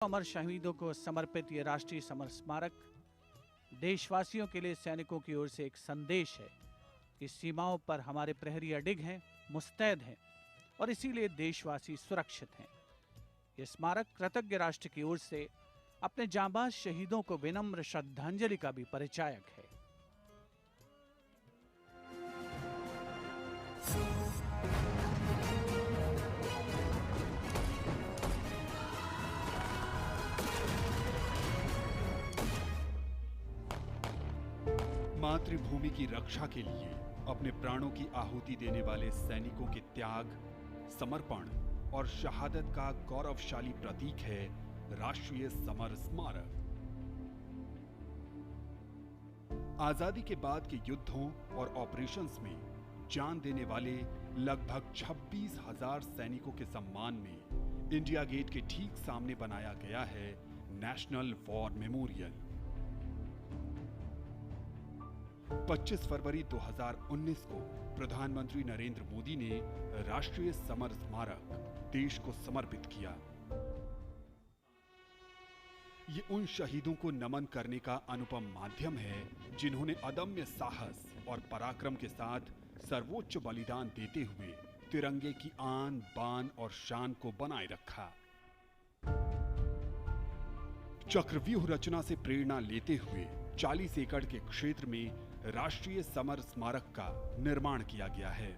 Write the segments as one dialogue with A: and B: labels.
A: अमर शहीदों को समर्पित ये राष्ट्रीय समर स्मारक देशवासियों के लिए सैनिकों की ओर से एक संदेश है कि सीमाओं पर हमारे प्रहरी अडिग हैं, मुस्तैद हैं और इसीलिए देशवासी सुरक्षित हैं। ये स्मारक कृतज्ञ राष्ट्र की ओर से अपने जांबाज शहीदों को विनम्र श्रद्धांजलि का भी परिचायक है।
B: मातृभूमि की रक्षा के लिए अपने प्राणों की आहुति देने वाले सैनिकों के त्याग, समर्पण और शहादत का गौरवशाली प्रतीक है राष्ट्रीय समर स्मारक। आजादी के बाद के युद्धों और ऑपरेशंस में जान देने वाले लगभग 26,000 सैनिकों के सम्मान में इंडिया गेट के ठीक सामने बनाया गया है नेशनल वॉर मेमोरियल। 25 फरवरी 2019 को प्रधानमंत्री नरेंद्र मोदी ने राष्ट्रीय समर स्मारक देश को समर्पित किया। ये उन शहीदों को नमन करने का अनुपम माध्यम है जिन्होंने अदम्य साहस और पराक्रम के साथ सर्वोच्च बलिदान देते हुए तिरंगे की आन बान और शान को बनाए रखा। चक्रव्यूह रचना से प्रेरणा लेते हुए 40 एकड़ के क्षेत्र में राष्ट्रीय समर स्मारक का निर्माण किया गया है।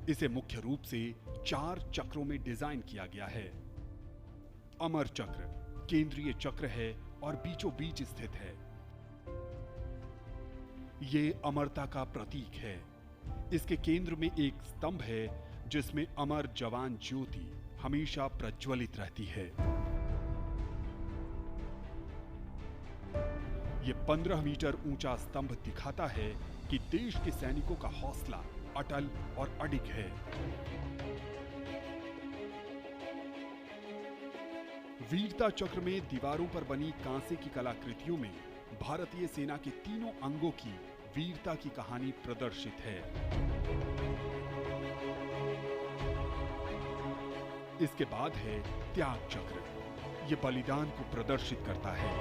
B: इसे मुख्य रूप से 4 चक्रों में डिजाइन किया गया है। अमर चक्र केंद्रीय चक्र है और बीचों बीच स्थित है। ये अमरता का प्रतीक है। इसके केंद्र में एक स्तंभ है जिसमें अमर जवान ज्योति हमेशा प्रज्वलित रहती है। ये 15 मीटर ऊंचा स्तंभ दिखाता है कि देश के सैनिकों का हौसला अटल और अडिग है। वीरता चक्र में दीवारों पर बनी कांसे की कलाकृतियों में भारतीय सेना के तीनों अंगों की वीरता की कहानी प्रदर्शित है। इसके बाद है त्याग चक्र। यह बलिदान को प्रदर्शित करता है।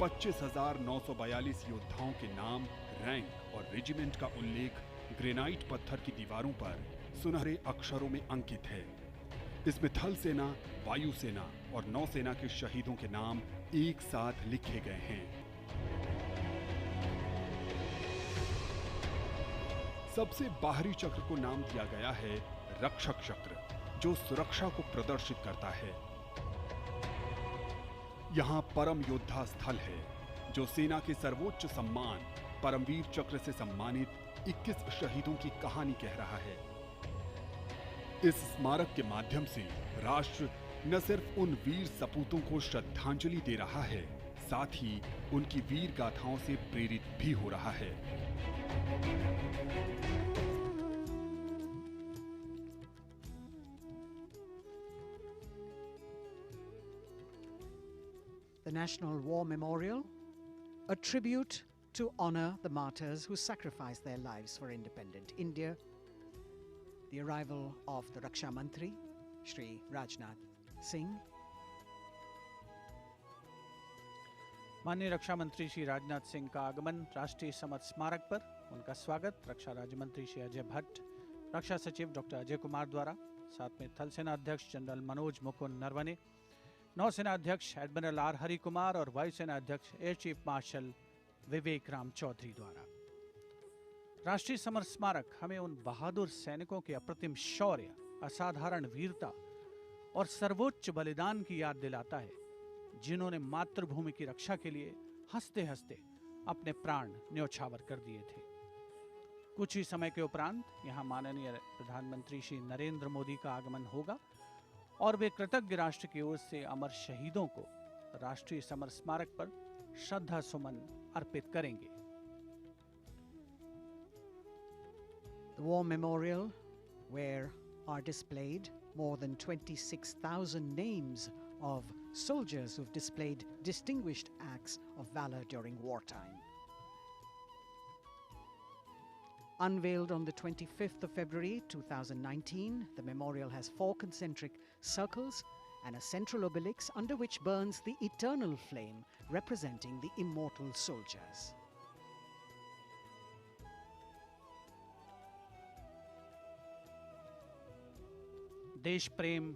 B: 25,942 योद्धाओं के नाम, रैंक और रेजिमेंट का उल्लेख ग्रेनाइट पत्थर की दीवारों पर सुनहरे अक्षरों में अंकित है। इसमें थल सेना, वायुसेना और नौसेना के शहीदों के नाम एक साथ लिखे गए हैं। सबसे बाहरी चक्र को नाम दिया गया है रक्षक चक्र, जो सुरक्षा को प्रदर्शित करता है। यहां परम योद्धा स्थल है, जो सेना के सर्वोच्च सम्मान परमवीर चक्र से सम्मानित 21 शहीदों की कहानी कह रहा है। इस स्मारक के माध्यम से राष्ट्र न सिर्फ उन वीर सपूतों को श्रद्धांजलि दे रहा है, साथ ही उनकी वीर गाथाओं से प्रेरित भी हो रहा है।
C: The National War Memorial, a tribute to honor the martyrs who sacrificed their lives for independent India. The arrival of the Raksha Mantri, Shri Rajnath Singh.
A: माननीय रक्षा मंत्री श्री राजनाथ सिंह का आगमन राष्ट्रीय समर स्मारक पर, उनका स्वागत रक्षा राज्य मंत्री श्री अजय भट्ट, रक्षा सचिव डॉक्टर अजय कुमार द्वारा, साथ में थल सेना अध्यक्ष जनरल मनोज मुकुंद नरवणे, नौसेना अध्यक्ष एडमिरल आर हरि कुमार और वायुसेना अध्यक्ष एयर चीफ मार्शल विवेक राम चौधरी द्वारा। राष्ट्रीय समर स्मारक हमें उन बहादुर सैनिकों के अप्रतिम शौर्य, असाधारण वीरता और सर्वोच्च बलिदान की याद दिलाता है, जिन्होंने मातृभूमि की रक्षा के लिए हंसते हंसते अपने प्राण न्योछावर कर दिए थे। कुछ ही समय के उपरांत यहाँ माननीय प्रधानमंत्री श्री नरेंद्र मोदी का आगमन होगा और वे कृतज्ञ राष्ट्र की ओर से अमर शहीदों को राष्ट्रीय समर स्मारक पर श्रद्धा सुमन अर्पित करेंगे।
C: The War Memorial, where are displayed more than 26,000 names of soldiers who've displayed distinguished acts of valor during wartime. Unveiled on the 25th of February 2019, the memorial has 4 concentric circles, and a central obelix under which burns the eternal flame representing the immortal soldiers.
A: देश प्रेम,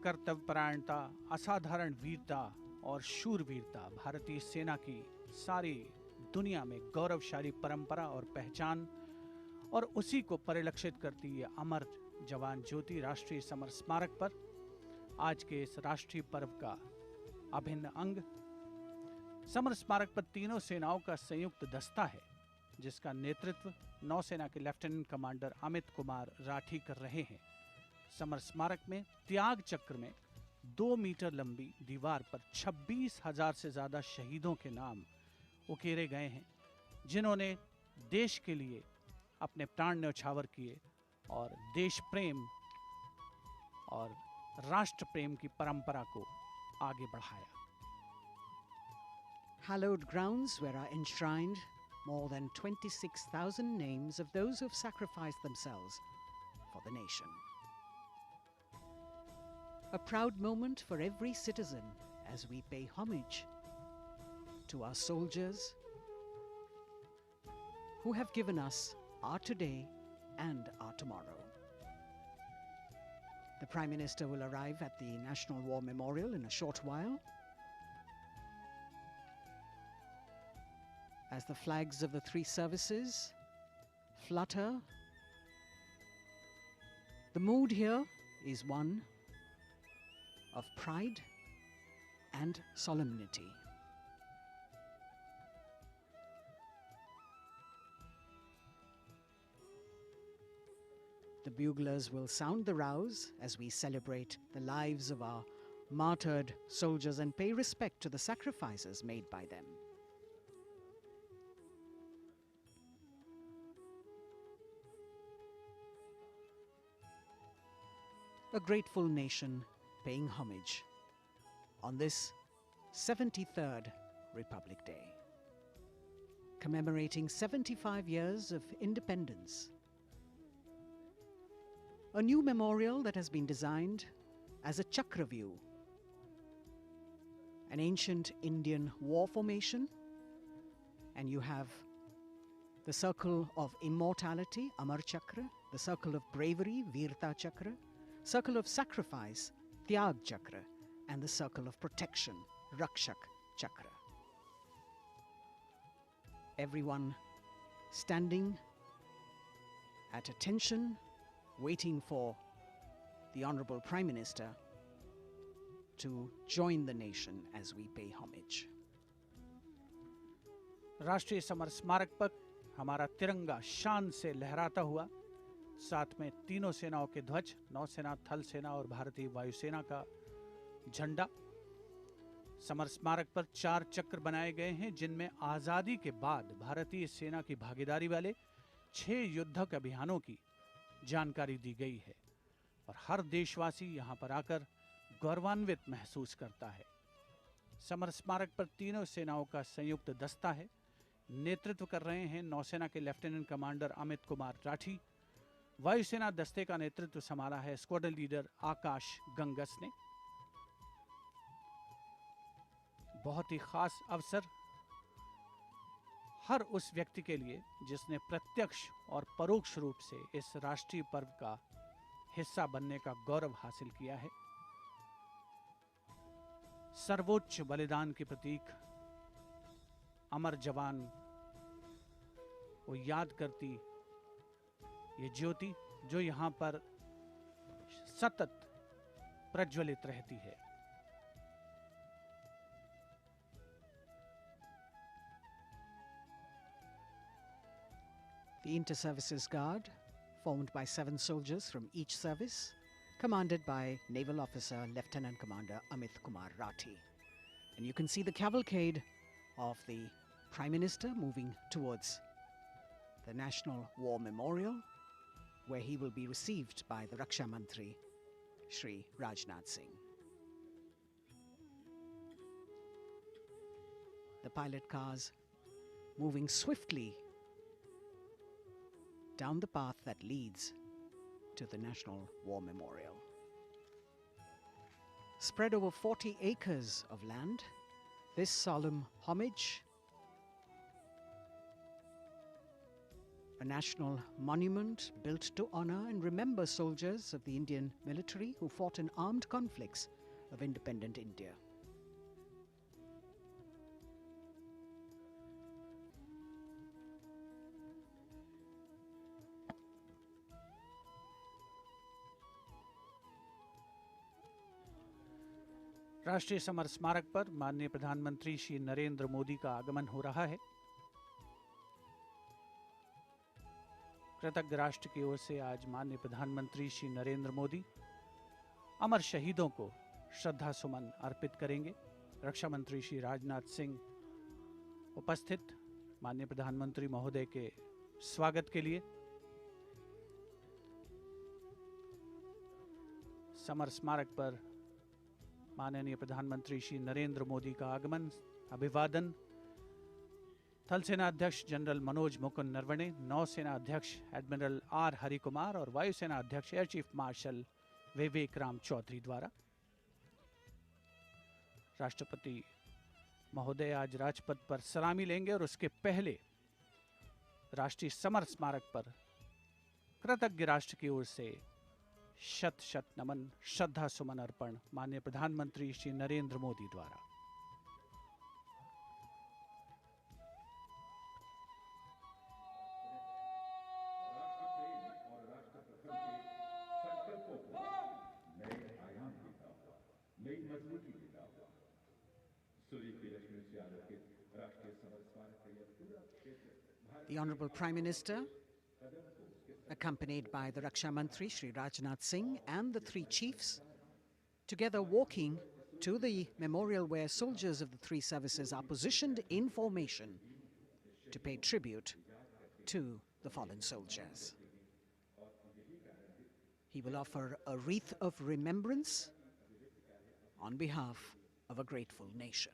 A: कर्तव्य परायणता, असाधारण वीरता और शूरवीरता भारतीय सेना की सारी दुनिया में गौरवशाली परंपरा और पहचान, और उसी को परिलक्षित करती ये अमर जवान ज्योति राष्ट्रीय समर स्मारक पर आज के इस राष्ट्रीय पर्व का अभिन्न अंग। समर स्मारक पर तीनों सेनाओं का संयुक्त दस्ता है, जिसका नेतृत्व नौसेना के लेफ्टिनेंट कमांडर अमित कुमार राठी कर रहे हैं। समर स्मारक में त्याग चक्र में 2 मीटर लंबी दीवार पर 26,000 से ज्यादा शहीदों के नाम उकेरे गए हैं, जिन्होंने देश के लिए अपने प्राण न्यौछावर किए और देश प्रेम और राष्ट्र प्रेम की परंपरा को आगे बढ़ाया।
C: Hallowed grounds where are enshrined more than 26,000 names of those who have sacrificed themselves for the nation. A proud moment for every citizen as we pay homage to our soldiers who have given us our today and our tomorrow. The Prime Minister will arrive at the National War Memorial in a short while as the flags of the three services flutter. The mood here is one of pride and solemnity. The buglers will sound the rouse as we celebrate the lives of our martyred soldiers and pay respect to the sacrifices made by them. A grateful nation paying homage on this 73rd Republic Day, commemorating 75 years of independence. A new memorial that has been designed as a chakra view, an ancient Indian war formation, and you have the circle of immortality, Amar Chakra, the circle of bravery, Virta Chakra, circle of sacrifice, Tyag Chakra, and the circle of protection, Rakshak Chakra. Everyone standing at attention, waiting for the Honorable Prime Minister to join the nation as we pay homage.
A: राष्ट्रीय summer स्मारक पर हमारा तिरंगा शान से लहराता हुआ, साथ में तीनों सेनाओं के ध्वज, नौसेना, थल सेना और भारतीय वायुसेना का झंडा। समर स्मारक पर 4 चक्र बनाए गए हैं, जिनमें आजादी के बाद भारतीय सेना की भागीदारी वाले 6 युद्धक अभियानों की जानकारी दी गई है और हर देशवासी यहां पर आकर गौरवान्वित महसूस करता है। समर स्मारक पर तीनों सेनाओं का संयुक्त दस्ता है। नेतृत्व कर रहे हैं नौसेना के लेफ्टिनेंट कमांडर अमित कुमार राठी। वायुसेना दस्ते का नेतृत्व संभाला है स्क्वाड्रन लीडर आकाश गंगस ने। बहुत ही खास अवसर हर उस व्यक्ति के लिए जिसने प्रत्यक्ष और परोक्ष रूप से इस राष्ट्रीय पर्व का हिस्सा बनने का गौरव हासिल किया है। सर्वोच्च बलिदान के प्रतीक अमर जवान को याद करती ये ज्योति जो यहाँ पर सतत प्रज्वलित रहती है।
C: The Inter-Services Guard, formed by 7 soldiers from each service, commanded by Naval Officer Lieutenant Commander Amit Kumar Rathi. And you can see the cavalcade of the Prime Minister moving towards the National War Memorial, where he will be received by the Raksha Mantri, Shri Rajnath Singh. The pilot cars moving swiftly down the path that leads to the National War Memorial. spread over 40 acres of land. This solemn homage, a national monument built to honor and remember soldiers of the Indian military who fought in armed conflicts of independent India.
A: राष्ट्रीय summer स्मारक पर माननीय प्रधानमंत्री श्री नरेंद्र मोदी का आगमन हो रहा है। कृतज्ञ राष्ट्र की ओर से आज माननीय प्रधानमंत्री श्री नरेंद्र मोदी अमर शहीदों को श्रद्धा सुमन अर्पित करेंगे। रक्षा मंत्री श्री राजनाथ सिंह उपस्थित माननीय प्रधानमंत्री महोदय के स्वागत के लिए समर स्मारक पर माननीय प्रधानमंत्री श्री नरेंद्र मोदी का आगमन, अभिवादन थल सेना अध्यक्ष जनरल मनोज मुकुंद नरवणे, नौसेना अध्यक्ष एडमिरल आर हरिकुमार और वायुसेना अध्यक्ष एयर चीफ मार्शल विवेक राम चौधरी द्वारा। राष्ट्रपति महोदय आज राजपथ पर सलामी लेंगे और उसके पहले राष्ट्रीय समर स्मारक पर कृतज्ञ राष्ट्र की ओर से शत शत नमन, श्रद्धा सुमन अर्पण माननीय प्रधानमंत्री श्री नरेंद्र मोदी द्वारा।
C: The Honorable Prime Minister, accompanied by the Raksha Mantri Shri Rajnath Singh and the three chiefs, together walking to the memorial where soldiers of the three services are positioned in formation to pay tribute to the fallen soldiers. He will offer a wreath of remembrance on behalf of a grateful nation.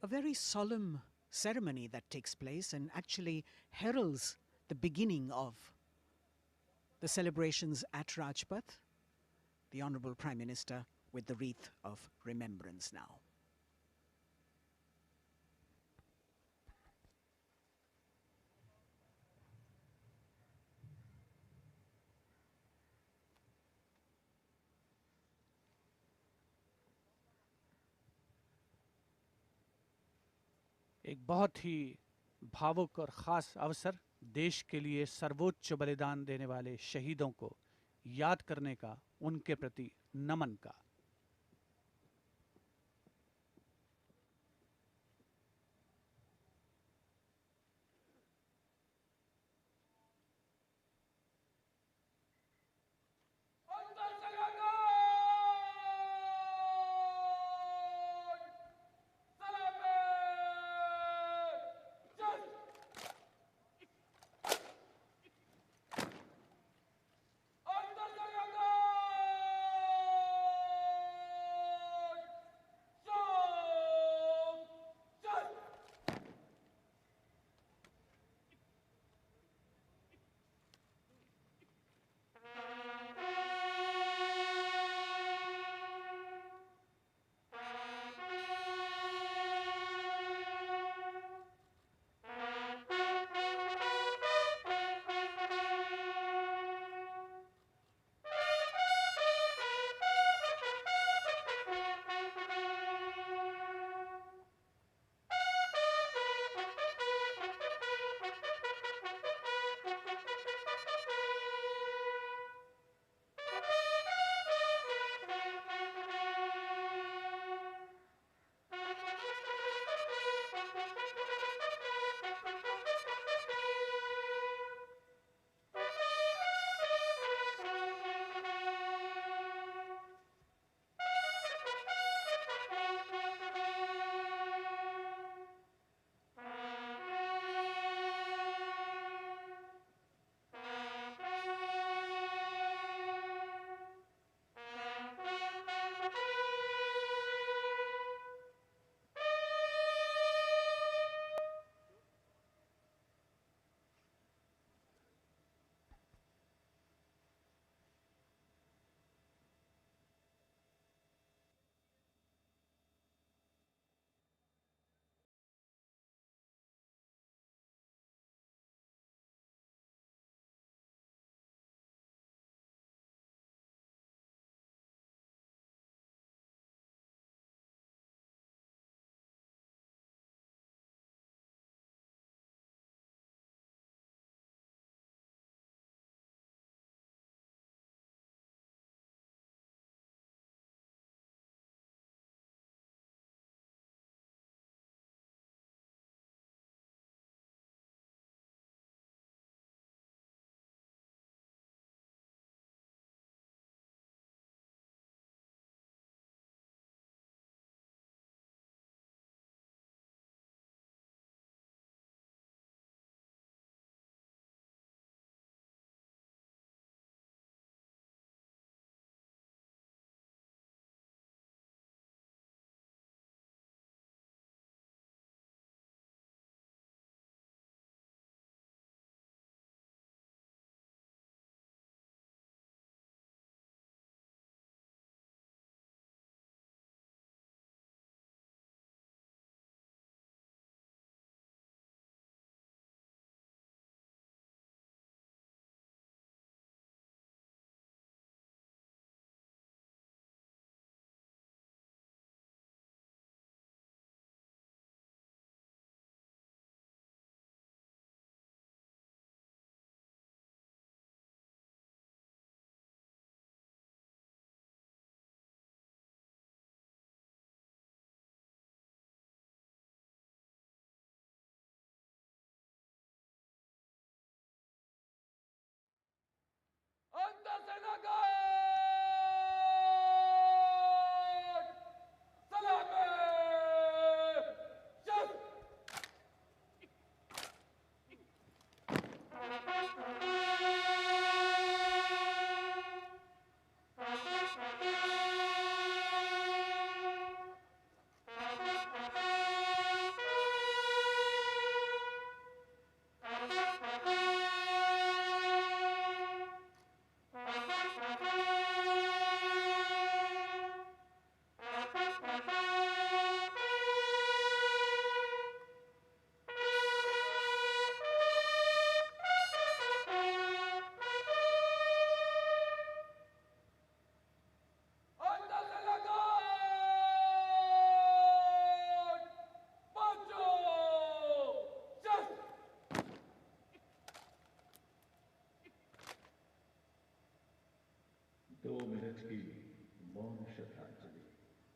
C: A very solemn ceremony that takes place and actually heralds the beginning of the celebrations at Rajpath. The Honorable Prime Minister with the wreath of remembrance now.
A: एक बहुत ही भावुक और ख़ास अवसर, देश के लिए सर्वोच्च बलिदान देने वाले शहीदों को याद करने का, उनके प्रति नमन का।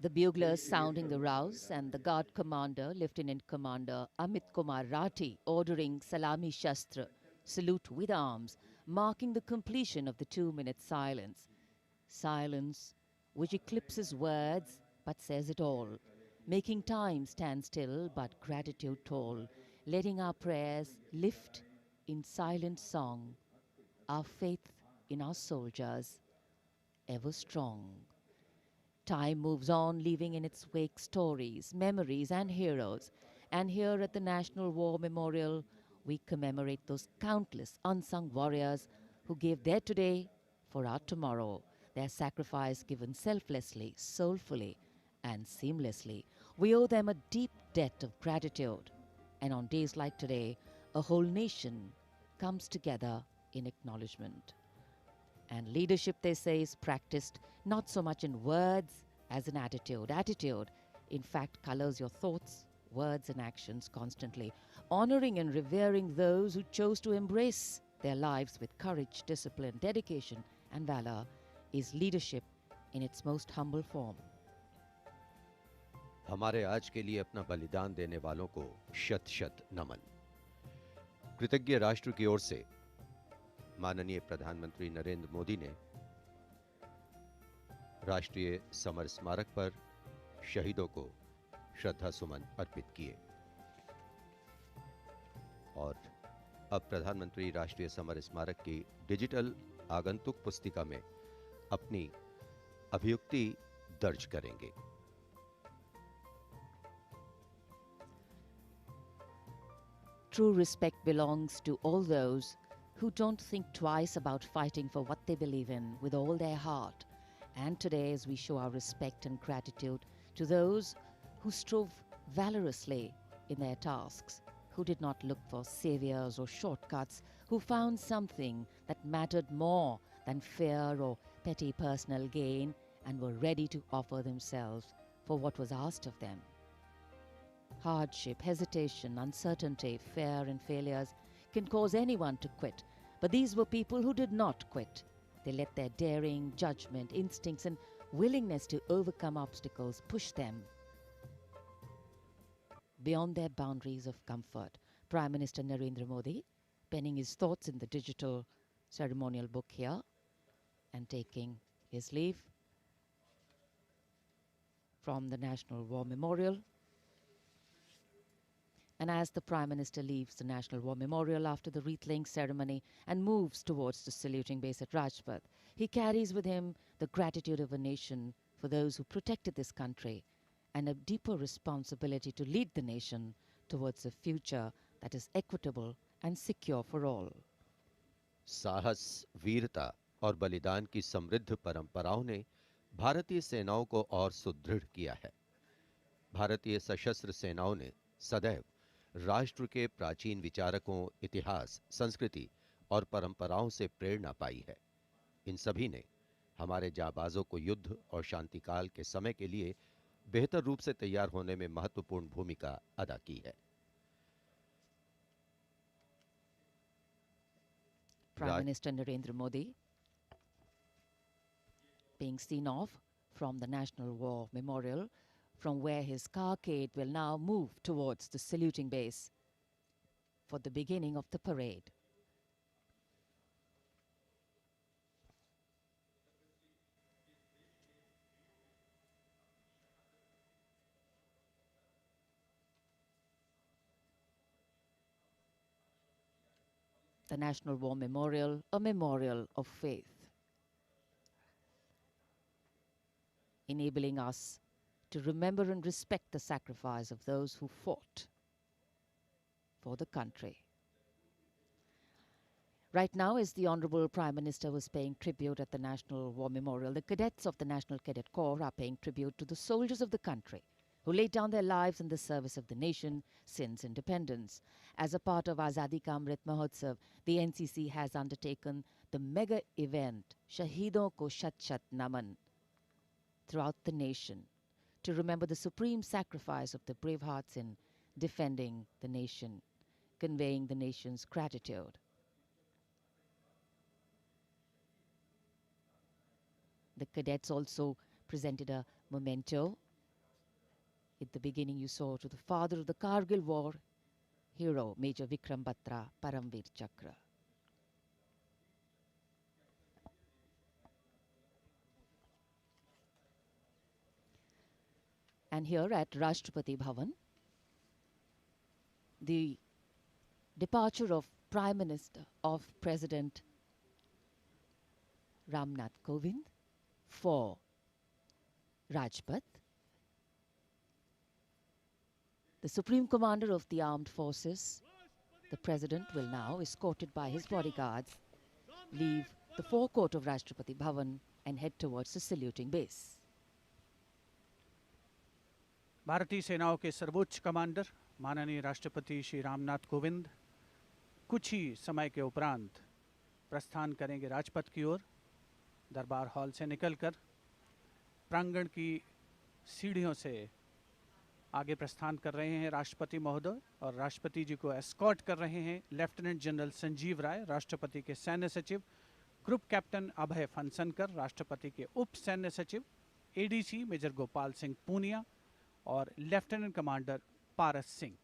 D: The buglers sounding the rouse and the guard commander, Lieutenant Commander Amit Kumar Rathi, ordering Salami Shastra, salute with arms, marking the completion of the 2-minute silence. Silence which eclipses words but says it all, making time stand still but gratitude toll, letting our prayers lift in silent song, our faith in our soldiers ever strong. Time moves on, leaving in its wake stories, memories, and heroes. And here at the National War Memorial, we commemorate those countless unsung warriors who gave their today for our tomorrow, their sacrifice given selflessly, soulfully, and seamlessly. We owe them a deep debt of gratitude. And on days like today, a whole nation comes together in acknowledgement. And leadership, they say, is practiced not so much in words as in attitude. Attitude, in fact, colors your thoughts, words, and actions constantly. Honoring and revering those who chose to embrace their lives with courage, discipline, dedication, and valor is leadership in its most humble form.
E: हमारे आज के लिए अपना बलिदान देने वालों को शत शत नमन। कृतज्ञ राष्ट्र की ओर से माननीय प्रधानमंत्री नरेंद्र मोदी ने राष्ट्रीय समर स्मारक पर शहीदों को श्रद्धा सुमन अर्पित किए और अब प्रधानमंत्री राष्ट्रीय समर स्मारक की डिजिटल आगंतुक पुस्तिका में अपनी अभियुक्ति दर्ज करेंगे।
D: True respect belongs to all those who don't think twice about fighting for what they believe in with all their heart. And today, as we show our respect and gratitude to those who strove valorously in their tasks, who did not look for saviors or shortcuts, who found something that mattered more than fear or petty personal gain and were ready to offer themselves for what was asked of them. Hardship, hesitation, uncertainty, fear, and failures can cause anyone to quit. But these were people who did not quit. They let their daring, judgment, instincts, and willingness to overcome obstacles push them beyond their boundaries of comfort. Prime Minister Narendra Modi, penning his thoughts in the digital ceremonial book here and taking his leave from the National War Memorial. And as the Prime Minister leaves the National War Memorial after the wreath-laying ceremony and moves towards the saluting base at Rajpath, he carries with him the gratitude of a nation for those who protected this country and a deeper responsibility to lead the nation towards a future that is equitable and secure for all.
E: साहस, वीरता और बलिदान की समृद्ध परंपराओं ने भारतीय सेनाओं को और सुदृढ़ किया है। भारतीय सशस्त्र सेनाओं ने सदैव राष्ट्र के प्राचीन विचारकों, इतिहास, संस्कृति और परंपराओं से प्रेरणा पाई है। इन सभी ने हमारे जाबाजों को युद्ध और शांतिकाल के समय के लिए बेहतर रूप से तैयार होने में महत्वपूर्ण भूमिका अदा की है।
D: Prime Minister Narendra Modi being seen off from the National War Memorial, from where his carcade will now move towards the saluting base for the beginning of the parade. The National War Memorial, a memorial of faith, enabling us to remember and respect the sacrifice of those who fought for the country. Right now, as the Honorable Prime Minister was paying tribute at the National War Memorial, the cadets of the National Cadet Corps are paying tribute to the soldiers of the country who laid down their lives in the service of the nation since independence. As a part of Azadi Ka Amrit Mahotsav, the NCC has undertaken the mega event Shahidon Ko Shat Shat Naman throughout the nation to remember the supreme sacrifice of the brave hearts in defending the nation, conveying the nation's gratitude. The cadets also presented a memento. At the beginning, you saw to the father of the Kargil war, hero Major Vikram Batra, Paramveer Chakra. And here at Rashtrapati Bhavan, the departure of Prime Minister of President Ramnath Kovind for Rajpath. The Supreme Commander of the Armed Forces, the President, will now, escorted by his bodyguards, leave the forecourt of Rashtrapati Bhavan and head towards the saluting base.
A: भारतीय सेनाओं के सर्वोच्च commander माननीय राष्ट्रपति श्री रामनाथ कोविंद कुछ ही समय के उपरांत प्रस्थान करेंगे राजपथ की ओर। दरबार हॉल से निकलकर प्रांगण की सीढ़ियों से आगे प्रस्थान कर रहे हैं राष्ट्रपति महोदय, और राष्ट्रपति जी को एस्कॉर्ट कर रहे हैं लेफ्टिनेंट जनरल संजीव राय, राष्ट्रपति के सैन्य सचिव, ग्रुप कैप्टन अभय फनसनकर, राष्ट्रपति के उप सैन्य सचिव एडीसी मेजर गोपाल सिंह पूनिया और lieutenant commander Paras Singh.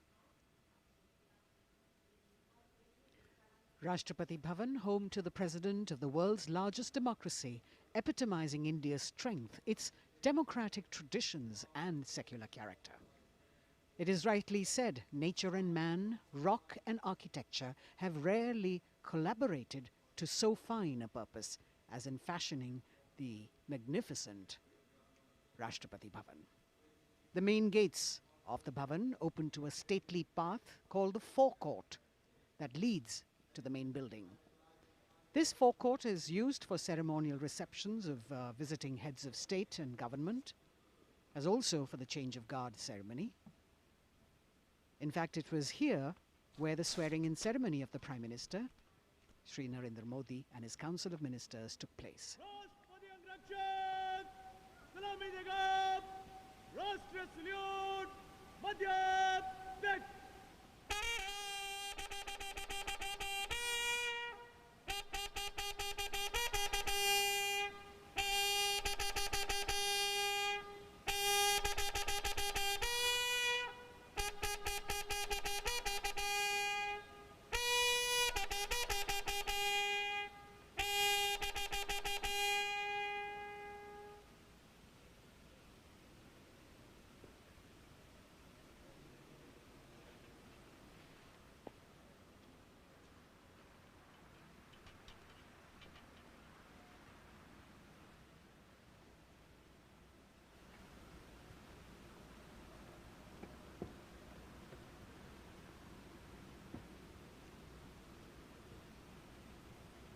C: Rashtrapati Bhavan, home to the president of the world's largest democracy, epitomizing India's strength, its democratic traditions and secular character. It is rightly said, nature and man, rock and architecture have rarely collaborated to so fine a purpose as in fashioning the magnificent Rashtrapati Bhavan. The main gates of the Bhavan open to a stately path called the forecourt that leads to the main building. This forecourt is used for ceremonial receptions of visiting heads of state and government, as also for the change of guard ceremony. In fact, it was here where the swearing-in ceremony of the Prime Minister, Shri Narendra Modi, and his Council of Ministers took place.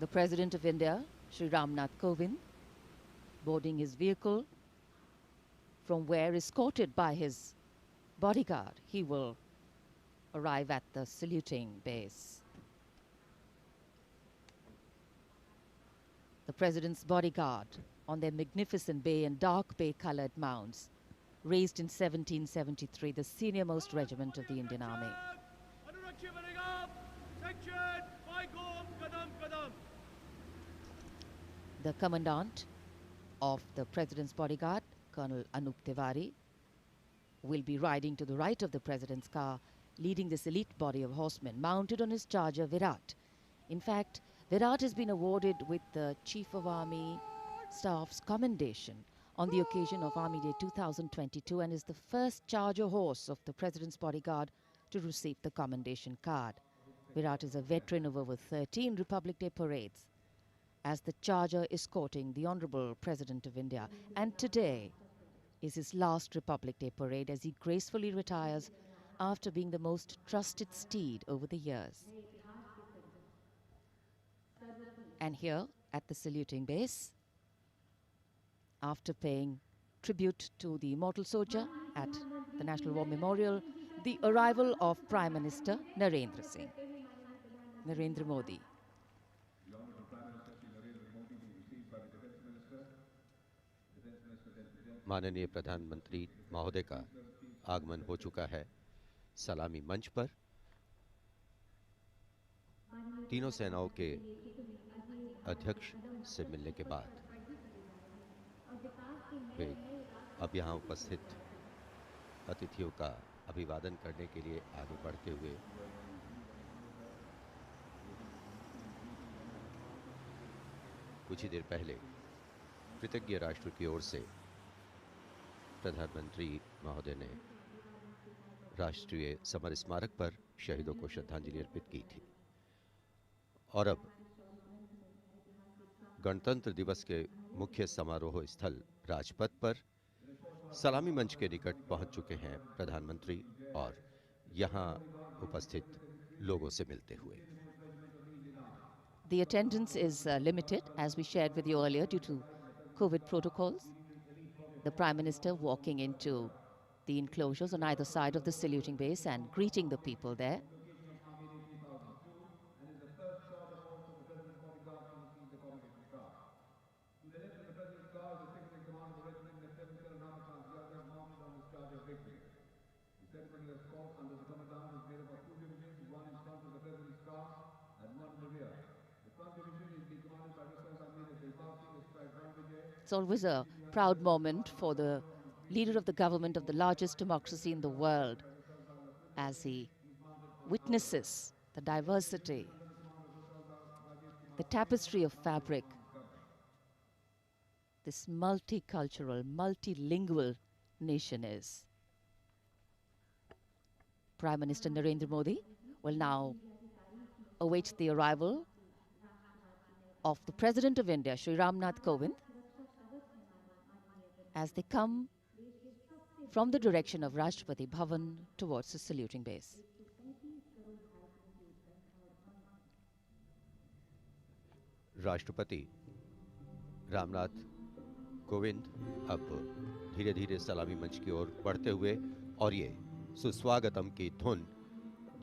D: The President of India, Shri Ramnath Kovind, boarding his vehicle, from where, escorted by his bodyguard, he will arrive at the saluting base. The President's bodyguard on their magnificent bay and dark bay-colored mounts, raised in 1773, the senior-most regiment of the Indian Army. The commandant of the President's bodyguard, Colonel Anup Tiwari, will be riding to the right of the President's car, leading this elite body of horsemen mounted on his charger Virat. In fact, Virat has been awarded with the Chief of Army Staff's commendation on the occasion of Army Day 2022 and is the first charger horse of the President's bodyguard to receive the commendation card. Virat is a veteran of over 13 Republic Day parades as the charger escorting the Honorable President of India, and today is his last Republic Day parade as he gracefully retires after being the most trusted steed over the years. And here at the saluting base, after paying tribute to the immortal soldier at the National War Memorial, the arrival of Prime Minister Narendra Modi.
E: माननीय प्रधानमंत्री महोदय का आगमन हो चुका है सलामी मंच पर। तीनों सेनाओं के अध्यक्ष से मिलने के बाद वे अब यहाँ उपस्थित अतिथियों का अभिवादन करने के लिए आगे बढ़ते हुए कुछ ही देर पहले कृतज्ञ राष्ट्र की ओर से प्रधानमंत्री महोदय ने राष्ट्रीय समर स्मारक पर शहीदों को श्रद्धांजलि अर्पित की थी। और अब गणतंत्र दिवस के मुख्य समारोह स्थल राजपथ पर सलामी मंच के निकट पहुंच चुके हैं प्रधानमंत्री और यहां उपस्थित लोगों से मिलते हुए।
D: The attendance is limited, as we shared with you earlier, due to COVID protocols. The Prime Minister walking into the enclosures on either side of the saluting base and greeting the people there. It's always a proud moment for the leader of the government of the largest democracy in the world as he witnesses the diversity, the tapestry of fabric, this multicultural, multilingual nation is. Prime Minister Narendra Modi will now await the arrival of the President of India, Shri Ramnath Kovind, as they come from the direction of Rashtrapati Bhavan towards the saluting base.
E: राष्ट्रपति रामनाथ कोविंद अब धीरे धीरे सलामी मंच की ओर बढ़ते हुए और ये सुस्वागतम की धुन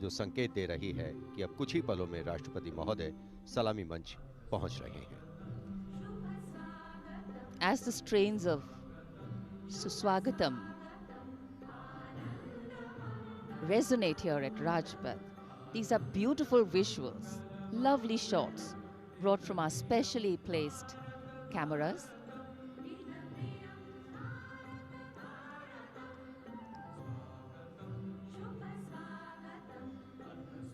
E: जो संकेत दे रही है कि अब कुछ ही पलों में राष्ट्रपति महोदय सलामी मंच पहुंच रहे हैं।
D: As the strains of Suswagatam resonate here at Rajpath, these are beautiful visuals, lovely shots brought from our specially placed cameras.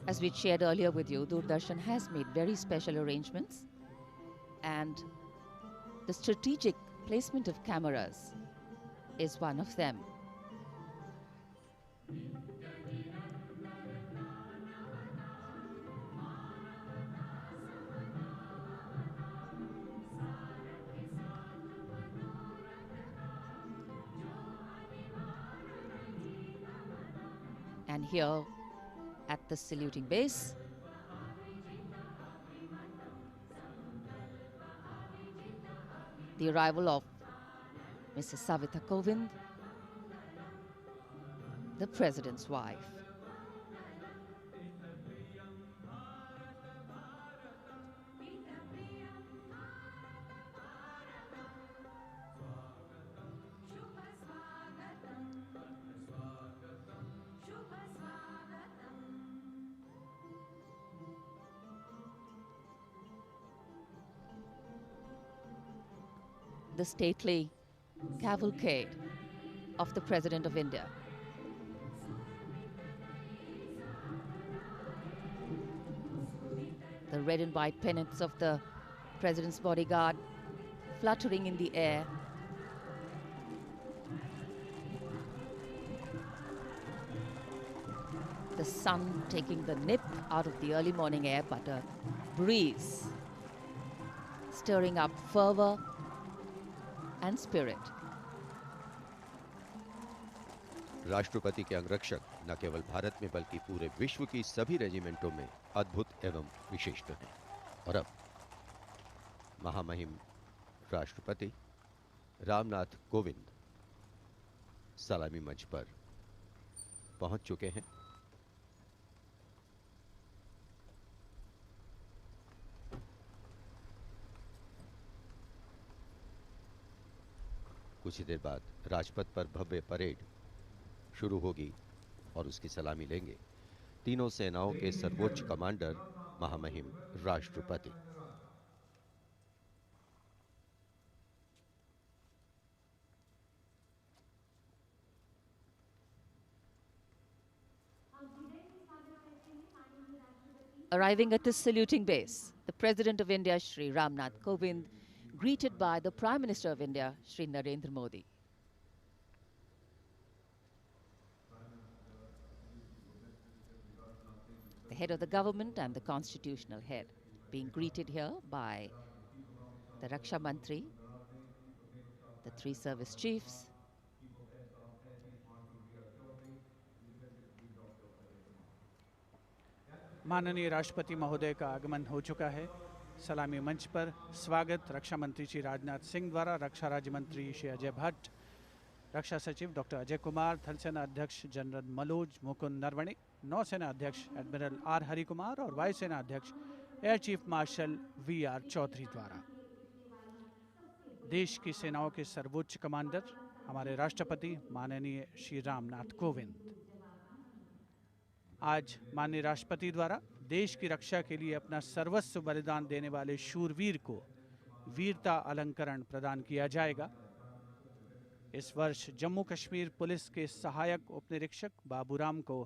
D: As we shared earlier with you, Doordarshan has made very special arrangements, and the strategic placement of cameras is one of them. And here at the saluting base, the arrival of Mrs. Savita Kovind, the President's wife. The stately cavalcade of the President of India. The red and white pennants of the President's bodyguard fluttering in the air. The sun taking the nip out of the early morning air, but a breeze stirring up fervor and spirit.
E: राष्ट्रपति के अंगरक्षक न केवल भारत में बल्कि पूरे विश्व की सभी रेजिमेंटों में अद्भुत एवं विशिष्ट हैं। और अब महामहिम राष्ट्रपति रामनाथ कोविंद सलामी मंच पर पहुंच चुके हैं। कुछ ही देर बाद राजपथ पर भव्य परेड शुरू होगी और उसकी सलामी लेंगे तीनों सेनाओं के सर्वोच्च कमांडर महामहिम राष्ट्रपति।
D: Arriving at the saluting base, the President of India, Shri Ramnath Kovind, greeted by the Prime Minister of India, Shri Narendra Modi. The head of the government and the constitutional head being greeted here by the Raksha Mantri, the three service chiefs,
A: माननीय राष्ट्रपति महोदय का आगमन हो चुका है। सलामी मंच पर स्वागत रक्षा मंत्री श्री राजनाथ सिंह द्वारा रक्षा राज्य मंत्री श्री अजय भट्ट, रक्षा सचिव डॉक्टर अजय कुमार, थल सेना अध्यक्ष जनरल मनोज मुकुंद नरवणे, नौसेना अध्यक्ष एडमिरल आर हरि कुमार और वायुसेना अध्यक्ष air chief marshal V R Chaudhary द्वारा। देश की सेनाओं के सर्वोच्च कमांडर हमारे राष्ट्रपति माननीय श्री रामनाथ कोविंद आज माननीय राष्ट्रपति द्वारा देश की रक्षा के लिए अपना सर्वस्व बलिदान देने वाले शूरवीर को वीरता अलंकरण प्रदान किया जाएगा। इस वर्ष जम्मू कश्मीर पुलिस के सहायक उपनिरीक्षक बाबूराम को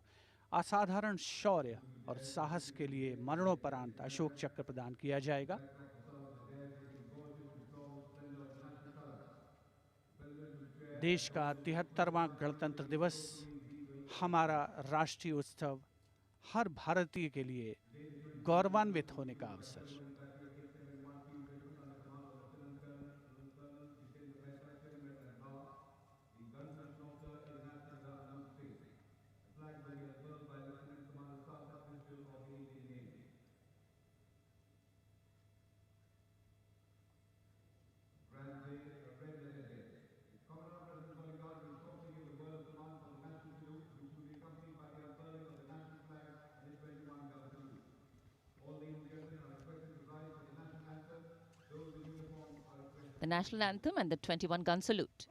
A: असाधारण शौर्य और साहस के लिए मरणोपरांत अशोक चक्र प्रदान किया जाएगा। देश का 73वां गणतंत्र दिवस हमारा राष्ट्रीय उत्सव हर भारतीय के लिए गौरवान्वित होने का अवसर।
D: The national anthem and the 21-gun salute.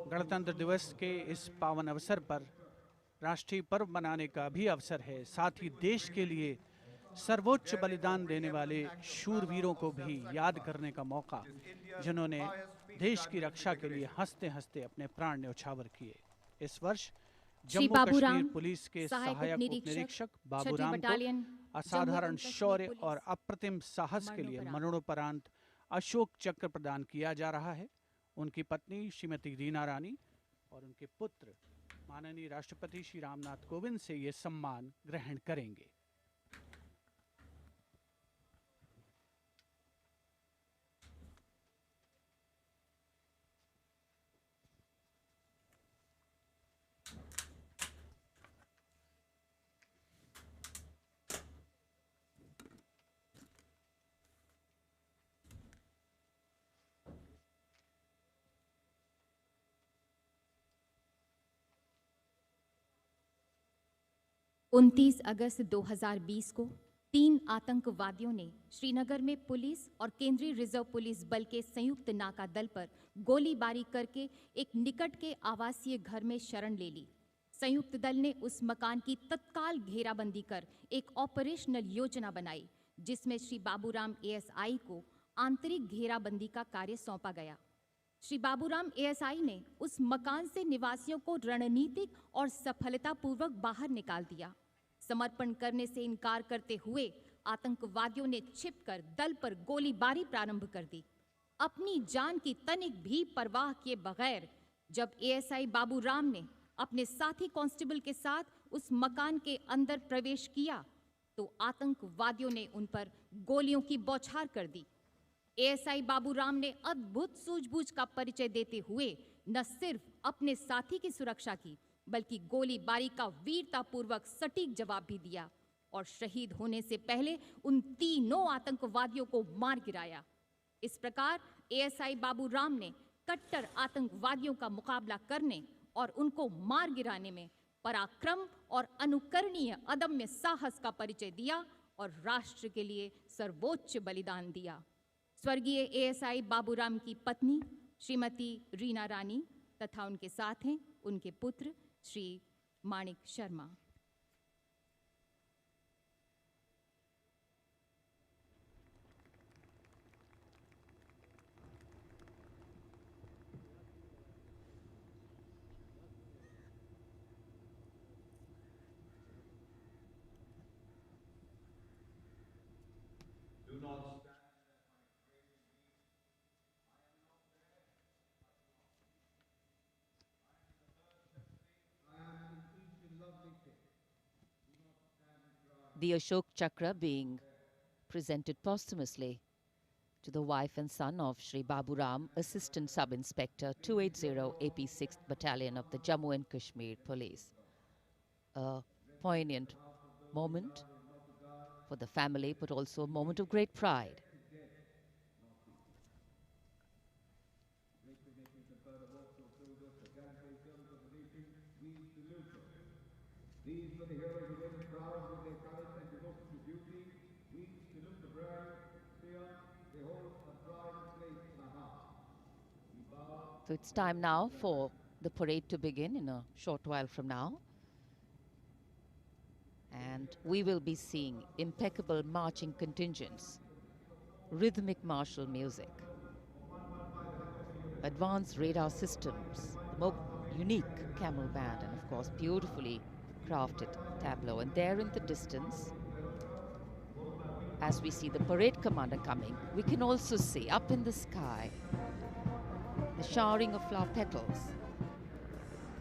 D: गणतंत्र दिवस के इस पावन अवसर पर राष्ट्रीय पर्व मनाने का भी अवसर है। साथ ही देश के लिए सर्वोच्च बलिदान देने वाले शूरवीरों को भी याद करने का मौका, जिन्होंने देश की रक्षा के लिए हंसते हंसते अपने प्राण न्यौछावर किए। इस वर्ष जम्मू कश्मीर पुलिस के सहायक उपनिरीक्षक बाबूराम को असाधारण शौर्य और अप्रतिम साहस के लिए मरणोपरांत अशोक चक्र प्रदान किया जा रहा है। उनकी पत्नी श्रीमती रीना रानी और उनके पुत्र माननीय राष्ट्रपति श्री रामनाथ कोविंद से ये सम्मान ग्रहण करेंगे।
F: उनतीस अगस्त 2020 को 3 आतंकवादियों ने श्रीनगर में पुलिस और केंद्रीय रिजर्व पुलिस बल के संयुक्त नाका दल पर गोलीबारी करके एक निकट के आवासीय घर में शरण ले ली। संयुक्त दल ने उस मकान की तत्काल घेराबंदी कर एक ऑपरेशनल योजना बनाई, जिसमें श्री बाबूराम एएसआई को आंतरिक घेराबंदी का कार्य सौंपा गया। श्री बाबूराम एएसआई ने उस मकान से निवासियों को रणनीतिक और सफलतापूर्वक बाहर निकाल दिया। समर्पण करने से इनकार करते हुए आतंकवादियों ने छिपकर दल पर गोलीबारी प्रारंभ कर दी। अपनी जान की तनिक भी परवाह किए बगैर जब एएसआई बाबूराम ने अपने साथी कांस्टेबल के साथ उस मकान के अंदर प्रवेश किया तो आतंकवादियों ने उन पर गोलियों की बौछार कर दी। एएसआई बाबूराम ने अद्भुत सूझबूझ का परिचय देते हुए न सिर्फ अपने साथी की सुरक्षा की बल्कि गोलीबारी का वीरतापूर्वक सटीक जवाब भी दिया और शहीद होने से पहले उन तीनों आतंकवादियों को मार गिराया। इस प्रकार एएसआई बाबूराम ने कट्टर आतंकवादियों का मुकाबला करने और उनको मार गिराने में पराक्रम और अनुकरणीय अदम्य साहस का परिचय दिया और राष्ट्र के लिए सर्वोच्च बलिदान दिया। स्वर्गीय एएसआई बाबूराम की पत्नी श्रीमती रीना रानी तथा उनके साथ हैं उनके पुत्र श्री माणिक Sharma.
D: The Ashok Chakra being presented posthumously to the wife and son of Shri Baburam, Assistant Sub-Inspector 280 AP 6th Battalion of the Jammu and Kashmir Police. A poignant moment for the family, but also a moment of great pride.
G: These were the heroes who went proud with their courage and devotion to duty. We salute the brave spirit. They hold a pride place in our hearts. We bow.
D: So it's time now for the parade to begin in a short while from now. And we will be seeing impeccable marching contingents, rhythmic martial music, advanced radar systems, the more unique camel band, and of course beautifully crafted tableau. And there in the distance, as we see the parade commander coming, we can also see up in the sky the showering of flower petals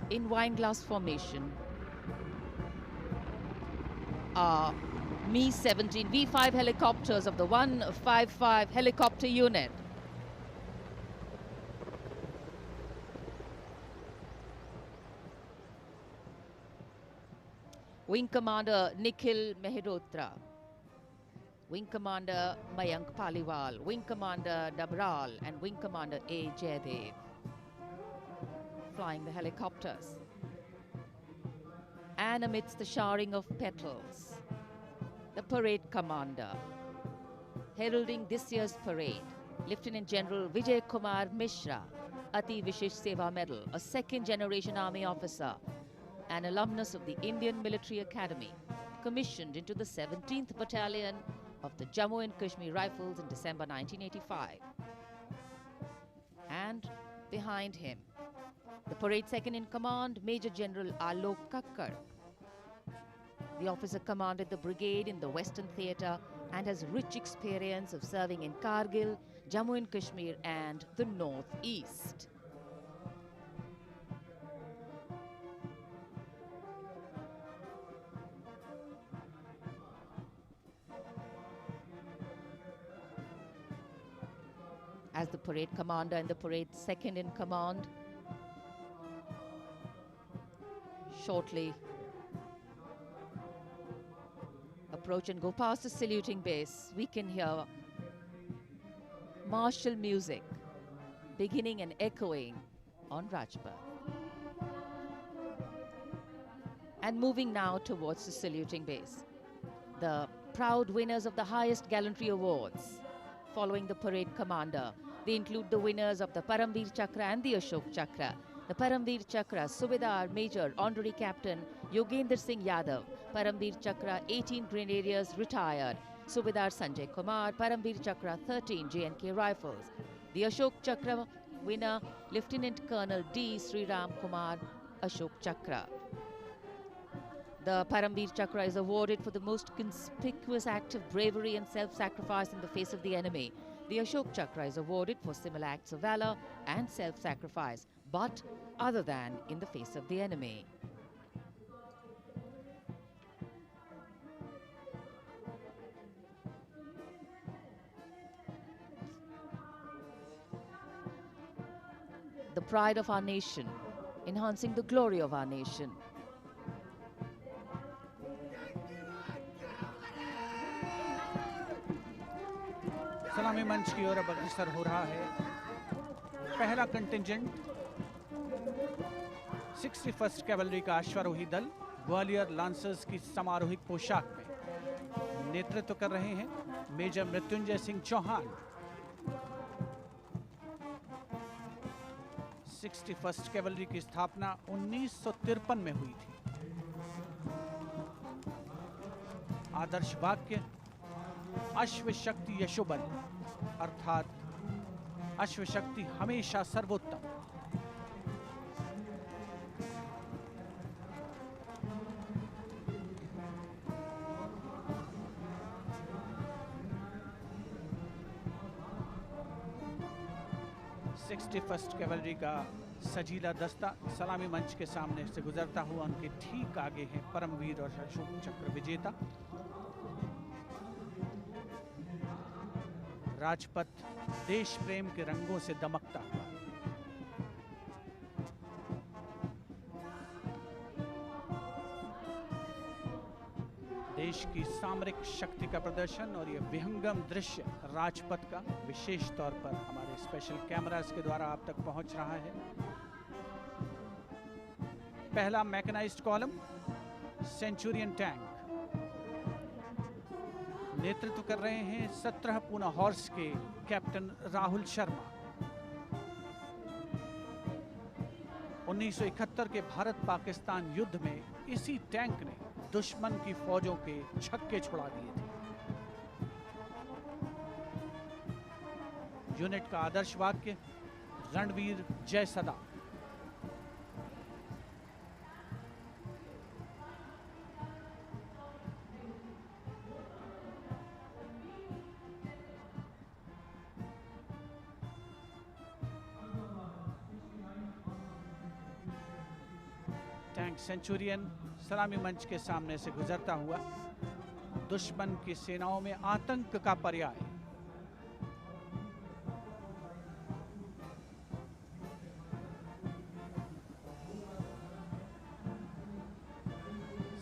D: in wineglass formation are Mi-17 V5 helicopters of the 155 helicopter unit. Wing Commander Nikhil Mehrotra, Wing Commander Mayank Paliwal, Wing Commander Dabral, and Wing Commander A. Jaydev flying the helicopters. And amidst the showering of petals, the parade commander, heralding this year's parade, Lieutenant General Vijay Kumar Mishra, Ati Vishesh Seva Medal, a second-generation army officer, an alumnus of the Indian Military Academy, commissioned into the 17th Battalion of the Jammu and Kashmir Rifles in December 1985. And behind him, the parade second-in-command, Major General Alok Kakkar. The officer commanded the brigade in the Western Theatre and has rich experience of serving in Kargil, Jammu and Kashmir and the Northeast. As the parade commander and the parade second-in-command shortly approach and go past the saluting base, we can hear martial music beginning and echoing on Rajpath. And moving now towards the saluting base, the proud winners of the highest gallantry awards following the parade commander. They include the winners of the Paramveer Chakra and the Ashok Chakra. The Paramveer Chakra, Subedar Major Honorary Captain Yogendra Singh Yadav. Paramveer Chakra, 18 Grenadiers retired. Subedar Sanjay Kumar, Paramveer Chakra, 13 J&K Rifles. The Ashok Chakra winner, Lieutenant Colonel D. Sri Ram Kumar, Ashok Chakra. The Paramveer Chakra is awarded for the most conspicuous act of bravery and self-sacrifice in the face of the enemy. The Ashok Chakra is awarded for similar acts of valor and self-sacrifice, but other than in the face of the enemy. The pride of our nation, enhancing the glory of our nation.
A: सलामी मंच की ओर अब अग्रसर हो रहा है पहला contingent 61st cavalry का अश्वारोही दल ग्वालियर लांसर्स की समारोहिक पोशाक में नेतृत्व कर रहे हैं major Mrityunjay Singh Chauhan. 61st cavalry की स्थापना 1953 में हुई थी। आदर्श वाक्य अश्व शक्ति यशोबल, अर्थात अश्व शक्ति हमेशा सर्वोत्तम। फर्स्ट कैवलरी का सजीला दस्ता सलामी मंच के सामने से गुजरता हुआ उनके ठीक आगे है परमवीर और अशोक चक्र विजेता राजपथ देश प्रेम के रंगों से दमकता हुआ। देश की सामरिक शक्ति का प्रदर्शन और यह विहंगम दृश्य राजपथ का विशेष तौर पर हमारे स्पेशल कैमरास के द्वारा आप तक पहुंच रहा है। पहला मैकेनाइज्ड कॉलम सेंचुरियन टैंक नेतृत्व कर रहे हैं 17 पूना हॉर्स के कैप्टन राहुल शर्मा। 1971 के भारत पाकिस्तान युद्ध में इसी टैंक ने दुश्मन की फौजों के छक्के छुड़ा दिए थे। यूनिट का आदर्श वाक्य रणवीर जय सदा। टैंक सेंचुरियन सलामी मंच के सामने से गुजरता हुआ दुश्मन की सेनाओं में आतंक का पर्याय।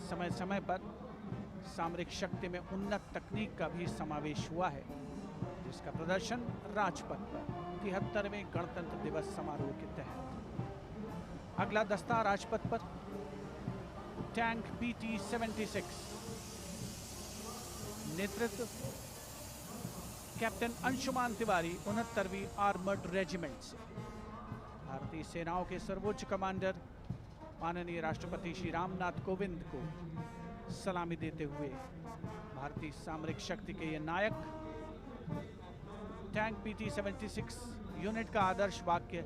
A: समय समय पर सामरिक शक्ति में उन्नत तकनीक का भी समावेश हुआ है, जिसका प्रदर्शन राजपथ पर 73वें गणतंत्र दिवस समारोह के तहत। अगला दस्ता राजपथ पर टैंक PT-76 नेतृत्व कैप्टन अंशुमान तिवारी 69वीं आर्मर्ड रेजिमेंट से। भारतीय सेनाओं के सर्वोच्च कमांडर माननीय राष्ट्रपति श्री रामनाथ कोविंद को सलामी देते हुए भारतीय सामरिक शक्ति के ये नायक। टैंक PT-76 यूनिट का आदर्श वाक्य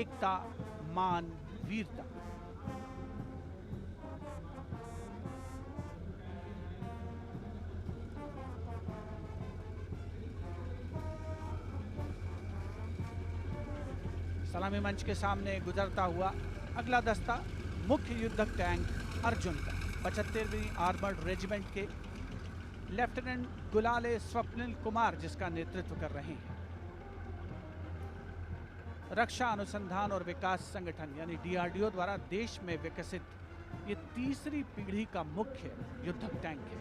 A: एकता मान वीरता। सलामी मंच के सामने गुजरता हुआ अगला दस्ता मुख्य युद्धक टैंक अर्जुन का 75वीं आर्मर्ड रेजिमेंट के लेफ्टिनेंट गुलाले स्वप्निल कुमार जिसका नेतृत्व कर रहे हैं। रक्षा अनुसंधान और विकास संगठन यानी DRDO द्वारा देश में विकसित ये तीसरी पीढ़ी का मुख्य युद्धक टैंक है।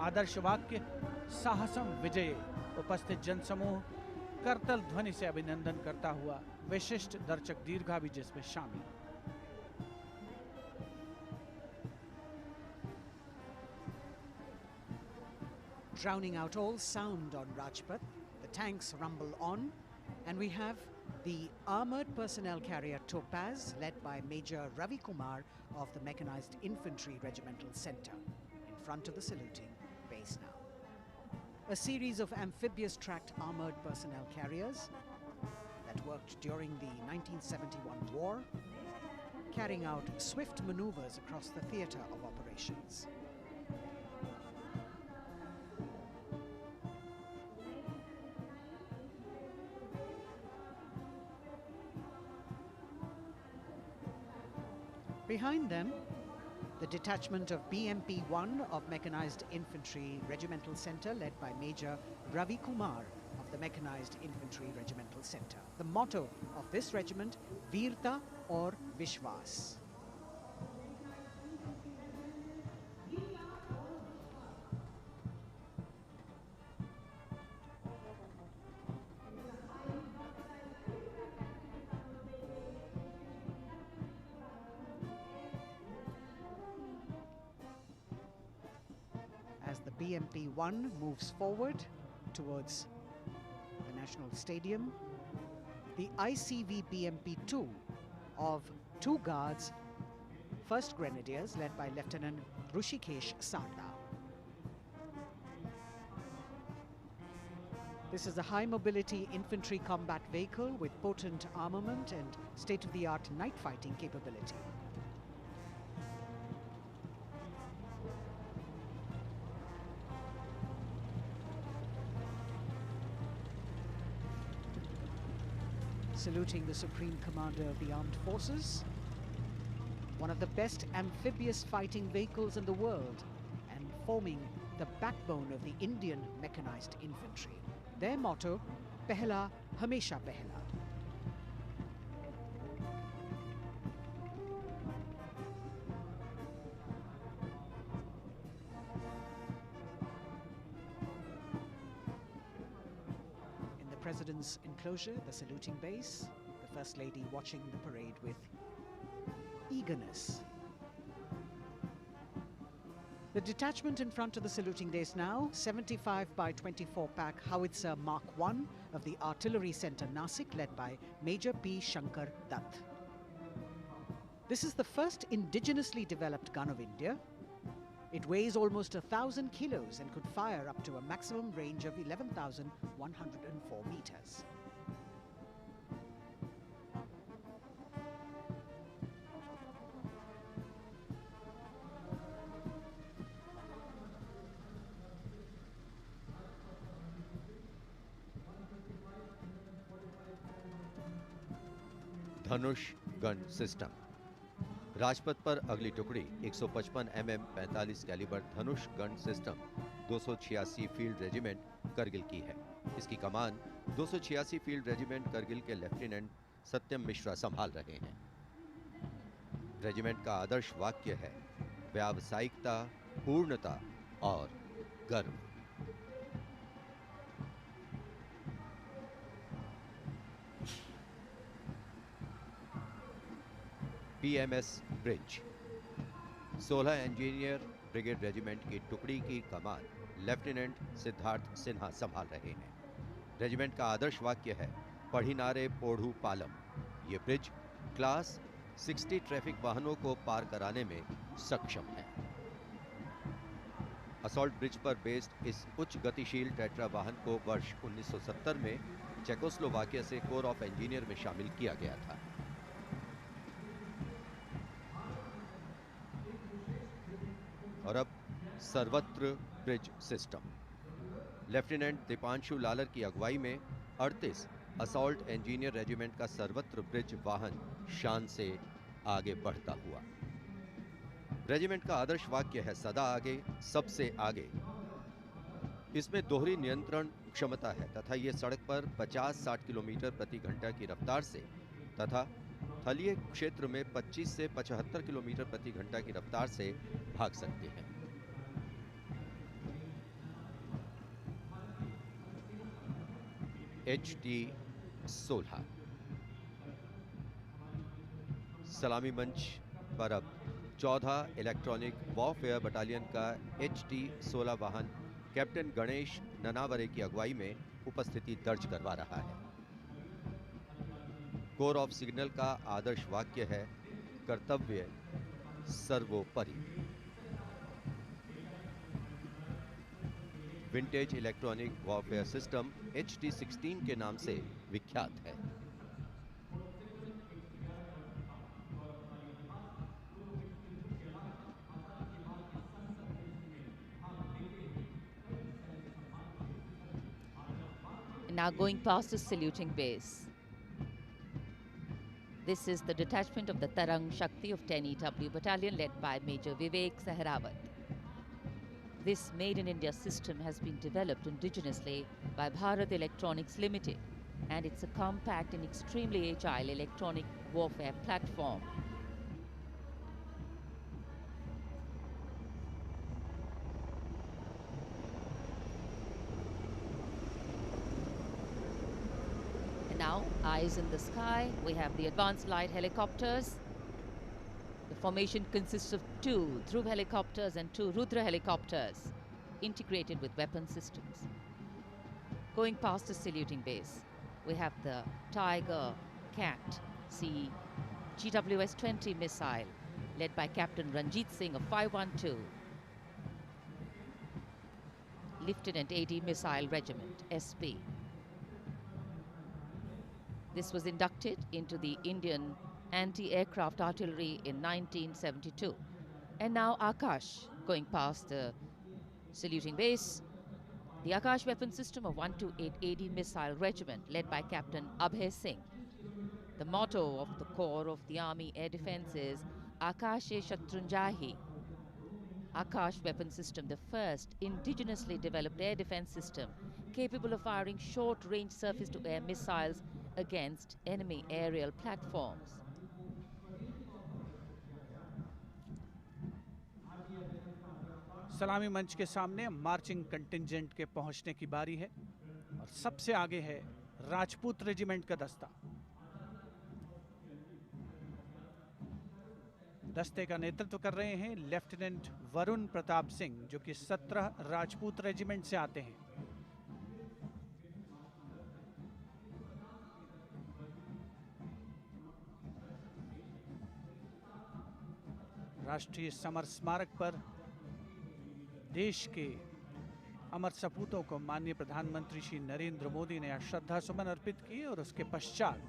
A: आदर्श वाक्य साहसम विजय। उपस्थित जनसमूह करतल ध्वनि से अभिनंदन करता हुआ विशिष्ट दर्शक दीर्घा भी जिसमें शामिल।
C: Drowning out all sound on Rajpath, the tanks rumble on, and we have the armored personnel carrier Topaz, led by Major Ravi Kumar of the Mechanized Infantry Regimental Center, in front of the saluting base now. A series of amphibious tracked armored personnel carriers that worked during the 1971 war carrying out swift maneuvers across the theatre of operations. Behind them, the detachment of BMP-1 of Mechanized Infantry Regimental Centre, led by Major Ravi Kumar of the Mechanized Infantry Regimental Centre. The motto of this regiment, Veerta or Vishwas. As the BMP-1 moves forward towards the National Stadium, the ICV BMP-2 of 2 Guards, 1st Grenadiers, led by Lieutenant Rushikesh Sarda. This is a high-mobility infantry combat vehicle with potent armament and state-of-the-art night fighting capability. Saluting the Supreme Commander of the Armed Forces, one of the best amphibious fighting vehicles in the world and forming the backbone of the Indian mechanized infantry. Their motto, Pehla Hamesha Pehla. In the President's enclosure, the saluting base, the First Lady watching the parade with eagerness. The detachment in front of the saluting base now, 75 by 24 pack howitzer Mark I of the Artillery Centre Nasik, led by Major P. Shankar Dutt. This is the first indigenously developed gun of India. It weighs almost 1,000 kilos and could fire up to a maximum range of 11,104 meters.
E: Dhanush gun system. Rajpath पर अगली टुकड़ी 155 mm 45 calibre Dhanush gun system 286 field regiment Kargil की है। इसकी कमान 286 field regiment Kargil के lieutenant सत्यम मिश्रा संभाल रहे हैं। रेजिमेंट का आदर्श वाक्य है व्यावसायिकता, पूर्णता और गर्व। PMS bridge. 16 engineer brigade regiment की टुकड़ी की कमान लेफ्टिनेंट सिद्धार्थ सिन्हा संभाल रहे हैं। रेजिमेंट का आदर्श वाक्य है पढ़िनारे पोढ़ू पालम। ये ब्रिज क्लास 60 ट्रैफिक वाहनों को पार कराने में सक्षम है। असॉल्ट ब्रिज पर बेस्ड इस उच्च गतिशील टेट्रा वाहन को वर्ष 1970 में चेकोस्लोवाकिया से कोर ऑफ इंजीनियर में शामिल किया गया था। और अब सर्वत्र bridge system. Lieutenant Deepanshu Lalor की अगुवाई में 38 असॉल्ट इंजीनियर रेजिमेंट का सर्वत्र ब्रिज वाहन शान से आगे बढ़ता हुआ। रेजिमेंट का आदर्श वाक्य है सदा आगे, सबसे आगे। इसमें दोहरी नियंत्रण क्षमता है तथा ये सड़क पर 50-60 किलोमीटर प्रति घंटा की रफ्तार से तथा थलीय क्षेत्र में 25 से 75 किलोमीटर प्रति घंटा की रफ्तार से भाग सकते हैं। HT-16 सलामी मंच पर अब 14 इलेक्ट्रॉनिक वॉरफेयर बटालियन का HT-16 वाहन कैप्टन गणेश ननावरे की अगुवाई में उपस्थिति दर्ज करवा रहा है। कोर ऑफ सिग्नल का आदर्श वाक्य है कर्तव्य सर्वोपरि। Vintage electronic warfare system HT-16 के नाम से विख्यात है।
D: Now going past the saluting base. This is the detachment of the Tarang Shakti of 10 EW Battalion led by Major Vivek Sehrawat. This Made in India system has been developed indigenously by Bharat Electronics Limited, and it's a compact and extremely agile electronic warfare platform. And now, eyes in the sky, we have the advanced light helicopters. The formation consists of 2 Dhruv helicopters and 2 Rudra helicopters, integrated with weapon systems. Going past the saluting base, we have the Tiger Cat C GWS-20 missile, led by Captain Ranjit Singh of 512, Lieutenant AD Missile Regiment, SP. This was inducted into the Indian anti-aircraft artillery in 1972. And now Akash, going past the saluting base, the Akash weapon system of 128 AD Missile Regiment, led by Captain Abhay Singh. The motto of the Corps of the Army Air Defence is Akashe Shatrunjahi. Akash weapon system, the first indigenously developed air defence system capable of firing short-range surface-to-air missiles against enemy aerial platforms.
A: सलामी मंच के सामने marching contingent के पहुंचने की बारी है और सबसे आगे है राजपूत रेजिमेंट का दस्ता। दस्ते का नेतृत्व कर रहे हैं लेफ्टिनेंट वरुण प्रताप सिंह, जो कि 17 राजपूत रेजिमेंट से आते हैं। राष्ट्रीय समर स्मारक पर देश के अमर सपूतों को माननीय प्रधानमंत्री श्री नरेंद्र मोदी ने श्रद्धा सुमन अर्पित किए और उसके पश्चात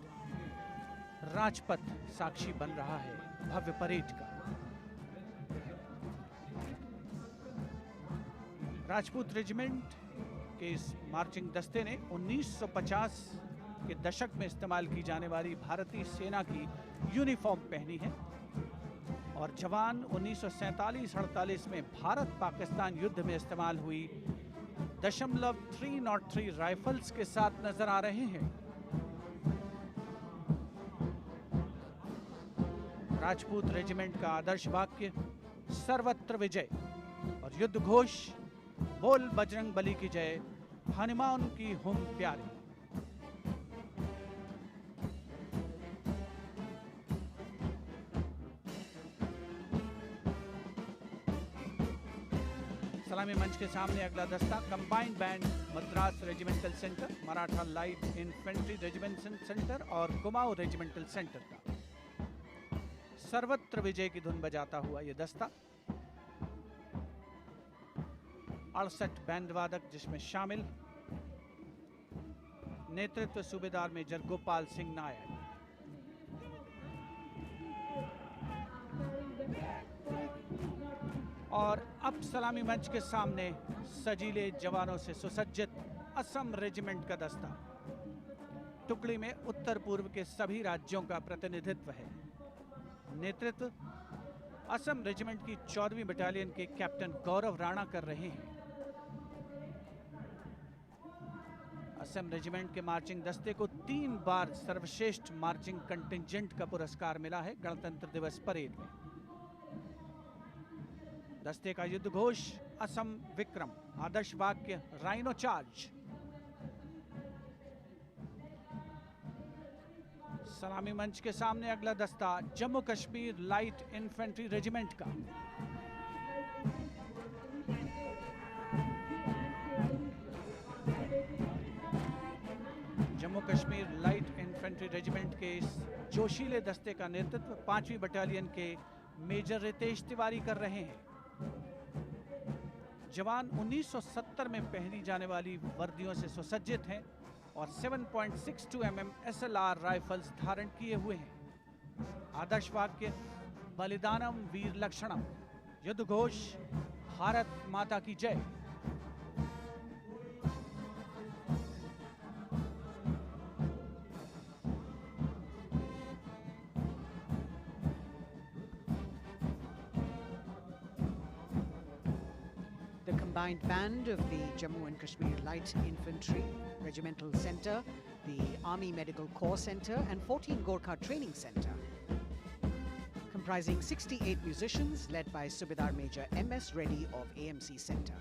A: राजपथ साक्षी बन रहा है भव्य परेड का। राजपूत रेजिमेंट के इस मार्चिंग दस्ते ने 1950 के दशक में इस्तेमाल की जाने वाली भारतीय सेना की यूनिफॉर्म पहनी है और जवान 1947-48 में भारत पाकिस्तान युद्ध में इस्तेमाल हुई .303 राइफल्स के साथ नजर आ रहे हैं। राजपूत रेजिमेंट का आदर्श वाक्य सर्वत्र विजय और युद्ध घोष बोल बजरंग बली की जय, हनुमान की हुम प्यारी। सलामी मंच के सामने अगला दस्ता combined band Madras regimental centre, Maratha light infantry regimental centre और कुमाऊं रेजिमेंटल सेंटर का सर्वत्र विजय की धुन बजाता हुआ यह दस्ता 68 बैंड वादक जिसमें शामिल नेतृत्व सूबेदार मेजर गोपाल सिंह नायक। और अब सलामी मंच के सामने सजीले जवानों से सुसज्जित असम रेजिमेंट का दस्ता। टुकड़ी में उत्तर पूर्व के सभी राज्यों का प्रतिनिधित्व है। नेतृत्व असम रेजिमेंट की 14वीं बटालियन के कैप्टन गौरव राणा कर रहे हैं। असम रेजिमेंट के मार्चिंग दस्ते को 3 बार सर्वश्रेष्ठ मार्चिंग कंटिंजेंट का पुरस्कार मिला है गणतंत्र दिवस परेड में। दस्ते का युद्ध घोष असम विक्रम, आदर्श वाक्य राइनो चार्ज। सलामी मंच के सामने अगला दस्ता Jammu Kashmir light infantry regiment का। Jammu Kashmir light infantry regiment के इस जोशीले दस्ते का नेतृत्व 5वीं बटालियन के मेजर रितेश तिवारी कर रहे हैं। जवान 1970 में पहनी जाने वाली वर्दियों से सुसज्जित हैं और 7.62 mm SLR राइफल्स धारण किए हुए हैं। आदर्श वाक्य बलिदानम वीर लक्षणम, युद्ध घोष भारत माता की जय।
C: combined band of the Jammu and Kashmir Light Infantry Regimental Centre, the Army Medical Corps Centre and 14 Gorkha Training Centre, comprising 68 musicians led by Subedar Major M.S. Reddy of AMC Centre.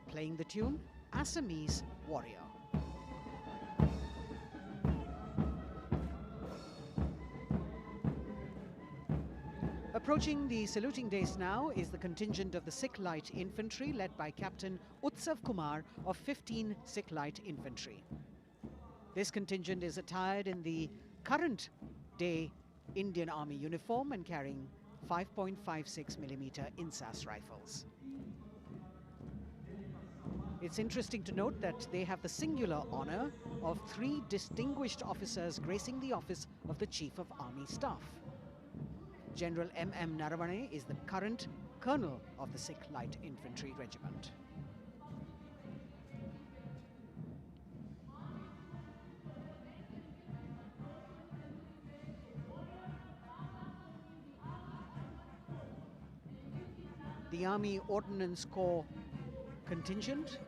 C: Playing the tune, Assamese Warrior. Approaching the saluting days now is the contingent of the Sikh Light Infantry led by Captain Utsav Kumar of 15 Sikh Light Infantry. This contingent is attired in the current day Indian Army uniform and carrying 5.56mm Insas rifles. It's interesting to note that they have the singular honor of 3 distinguished officers gracing the office of the Chief of Army Staff. General M.M. Naravane is the current colonel of the Sikh Light Infantry Regiment. The Army Ordnance Corps contingent,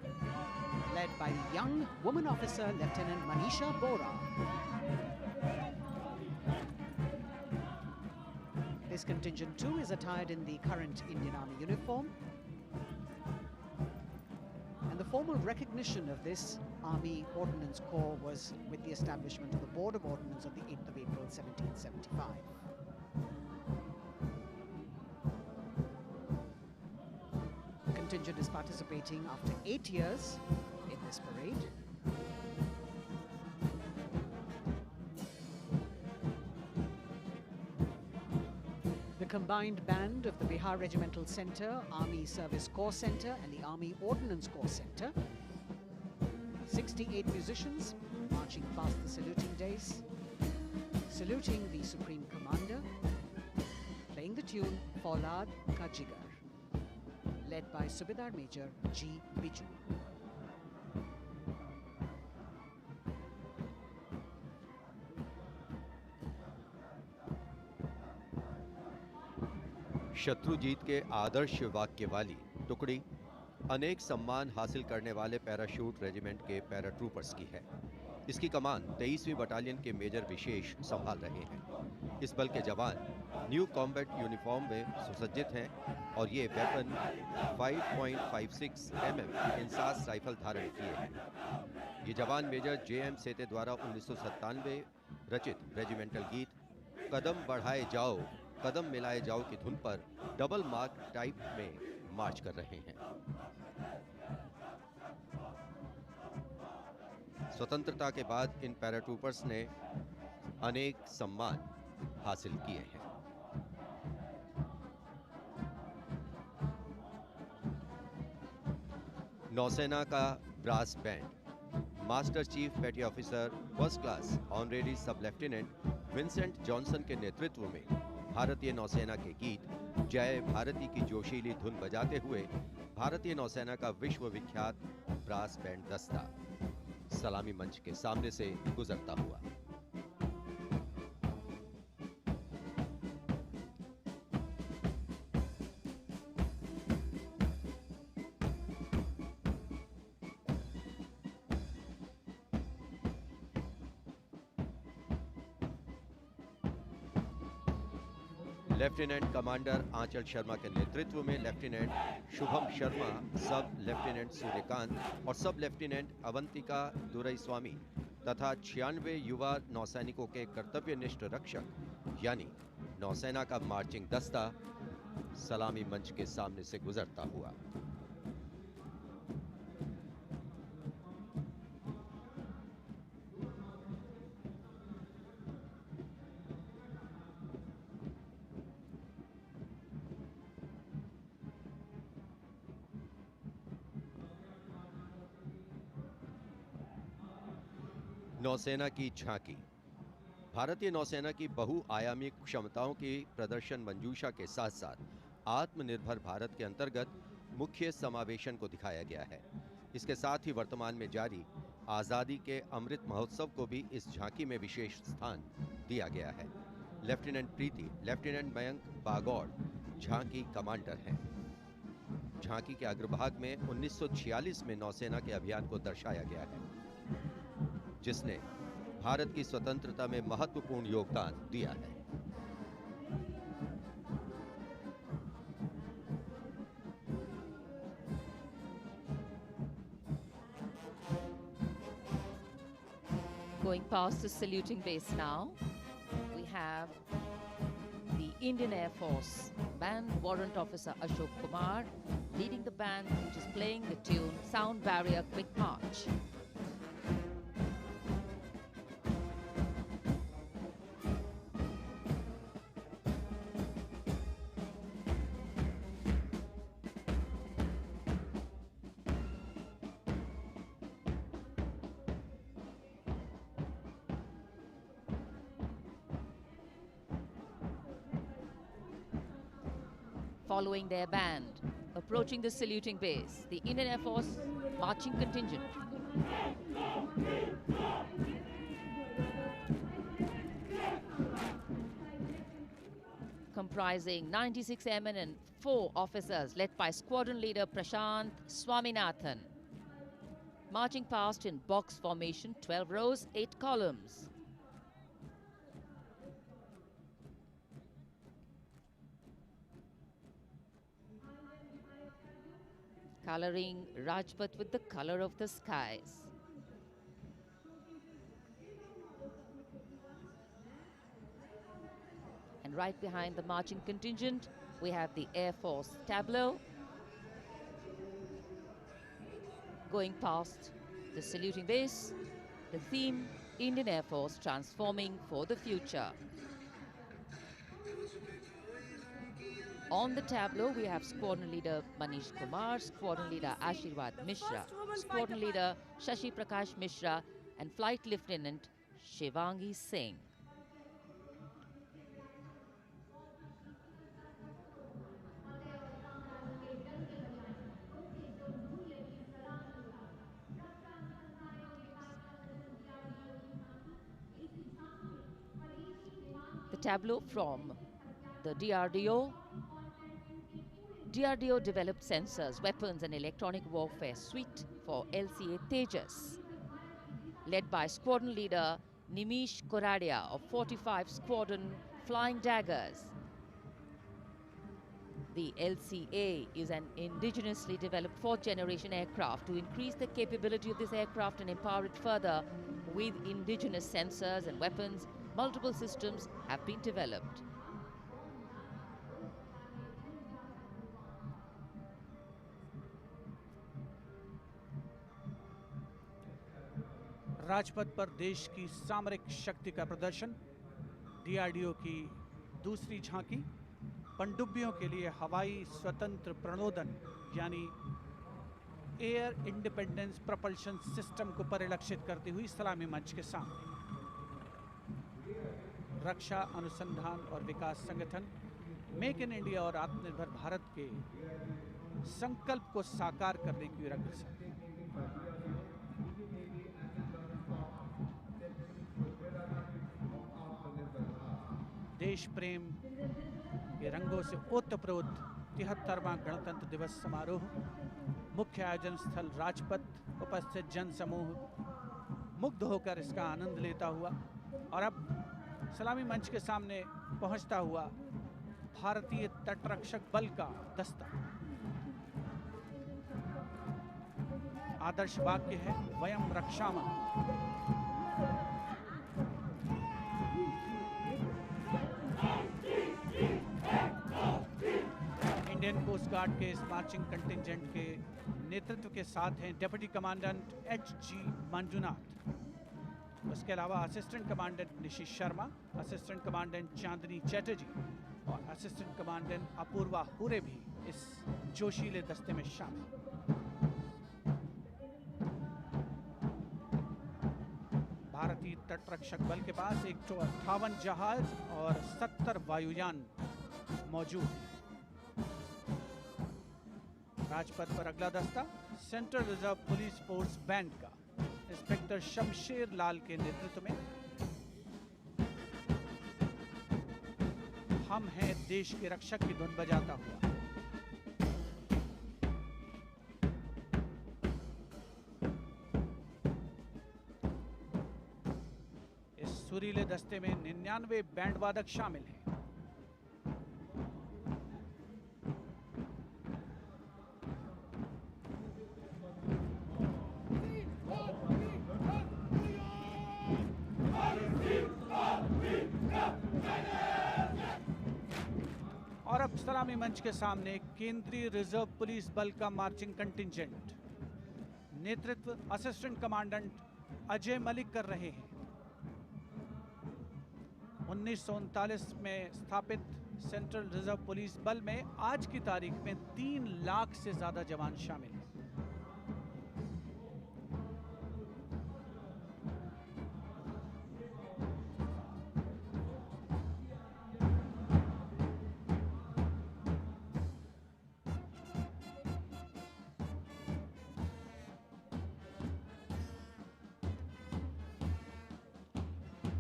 C: led by young woman officer Lieutenant Manisha Bora. This contingent too is attired in the current Indian Army uniform. And the formal recognition of this Army Ordnance Corps was with the establishment of the Board of Ordnance on the 8th of April 1775. The contingent is participating after 8 years in this parade. The combined band of the Bihar Regimental Centre, Army Service Corps Centre and the Army Ordnance Corps Centre. 68 musicians marching past the saluting days, saluting the Supreme Commander, playing the tune Faulad Ka Jigar, led by Subedar Major G. Biju.
E: Shatrujeet के आदर्श वाक्य वाली टुकड़ी अनेक सम्मान हासिल करने वाले parachute regiment के पैराट्रूपर्स की है। इसकी कमान 23वीं बटालियन के मेजर विशेष संभाल रहे हैं। इस बल के जवान न्यू कॉम्बैट यूनिफॉर्म में सुसज्जित हैं और ये वेपन 5.56 mm इंसास राइफल धारण किए हैं। ये जवान मेजर J.M. सेते द्वारा 1997 रचित रेजिमेंटल गीत कदम बढ़ाए जाओ कदम मिलाए जाओ की धुन पर डबल मार्क टाइप में मार्च कर रहे हैं। स्वतंत्रता के बाद इन पैराट्रूपर्स ने अनेक सम्मान हासिल किए हैं। नौसेना का ब्रास बैंड मास्टर चीफ पेटी ऑफिसर फर्स्ट क्लास ऑनरेरी सब लेफ्टिनेंट विंसेंट जॉनसन के नेतृत्व में भारतीय नौसेना के गीत जय भारती की जोशीली धुन बजाते हुए भारतीय नौसेना का विश्व विख्यात ब्रास बैंड दस्ता सलामी मंच के सामने से गुजरता हुआ। लेफ्टिनेंट कमांडर आंचल शर्मा के नेतृत्व में लेफ्टिनेंट शुभम शर्मा, सब लेफ्टिनेंट सूर्यकांत और सब लेफ्टिनेंट अवंतिका दुरईस्वामी तथा 96 युवा नौसैनिकों के कर्तव्यनिष्ठ रक्षक यानी नौसेना का मार्चिंग दस्ता सलामी मंच के सामने से गुजरता हुआ। नौसेना की झांकी भारतीय नौसेना की बहुआयामी क्षमताओं की प्रदर्शन मंजूषा के साथ साथ आत्मनिर्भर भारत के अंतर्गत मुख्य समावेशन को दिखाया गया है। इसके साथ ही वर्तमान में जारी आज़ादी के अमृत महोत्सव को भी इस झांकी में विशेष स्थान दिया गया है। लेफ्टिनेंट प्रीति, लेफ्टिनेंट मयंक बागौड़, झांकी कमांडर हैं। झांकी के अग्रभाग में 1946 में नौसेना के अभियान को दर्शाया गया है, जिसने भारत की स्वतंत्रता में महत्वपूर्ण योगदान दिया है।
D: Going past the saluting base now, we have the Indian Air Force Band Warrant Officer Ashok Kumar leading the band, which is playing the tune Sound Barrier Quick March. Following their band, approaching the saluting base, the Indian Air Force marching contingent. Comprising 96 airmen and 4 officers, led by squadron leader Prashant Swaminathan. Marching past in box formation, 12 rows, 8 columns. Coloring Rajpath with the color of the skies. And right behind the marching contingent, we have the Air Force tableau. Going past the saluting base, the theme, Indian Air Force transforming for the future. On the tableau, we have Squadron Leader Manish Kumar, Squadron Leader Ashirwad Mishra, Squadron Leader Shashi Prakash Mishra, and Flight Lieutenant Shivangi Singh. The tableau from the DRDO. DRDO developed sensors, weapons and electronic warfare suite for LCA Tejas, led by Squadron Leader Nimish Koradia of 45 Squadron Flying Daggers. The LCA is an indigenously developed 4th-generation aircraft. To increase the capability of this aircraft and empower it further with indigenous sensors and weapons, multiple systems have been developed.
A: Rajpath पर देश की सामरिक शक्ति का प्रदर्शन, DRDO की दूसरी झांकी, पनडुब्बियों के लिए हवाई स्वतंत्र प्रणोदन यानी एयर इंडिपेंडेंस प्रपल्शन सिस्टम को परिलक्षित करती हुई सलामी मंच के सामने। रक्षा अनुसंधान और विकास संगठन मेक इन इंडिया और आत्मनिर्भर भारत के संकल्प को साकार करने की अग्रसर। देश प्रेम के रंगों से ओतप्रोत 73वां गणतंत्र दिवस समारोह, मुख्य आयोजन स्थल राजपथ, उपस्थित जन समूह मुग्ध होकर इसका आनंद लेता हुआ और अब सलामी मंच के सामने पहुंचता हुआ भारतीय तटरक्षक बल का दस्ता। आदर्श वाक्य है वयम रक्षामः। इंडियन कोस्ट गार्ड के इस मार्चिंग कंटिंजेंट के नेतृत्व के साथ हैं डिप्टी कमांडेंट एच.जी. मंजुनाथ, उसके अलावा असिस्टेंट कमांडेंट निशित शर्मा, असिस्टेंट कमांडेंट चांदनी चैटर्जी और असिस्टेंट कमांडेंट अपूर्वा हुरे भी इस जोशीले दस्ते में शामिल। भारतीय तटरक्षक बल के पास 158 जहाज और 70 वायुयान मौजूद हैं। राजपथ पर अगला दस्ता central reserve police force band का इंस्पेक्टर शमशेर लाल के नेतृत्व में हम हैं देश के रक्षक की धुन बजाता हुआ। इस सुरीले दस्ते में 99 बैंड वादक शामिल हैं। और अब सलामी मंच के सामने केंद्रीय रिजर्व पुलिस बल का मार्चिंग कंटिंजेंट, नेतृत्व असिस्टेंट कमांडेंट अजय मलिक कर रहे हैं। 1939 में स्थापित सेंट्रल रिजर्व पुलिस बल में आज की तारीख में 3 लाख से ज्यादा जवान शामिल हैं।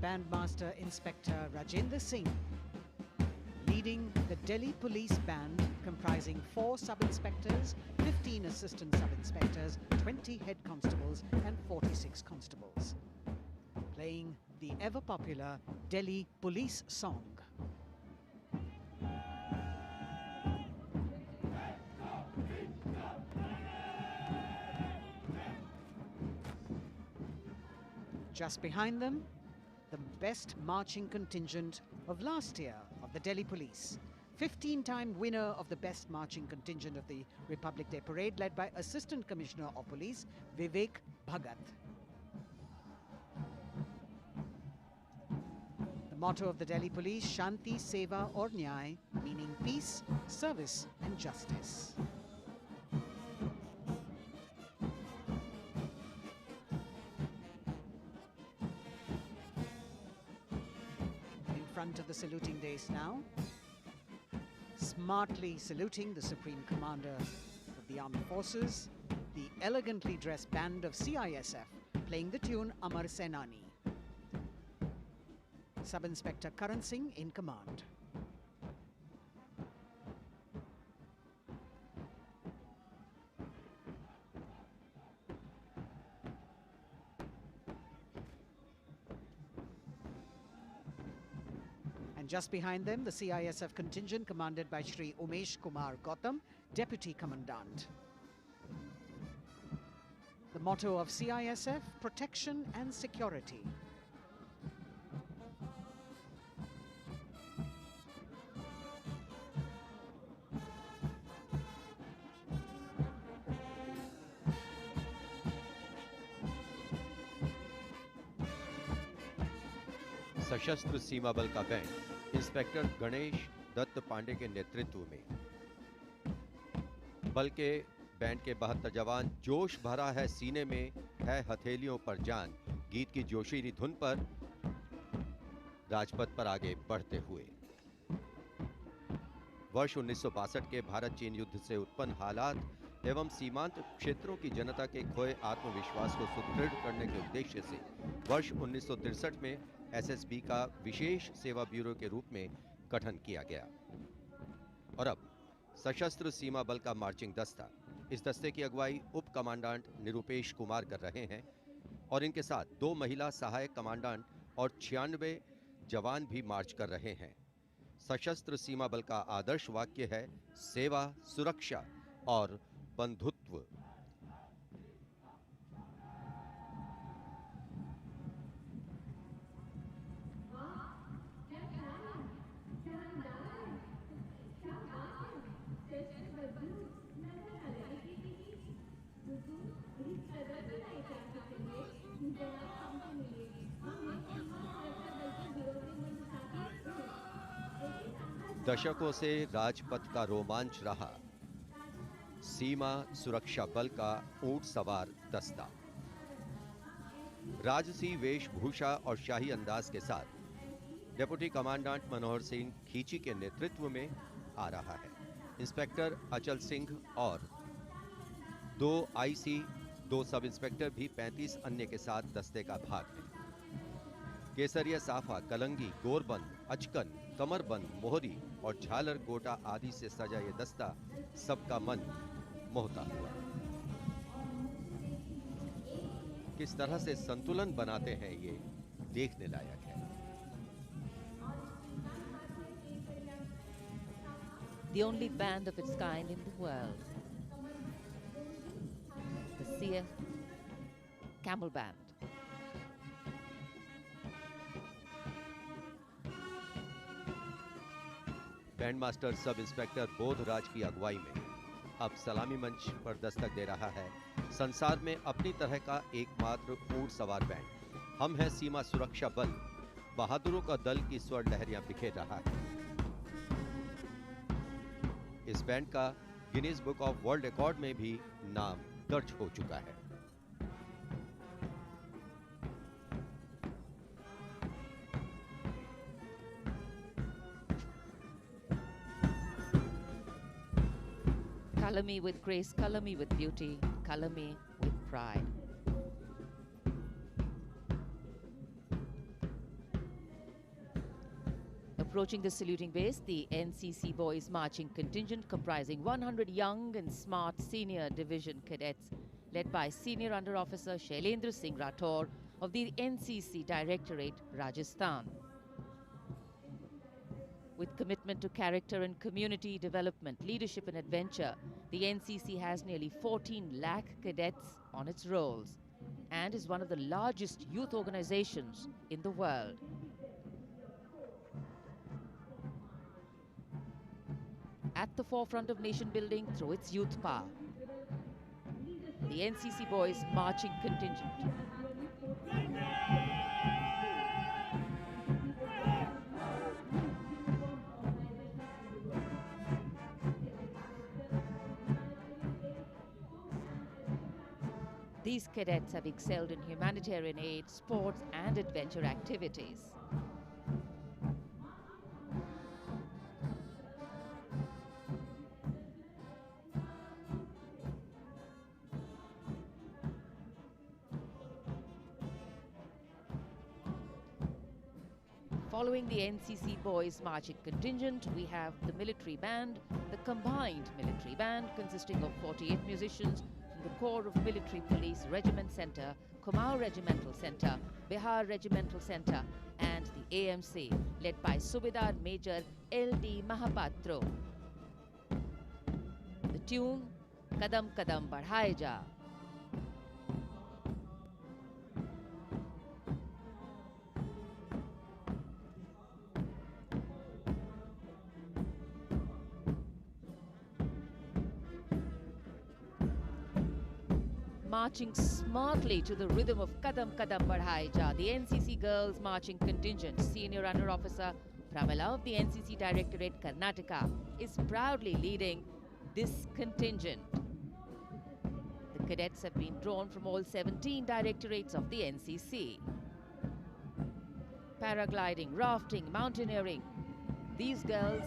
C: Bandmaster Inspector Rajendra Singh, leading the Delhi Police Band comprising 4 sub-inspectors, 15 assistant sub-inspectors, 20 head constables and 46 constables, playing the ever-popular Delhi Police song. Just behind them, the best marching contingent of last year of the Delhi Police. 15-time winner of the best marching contingent of the Republic Day Parade, led by Assistant Commissioner of Police Vivek Bhagat. The motto of the Delhi Police, Shanti, Seva aur Nyay, meaning peace, service and justice. Of the saluting days now, smartly saluting the Supreme Commander of the Armed Forces, the elegantly dressed band of CISF playing the tune Amar Senani. Sub-Inspector Karan Singh in command. And just behind them, the CISF contingent commanded by Shri Umesh Kumar Gautam, Deputy Commandant. The motto of CISF, protection and security.
E: सशस्त्र सीमा बल का band inspector Ganesh Dutt Pandey के नेतृत्व में बल के band के 72 जवान जोश भरा है सीने में है हथेलियों पर जान गीत की जोशीली धुन पर राजपथ पर आगे बढ़ते हुए। वर्ष 1962 के भारत चीन युद्ध से उत्पन्न हालात एवं सीमांत क्षेत्रों की जनता के खोए आत्मविश्वास को सुदृढ़ करने के उद्देश्य से वर्ष 1963 में एसएसबी का विशेष सेवा ब्यूरो के रूप में गठन किया गया। और अब सशस्त्र सीमा बल का मार्चिंग दस्ता, इस दस्ते की अगुवाई उप कमांडेंट निरुपेश कुमार कर रहे हैं और इनके साथ 2 महिला सहायक कमांडेंट और 96 जवान भी मार्च कर रहे हैं। सशस्त्र सीमा बल का आदर्श वाक्य है सेवा, सुरक्षा और बंधुत्व। दशकों से राजपथ का रोमांच रहा सीमा सुरक्षा बल का ऊंट सवार दस्ता राजसी वेशभूषा और शाही अंदाज के साथ डिप्टी कमांडेंट मनोहर सिंह खींची के नेतृत्व में आ रहा है। इंस्पेक्टर अचल सिंह और 2 आईसी, 2 सब इंस्पेक्टर भी 35 अन्य के साथ दस्ते का भाग है। केसरिया साफा, कलंगी, गोरबंद, अचकन, कमरबंद, मोहरी और झालर गोटा आदि से सजा ये दस्ता सबका मन मोहता हुआ। किस तरह से संतुलन बनाते हैं ये देखने लायक है।
D: The only band of its kind in the world, the CF Camel Band.
E: Band master sub inspector Bodhraj की अगुवाई में अब सलामी मंच पर दस्तक दे रहा है संसार में अपनी तरह का एकमात्र ऊंट सवार बैंड। हम हैं सीमा सुरक्षा बल, बहादुरों का दल की स्वर लहरियां बिखेर रहा है। इस बैंड का Guinness book of world record में भी नाम दर्ज हो चुका है।
D: Color me with grace, color me with beauty, color me with pride. Approaching the saluting base, the NCC Boys Marching Contingent comprising 100 young and smart senior division cadets led by Senior Under Officer Shailendra Singh Rathore of the NCC Directorate, Rajasthan. With commitment to character and community development, leadership and adventure, the NCC has nearly 14 lakh cadets on its rolls and is one of the largest youth organizations in the world. At the forefront of nation building through its youth power, the NCC Boys Marching Contingent. These cadets have excelled in humanitarian aid, sports and adventure activities. Following the NCC Boys Marching Contingent, we have the military band, the combined military band consisting of 48 musicians from the Corps of Military Police Regiment Centre, Kumaon Regimental Centre, Bihar Regimental Centre and the AMC led by Subedar Major L.D. Mahapatro. The tune, Kadam Kadam Badhaye Ja. Marching smartly to the rhythm of Kadam Kadam Badhaye Ja, the NCC Girls Marching Contingent, Senior Under Officer Pramila of the NCC Directorate, Karnataka, is proudly leading this contingent. The cadets have been drawn from all 17 directorates of the NCC. Paragliding, rafting, mountaineering, these girls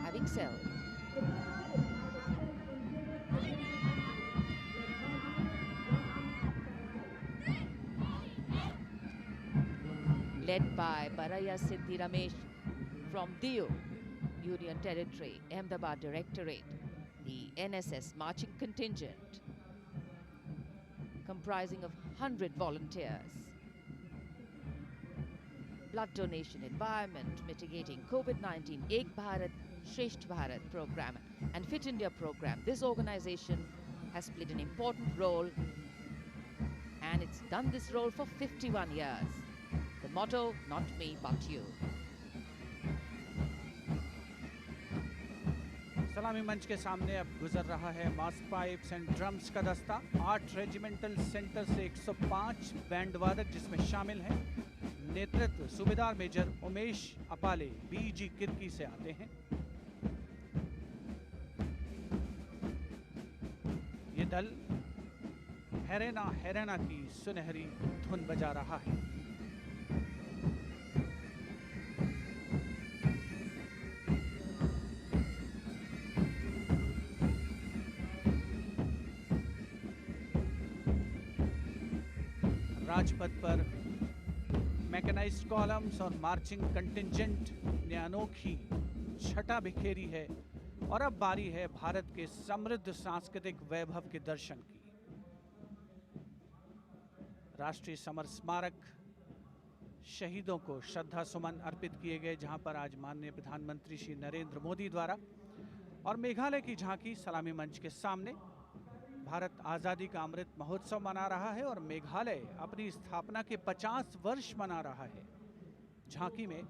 D: have excelled. Led by Baraya Siddhi Ramesh from Diu, Union Territory, Ahmedabad Directorate, the NSS Marching Contingent, comprising of 100 volunteers. Blood donation, environment, mitigating COVID-19, Ek Bharat, Shresht Bharat program and Fit India program. This organization has played an important role and it's done this role for 51 years. The motto, not me, but you.
A: सलामी मंच के सामने अब गुजर रहा है मास pipes and drums का दस्ता। 8 रेजिमेंटल सेंटर से 105 बैंड वादक जिसमें शामिल हैं। नेतृत्व सूबेदार मेजर उमेश अपाले बीजी किरकी से आते हैं। ये दल हैरेना हैरेना की सुनहरी धुन बजा रहा है। राजपथ पर मैकेनाइज्ड कॉलम्स और मार्चिंग कंटिंजेंट ने अनोखी छटा बिखेरी है और अब बारी है भारत के समृद्ध सांस्कृतिक वैभव के दर्शन की। राष्ट्रीय समर स्मारक शहीदों को श्रद्धा सुमन अर्पित किए गए, जहां पर आज माननीय प्रधानमंत्री श्री नरेंद्र मोदी द्वारा और मेघालय की झांकी सलामी मंच के सामने भारत आज़ादी का अमृत महोत्सव मना रहा है और मेघालय अपनी स्थापना के 50 वर्ष मना रहा है। झांकी में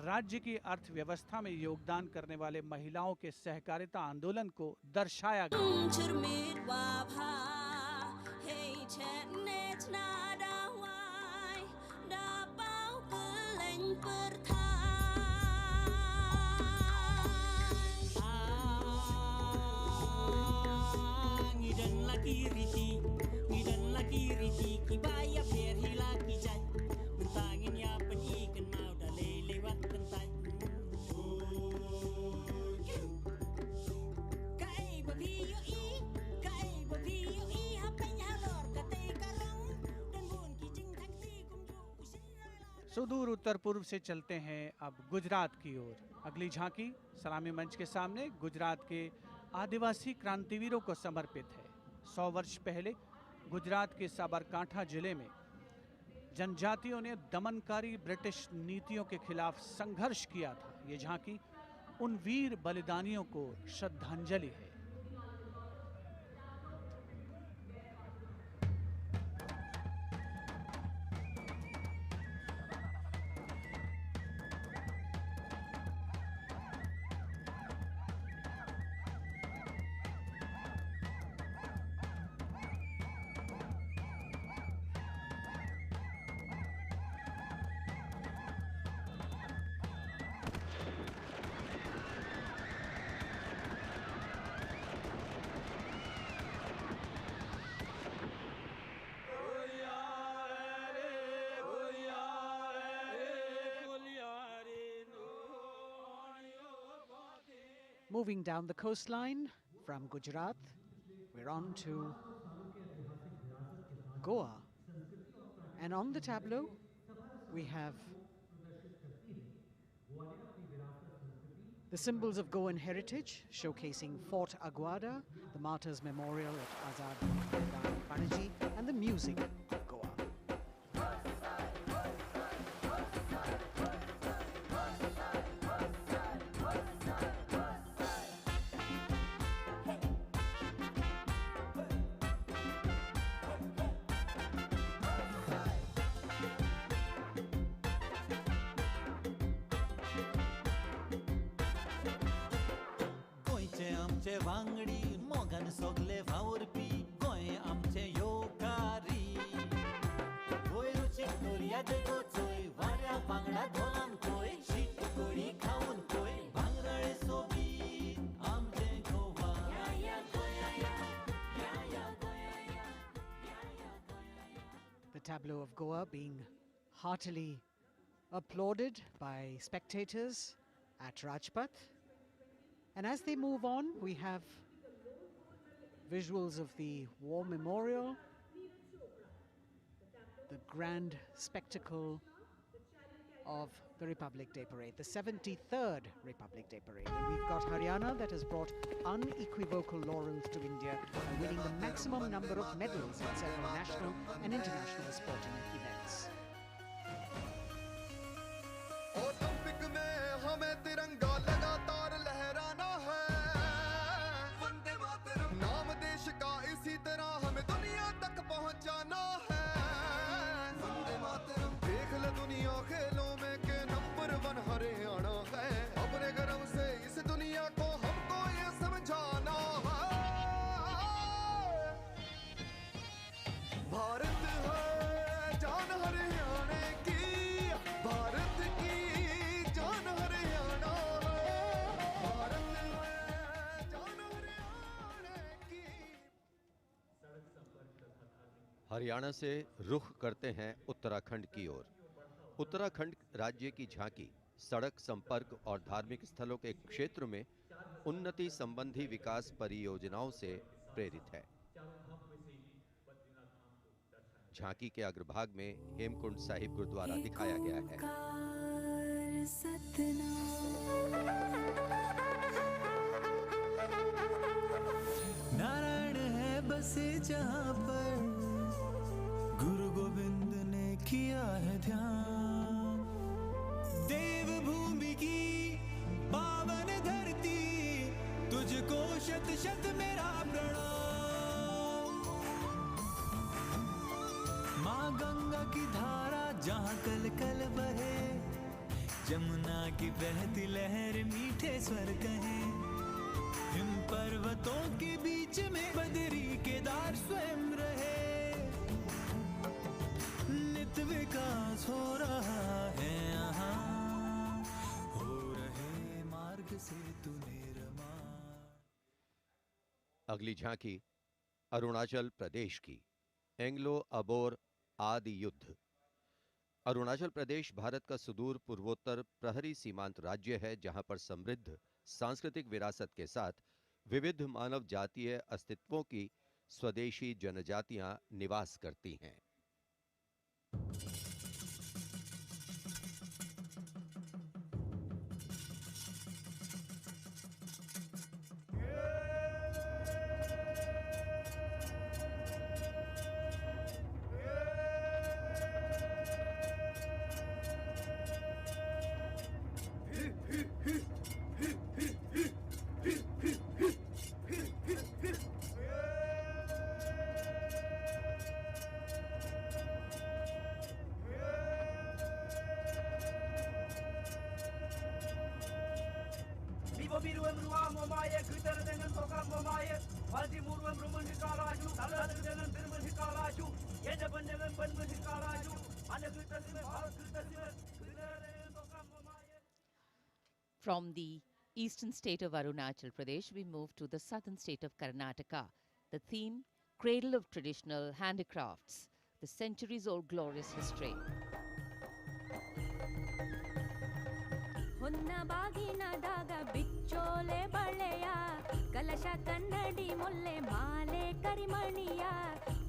A: राज्य की अर्थव्यवस्था में योगदान करने वाले महिलाओं के सहकारिता आंदोलन को दर्शाया गया। सुदूर उत्तर पूर्व से चलते हैं अब गुजरात की ओर। अगली झांकी सलामी मंच के सामने गुजरात के आदिवासी क्रांतिवीरों को समर्पित है। 100 वर्ष पहले गुजरात के साबरकांठा जिले में जनजातियों ने दमनकारी ब्रिटिश नीतियों के खिलाफ संघर्ष किया था। ये झांकी उन वीर बलिदानियों को श्रद्धांजलि है।
C: Moving down the coastline from Gujarat, we're on to Goa. And on the tableau, we have the symbols of Goan heritage, showcasing Fort Aguada, the Martyrs Memorial at Azad Maidan Panaji, and the music of Goa.
H: वांगडी मोगन सोगले वावरपी गोंय आमचे योकारी गोंय रुचीक दर्याद गोचोय वाऱ्या वांगडा धोलान कोय शीत कोळी खाऊन कोय भांगरळे सोबीत आमचे गोवा या गोया या गोया
C: The tableau of Goa being heartily applauded by spectators at Rajpath. And as they move on, we have visuals of the War Memorial, the grand spectacle of the Republic Day Parade, the 73rd Republic Day Parade. And we've got Haryana that has brought unequivocal laurels to India by winning the maximum number of medals in several national and international sporting events.
I: Olympic में हमें तिरंगा लगातार लहराना है, वंदे मातरम नाम देश का इसी तरह हमें दुनिया तक पहुंचाना है, वंदे मातरम देख ले दुनिया खेलों में के नंबर 1 हरियाणा है, अपने गर्व से इस दुनिया को हमको ये समझाना है, भारत है जान हरियाणा की, भारत की जान हरियाणा है, भारत है जान हरियाणा की।
E: हरियाणा से रुख करते हैं उत्तराखंड की ओर। उत्तराखंड राज्य की झांकी सड़क संपर्क और धार्मिक स्थलों के क्षेत्र में उन्नति संबंधी विकास परियोजनाओं से प्रेरित है। झांकी के अग्रभाग में हेमकुंड साहिब गुरुद्वारा दिखाया गया है।
H: नारायण है बसे जहाँ पर गुरु गोविंद ने किया है ध्यान। देवभूमि की पावन धरती, तुझको शत शत मेरा प्रणाम। माँ गंगा की धारा जहाँ कल कल बहे, जमुना की बहती लहर मीठे स्वर कहे। हिम पर्वतों के बीच में बदरी केदार स्वयं रहे। नित विकास हो रहा है यहाँ, हो रहे मार्ग से तू निर्मा।
E: अगली झांकी अरुणाचल प्रदेश की, एंग्लो अबोर आदि युद्ध। अरुणाचल प्रदेश भारत का सुदूर पूर्वोत्तर प्रहरी सीमांत राज्य है, जहां पर समृद्ध सांस्कृतिक विरासत के साथ विविध मानव जातीय अस्तित्वों की स्वदेशी जनजातियां निवास करती हैं।
D: From the eastern state of Arunachal Pradesh, we move to the southern state of Karnataka. The theme, Cradle of Traditional Handicrafts, the centuries-old glorious history.
J: ಹೊನ್ನ ಬಾಗಿನದಾಗ ಬಿಚ್ಚೋಲೆ ಬಳೆಯ ಕಲಶ ಕನ್ನಡಿ ಮೊಲ್ಲೆ ಮಾಲೆ ಕರಿಮಣಿಯ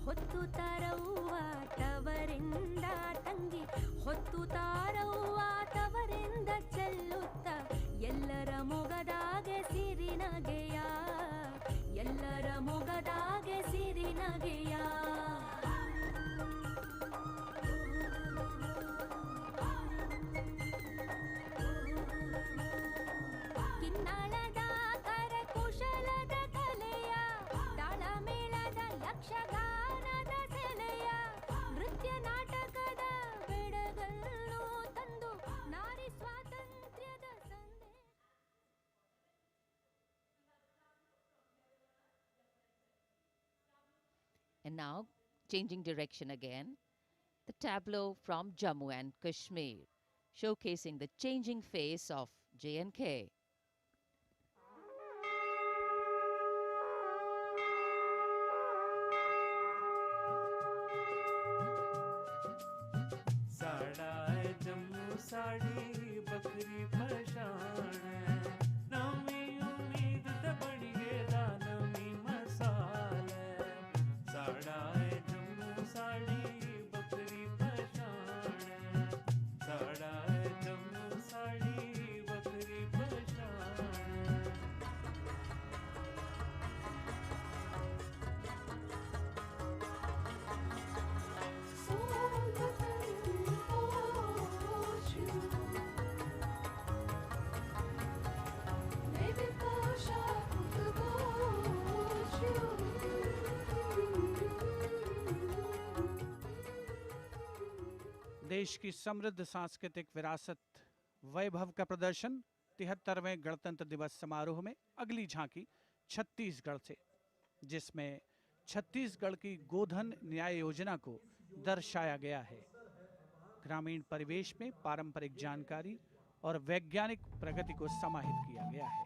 J: ಹೊತ್ತು ತಾರವ್ವ ತವರಿಂದ ತಂಗಿ ಹೊತ್ತು ತಾರವ್ವ ತವರಿಂದ ಚೆಲ್ಲುತ್ತ ಎಲ್ಲರ ಮೊಗದಾಗೆ ಸಿರಿನಗೆಯ ಎಲ್ಲರ ಮೊಗದಾಗೆ ಸಿರಿನಗೆಯ ಕಿನ್ನಾಳದ ಕರಕುಶಲದ ಕಲೆಯ ತಾಳಮೇಳದ ಯಕ್ಷಗಾನದ ಸೆಲೆಯ ನೃತ್ಯ ನಾಟಕದ ಬೆಡಗನ್ನು ತಂದು ನಾರಿ ಸ್ವಾತಂತ್ರ್ಯದ ಸಂದೇಶ.
D: And now, changing direction again, the tableau from Jammu and Kashmir, showcasing the changing face of J&K.
K: साड़ा है जम्मू साड़ी बकरी पशान नवी उम्मीद ते बड़ी दानवी मसाल साड़ा है जम्मू साड़ी बकरी पशान साड़ा है जम्मू साड़ी बकरी पशान
A: देश की समृद्ध सांस्कृतिक विरासत वैभव का प्रदर्शन 73वें गणतंत्र दिवस समारोह में अगली झांकी छत्तीसगढ़ से, जिसमें छत्तीसगढ़ की गोधन न्याय योजना को दर्शाया गया है। ग्रामीण परिवेश में पारंपरिक जानकारी और वैज्ञानिक प्रगति को समाहित किया गया है।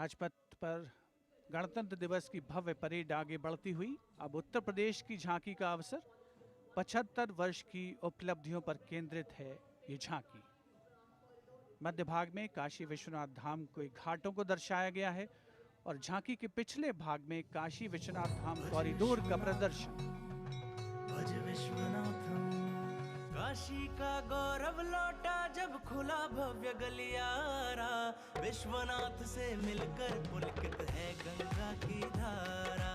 A: राजपथ पर गणतंत्र दिवस की भव्य परेड आगे बढ़ती हुई अब उत्तर प्रदेश की झांकी का अवसर। 75 वर्ष की उपलब्धियों पर केंद्रित है ये झांकी। मध्य भाग में काशी विश्वनाथ धाम के घाटों को दर्शाया गया है और झांकी के पिछले भाग में काशी विश्वनाथ धाम कॉरिडोर का प्रदर्शन।
H: भज विश्वनाथम, काशी का गौरव लौटा जब खुला भव्य गलियारा। विश्वनाथ से मिलकर पुलकित है गंगा की धारा।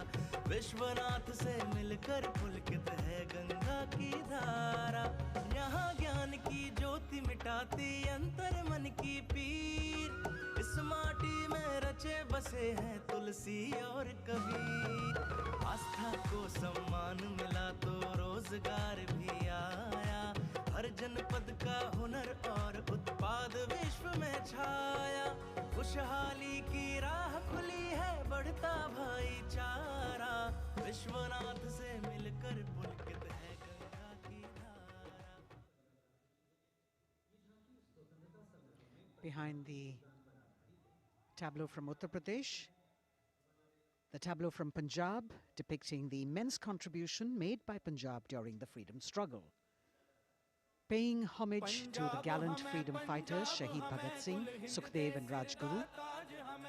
H: विश्वनाथ से मिलकर पुलकित है गंगा की धारा। यहाँ ज्ञान की ज्योति मिटाती अंतर मन की पीर। इस माटी में रचे बसे हैं तुलसी और कबीर। आस्था को सम्मान मिला तो रोजगार भी आया। हर जनपद का हुनर और उत्पाद विश्व में छाया। खुशहाली की राह खुली है बढ़ता भाईचारा। विश्वनाथ से मिलकर पुलकित है गंगा की धारा।
C: Behind the tableau from Uttar Pradesh, the tableau from Punjab depicting the immense contribution made by Punjab during the freedom struggle. Paying homage to the gallant freedom fighters Shaheed Bhagat Singh, Sukhdev and Rajguru,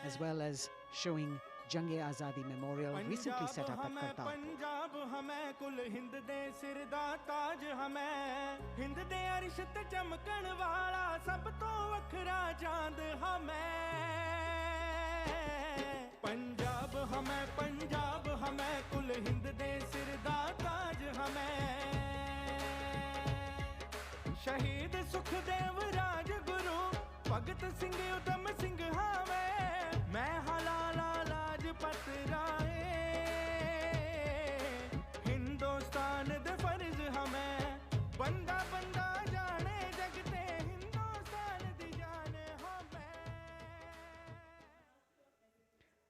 C: as well as showing Jang-e-Azadi Memorial recently set up at Kartarpur.
L: Punjab हमें कुल हिंद दे सिर दा ताज हमें। हिंद दे अरश ते चमकण वाला सब तो वखरा चांद हमें। पंजाब हमें कुल हिंद दे सिर दा ताज हमें। शहीद सुखदेव राजगुरु भगत सिंह उधम सिंह हमें। मैं हलाला लाजपत राय हिंदुस्तान दे फर्ज हमें। बंदा बंदा जाने जगते हिंदुस्तान दी जान हमें।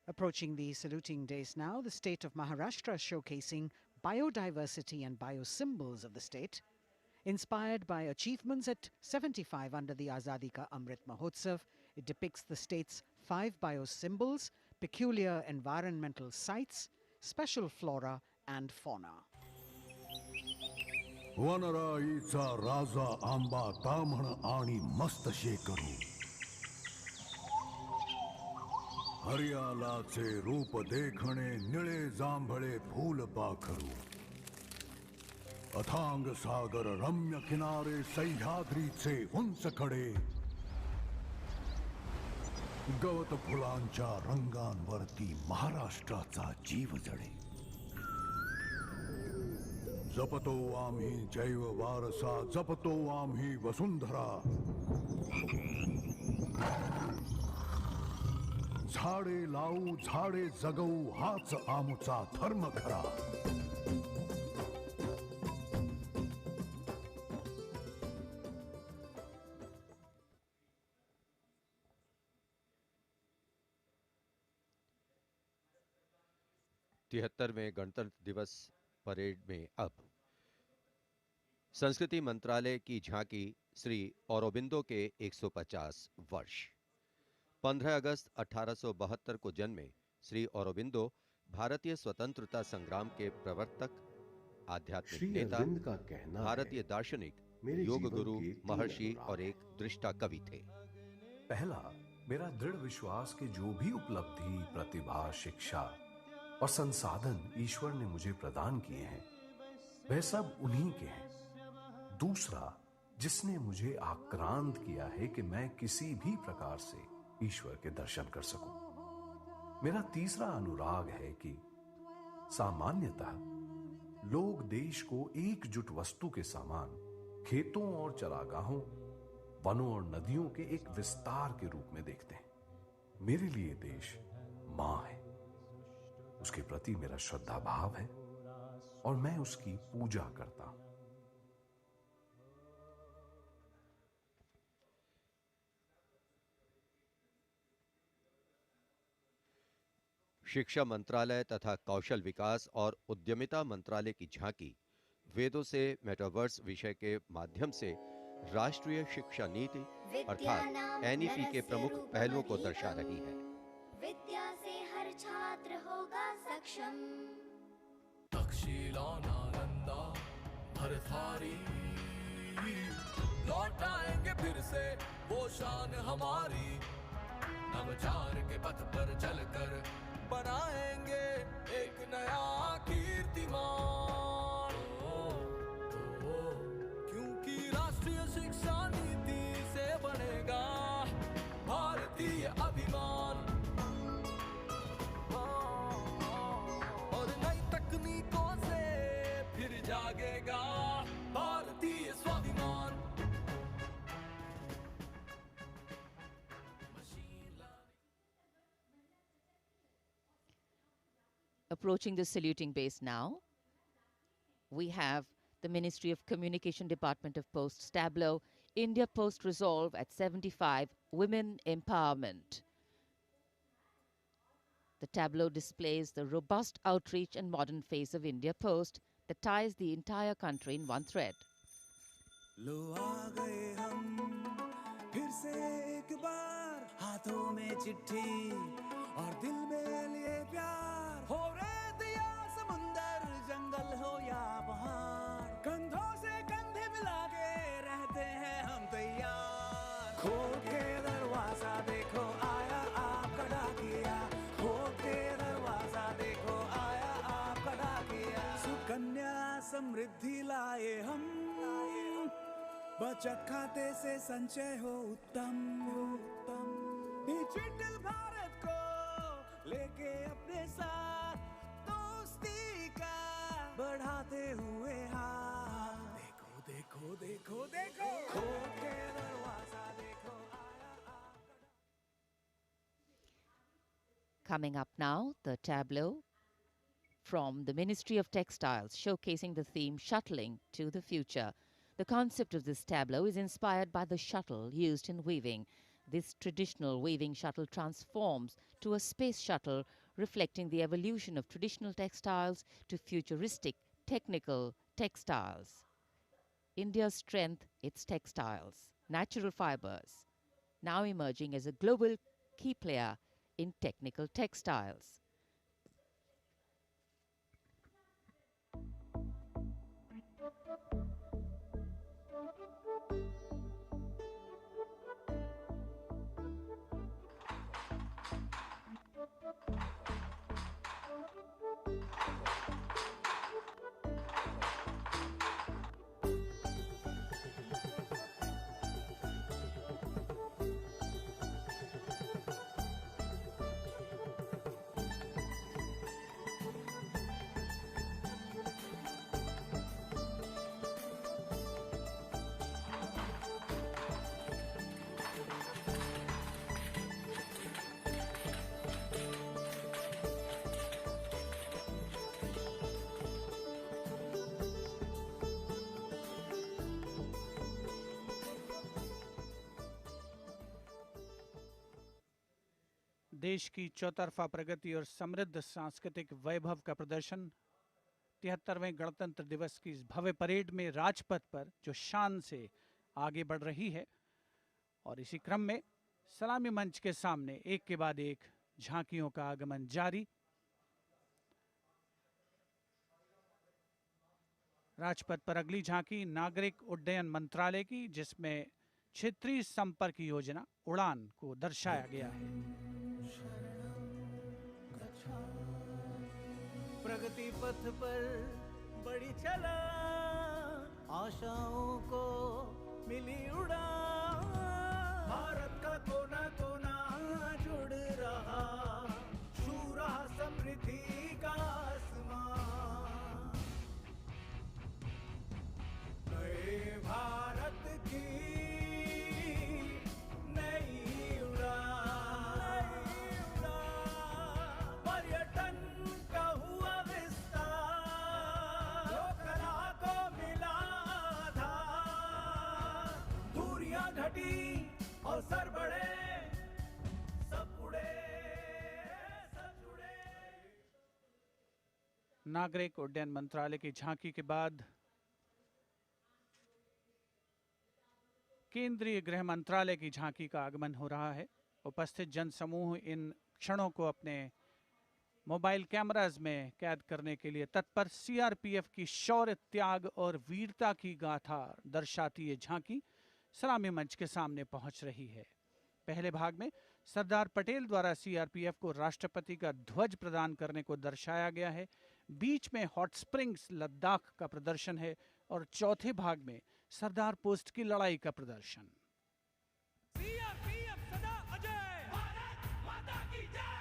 C: Approaching the saluting days now, the state of Maharashtra showcasing biodiversity and biosymbols of the state. Inspired by achievements at 75 under the Azadi Ka Amrit Mahotsav, it depicts the state's 5 biosymbols, peculiar environmental sites, special flora and fauna.
M: वनराईचा राजा आंबा ताम्हण आणि मस्त शेकरू। हरियालाचे रूप देखणे निळे जांभळे फूल पाखरू। अथांग सागर रम्य किनारे सह्याद्रीचे उंच कडे। गवत फुलांच्या रंगांवरती महाराष्ट्राचा जीव जडे। जपतो आम्ही जैव वारसा, जपतो आम्ही वसुंधरा। झाडे लावू झाडे जगवू हाच आमचा धर्म खरा।
E: तिहत्तरवें गणतंत्र दिवस परेड में अब संस्कृति मंत्रालय की झांकी श्री औरोबिंदो के 150 वर्ष। 15 अगस्त 1872 को जन्मे श्री औरोबिंदो भारतीय स्वतंत्रता संग्राम के प्रवर्तक, आध्यात्मिक नेता, भारतीय दार्शनिक, योग गुरु, महर्षि और एक दृष्टा कवि थे।
N: पहला, मेरा दृढ़ विश्वास कि जो भी उपलब्धि, प्रतिभा, शिक्षा और संसाधन ईश्वर ने मुझे प्रदान किए हैं वह सब उन्हीं के हैं। दूसरा, जिसने मुझे आक्रांत किया है कि मैं किसी भी प्रकार से ईश्वर के दर्शन कर सकूं। मेरा तीसरा अनुराग है कि सामान्यतः लोग देश को एकजुट वस्तु के समान खेतों और चरागाहों, वनों और नदियों के एक विस्तार के रूप में देखते हैं। मेरे लिए देश मां है, उसके प्रति मेरा श्रद्धा भाव है और मैं उसकी पूजा करता हूं।
E: शिक्षा मंत्रालय तथा कौशल विकास और उद्यमिता मंत्रालय की झांकी वेदों से मेटावर्स विषय के माध्यम से राष्ट्रीय शिक्षा नीति अर्थात एनईपी के प्रमुख पहलुओं को दर्शा रही है।
J: विद्या से हर छात्र होगा सक्षम।
O: तक्षशिला नालंदा भरथारी लौट आएंगे फिर से वो शान हमारी। नवचार के पथ पर चलकर बनाएंगे एक नया कीर्तिमान। क्योंकि राष्ट्रीय शिक्षा नीति से बनेगा भारतीय अभिमान। और नई तकनीकों से फिर जागेगा भारतीय स्वाभिमान।
D: Approaching the saluting base now, we have the Ministry of Communication Department of Posts tableau, India Post Resolve at 75, Women Empowerment. The tableau displays the robust outreach and modern face of India Post that ties the entire country in one thread.
H: लो आ गए हम फिर से एक बार, हाथों में चिट्ठी और दिल में लिए प्यार। हो रेत या समुंदर, जंगल हो या पहाड़, कंधों से कंधे मिला के रहते हैं हम तैयार। खोल के दरवाजा देखो आया आपका डाकिया, खोल के दरवाजा देखो आया आपका डाकिया। सुकन्या समृद्धि लाए हम, बचत खाते से संचय हो उत्तम। डिजिटल भारत को लेके अपने साथ दोस्ती का बढ़ाते हुए हाथ। देखो देखो देखो देखो, खोल के दरवाजा देखो आया आपका।
D: Coming up now, the tableau from the Ministry of Textiles showcasing the theme Shuttling to the Future. The concept of this tableau is inspired by the shuttle used in weaving. This traditional weaving shuttle transforms to a space shuttle, reflecting the evolution of traditional textiles to futuristic technical textiles. India's strength, its textiles, natural fibers, now emerging as a global key player in technical textiles.
A: देश की चौतरफा प्रगति और समृद्ध सांस्कृतिक वैभव का प्रदर्शन 73वें गणतंत्र दिवस की इस भव्य परेड में राजपथ पर जो शान से आगे बढ़ रही है। और इसी क्रम में सलामी मंच के सामने एक के बाद एक झांकियों का आगमन जारी। राजपथ पर अगली झांकी नागरिक उड्डयन मंत्रालय की, जिसमें क्षेत्रीय संपर्क योजना उड़ान को दर्शाया गया है।
H: प्रगति पथ पर बड़ी चला, आशाओं को मिली उड़ान। भारत का कोना कोना जुड़ रहा, छू रहा समृद्धि का आसमान। नए भारत की नई उड़ान, पर्यटन का हुआ विस्तार, लोकला को मिला आधार। दूरियां घटी और सर बढ़े, सब उड़े सब जुड़े।
A: नागरिक उड्डयन मंत्रालय की झांकी के बाद केंद्रीय गृह मंत्रालय की झांकी का आगमन हो रहा है। उपस्थित जनसमूह इन क्षणों को अपने मोबाइल कैमराज में कैद करने के लिए तत्पर सीआरपीएफ की शौर्य, त्याग और वीरता की गाथा दर्शाती ये झांकी सलामी मंच के सामने पहुंच रही है। पहले भाग में सरदार पटेल द्वारा सीआरपीएफ को राष्ट्रपति का ध्वज प्रदान करने को दर्शाया गया है। बीच में हॉट स्प्रिंग्स लद्दाख का प्रदर्शन है और चौथे भाग में सरदार पोस्ट की लड़ाई का प्रदर्शन।
H: सीआरपीएफ सदा अजय, भारत माता की जय।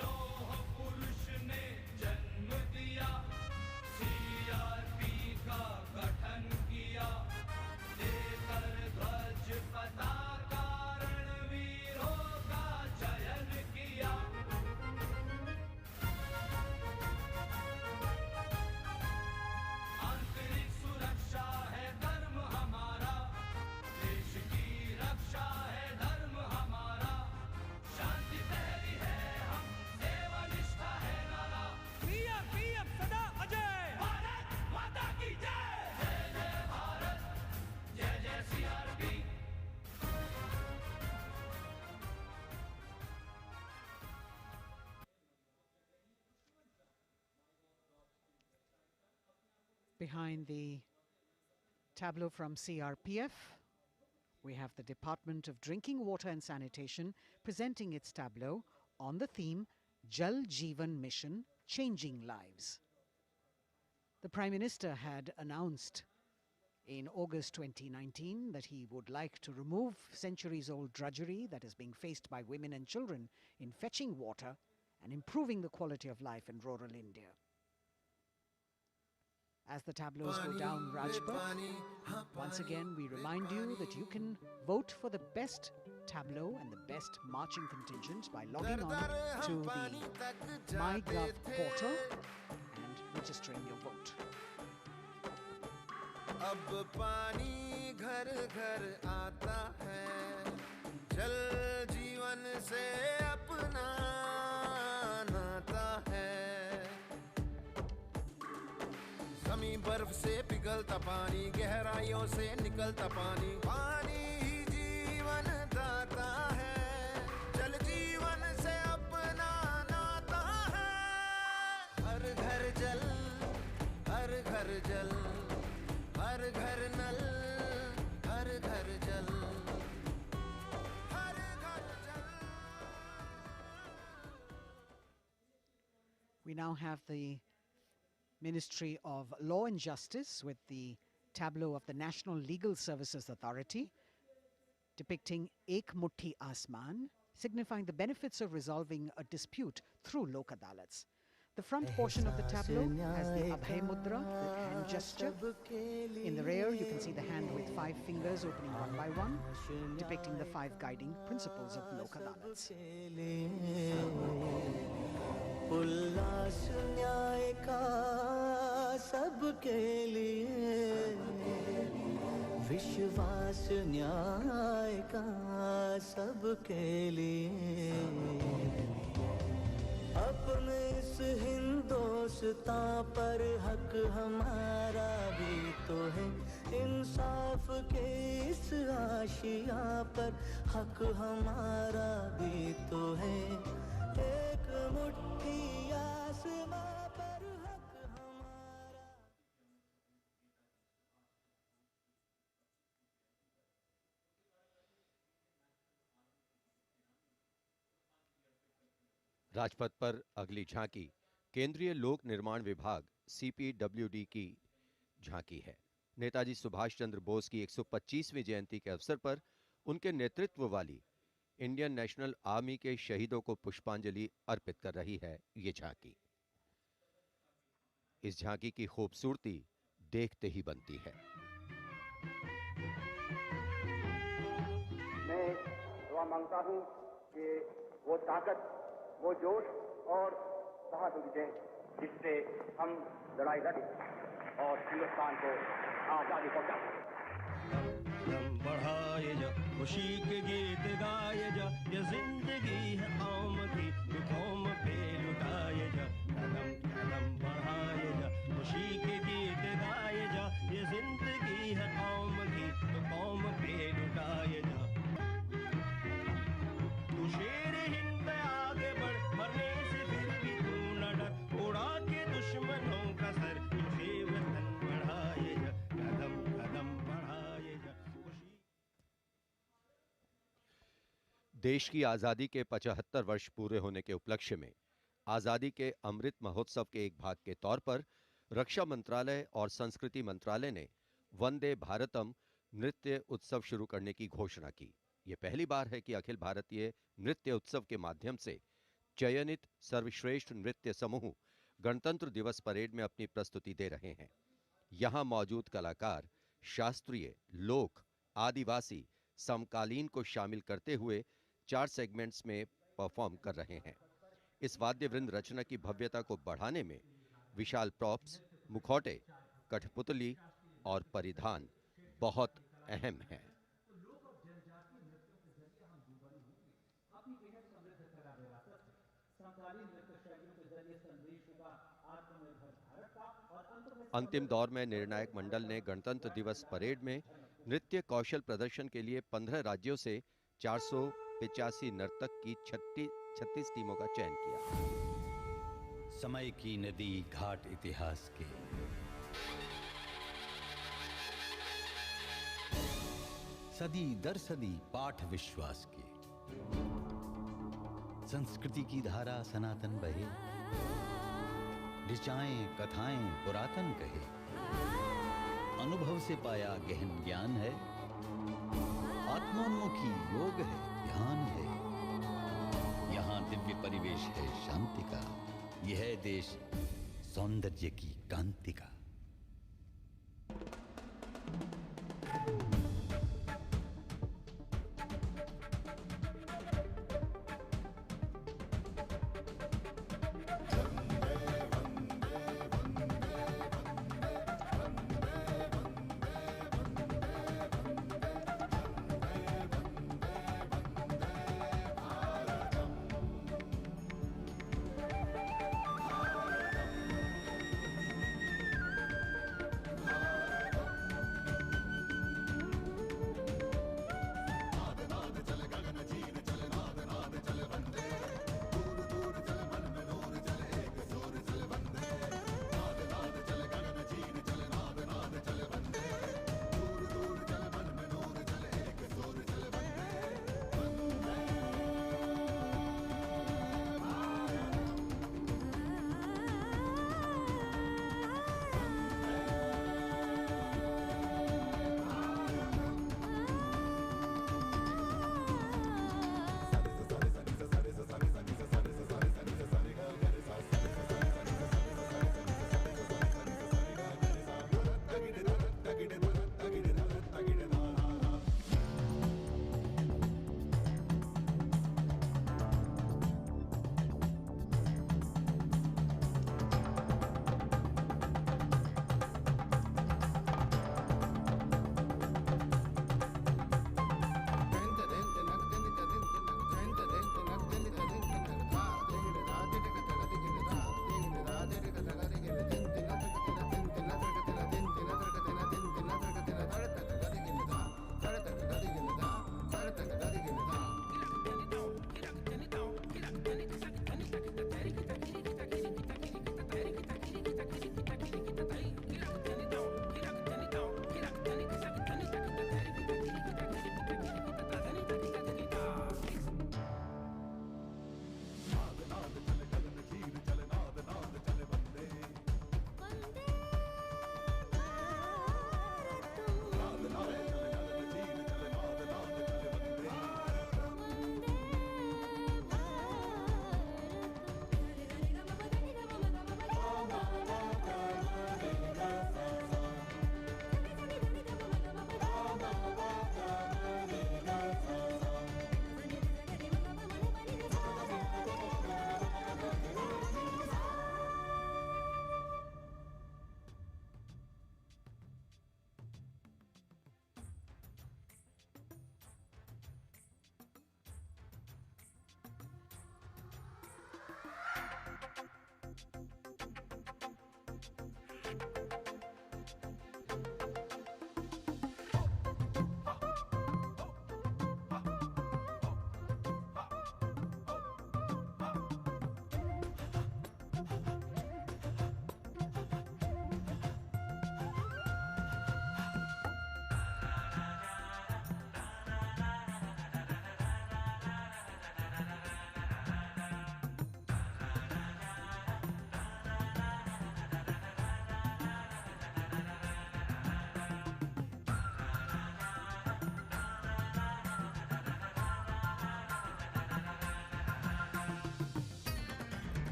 H: लौह पुरुष ने जन्म दिया, सीआरपी का गठन किया, लेकर ध्वज पताका रणवीरों का चयन किया। आंतरिक सुरक्षा है धर्म हमारा, देश की रक्षा है धर्म हमारा, शांति पहली है हम सेवा निष्ठा है नारा। सीआरपीएफ सदा अजय, भारत माता की जय। जय जय भारत, जय जय CRP.
C: Behind the tableau from CRPF, we have the Department of Drinking Water and Sanitation presenting its tableau on the theme Jal Jeevan Mission, Changing Lives. The Prime Minister had announced in August 2019 that he would like to remove centuries-old drudgery that is being faced by women and children in fetching water and improving the quality of life in rural India. As the tableaus go down Rajpath, once again we remind you that you can vote for the best tableau and the best marching contingent by logging on to the MyGov portal and registering your vote.
I: अब पानी घर घर आता है, जल जीवन से अपना नाता है। जमीन बर्फ से पिघलता पानी, गहराइयों से निकलता पानी, पानी ही जीवन दाता है, जल जीवन से अपना नाता है। हर घर जल, हर घर जल, हर घर नल, हर घर जल, हर घर जल।
C: We now have the Ministry of Law and Justice with the tableau of the National Legal Services Authority depicting Ek Mutti Asman, signifying the benefits of resolving a dispute through Lok Adalats. The front portion of the tableau has the Abhay Mudra, the hand gesture. In the rear, you can see the hand with 5 fingers opening one by one, depicting the 5 guiding principles of Lok Adalats.
H: उल्लास न्याय का सबके लिए, विश्वास न्याय का सबके लिए। अपने इस हिंदुस्तान पर हक हमारा भी तो है, इंसाफ के इस आशिया पर हक हमारा भी तो है। एक मुट्ठी आसमां पर हक हमारा।
E: राजपथ पर अगली झांकी केंद्रीय लोक निर्माण विभाग सीपीडब्ल्यूडी की झांकी है। नेताजी सुभाष चंद्र बोस की 125वीं जयंती के अवसर पर उनके नेतृत्व वाली इंडियन नेशनल आर्मी के शहीदों को पुष्पांजलि अर्पित कर रही है ये झांकी। इस झांकी की खूबसूरती देखते ही बनती है।
P: मैं दुआ मांगता हूं कि वो ताकत, वो जोश और बहादुरी दें जिससे हम लड़ाई लड़ें और हिंदुस्तान को आजादी पहुंचा सकें।
H: बढ़ाए जा खुशी के गीत गाए जा, ये जिंदगी है कौम की, ये कौम पे लुटाए जा। कदम कदम बढ़ाए जा खुशी के गीत गाए जा, ये जिंदगी है कौम की, तो कौम पे लुटाए जा।
E: देश की आज़ादी के 75 वर्ष पूरे होने के उपलक्ष्य में आज़ादी के अमृत महोत्सव के एक भाग के तौर पर रक्षा मंत्रालय और संस्कृति मंत्रालय ने वंदे भारतम नृत्य उत्सव शुरू करने की घोषणा की। यह पहली बार है कि अखिल भारतीय नृत्य उत्सव के माध्यम से चयनित सर्वश्रेष्ठ नृत्य समूह गणतंत्र दिवस परेड में अपनी प्रस्तुति दे रहे हैं। यहां मौजूद कलाकार शास्त्रीय, लोक, आदिवासी, समकालीन को शामिल करते हुए 4 सेगमेंट्स में परफॉर्म कर रहे हैं। इस वाद्य वृंद रचना की भव्यता को बढ़ाने में विशाल प्रॉप्स, मुखौटे, कठपुतली और परिधान बहुत अहम हैं। अंतिम दौर में निर्णायक मंडल ने गणतंत्र दिवस परेड में नृत्य कौशल प्रदर्शन के लिए 15 राज्यों से 485 नर्तक की 36 टीमों का चयन किया।
Q: समय की नदी घाट इतिहास के, सदी दर सदी पाठ विश्वास के, संस्कृति की धारा सनातन बहे, ऋचाएं कथाएं पुरातन कहे, अनुभव से पाया गहन ज्ञान है, आत्मोन्मुखी योग है, ध्यान है, यहाँ दिव्य परिवेश है शांति का, यह है देश सौंदर्य की कांति का।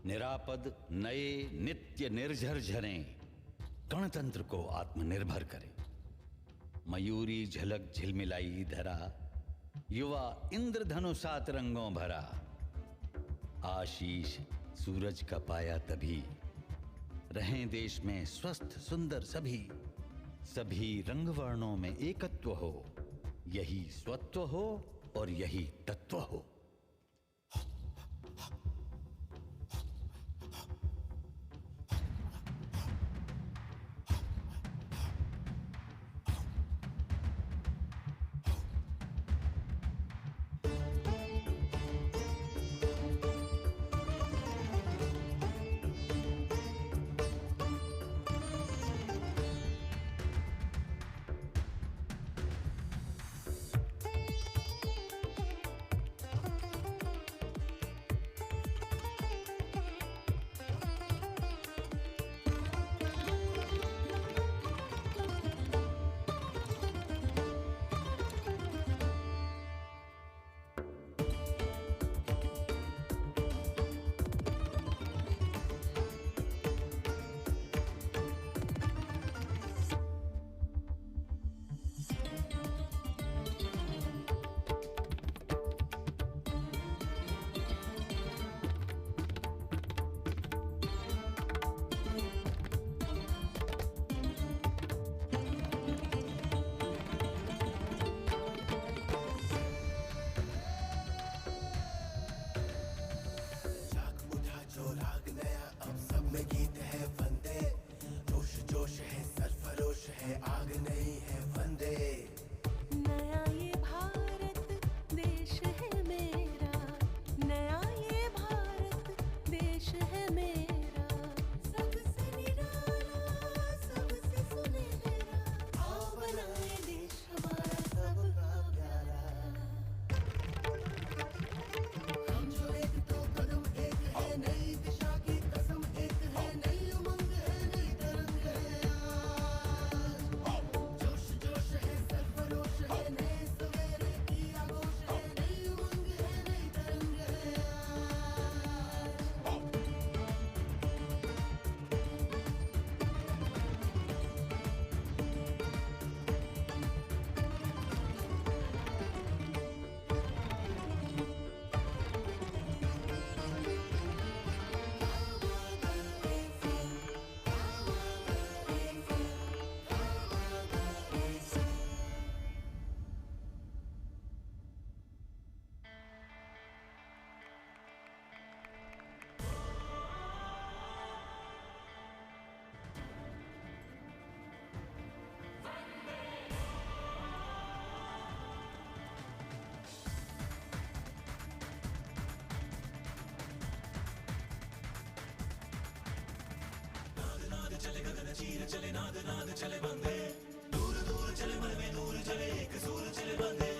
Q: निरापद नए नित्य निर्झर झरें गणतंत्र को आत्मनिर्भर करें। मयूरी झलक झिलमिलाई धरा, युवा इंद्रधनुषात रंगों भरा। आशीष सूरज का पाया तभी, रहें देश में स्वस्थ सुंदर सभी। सभी रंग वर्णों में एकत्व हो, यही स्वत्व हो और यही तत्व हो।
H: चले गगन चीर चले नाद नाद चले बंदे, दूर दूर चले मन में नूर चले एक सूर चले बंदे।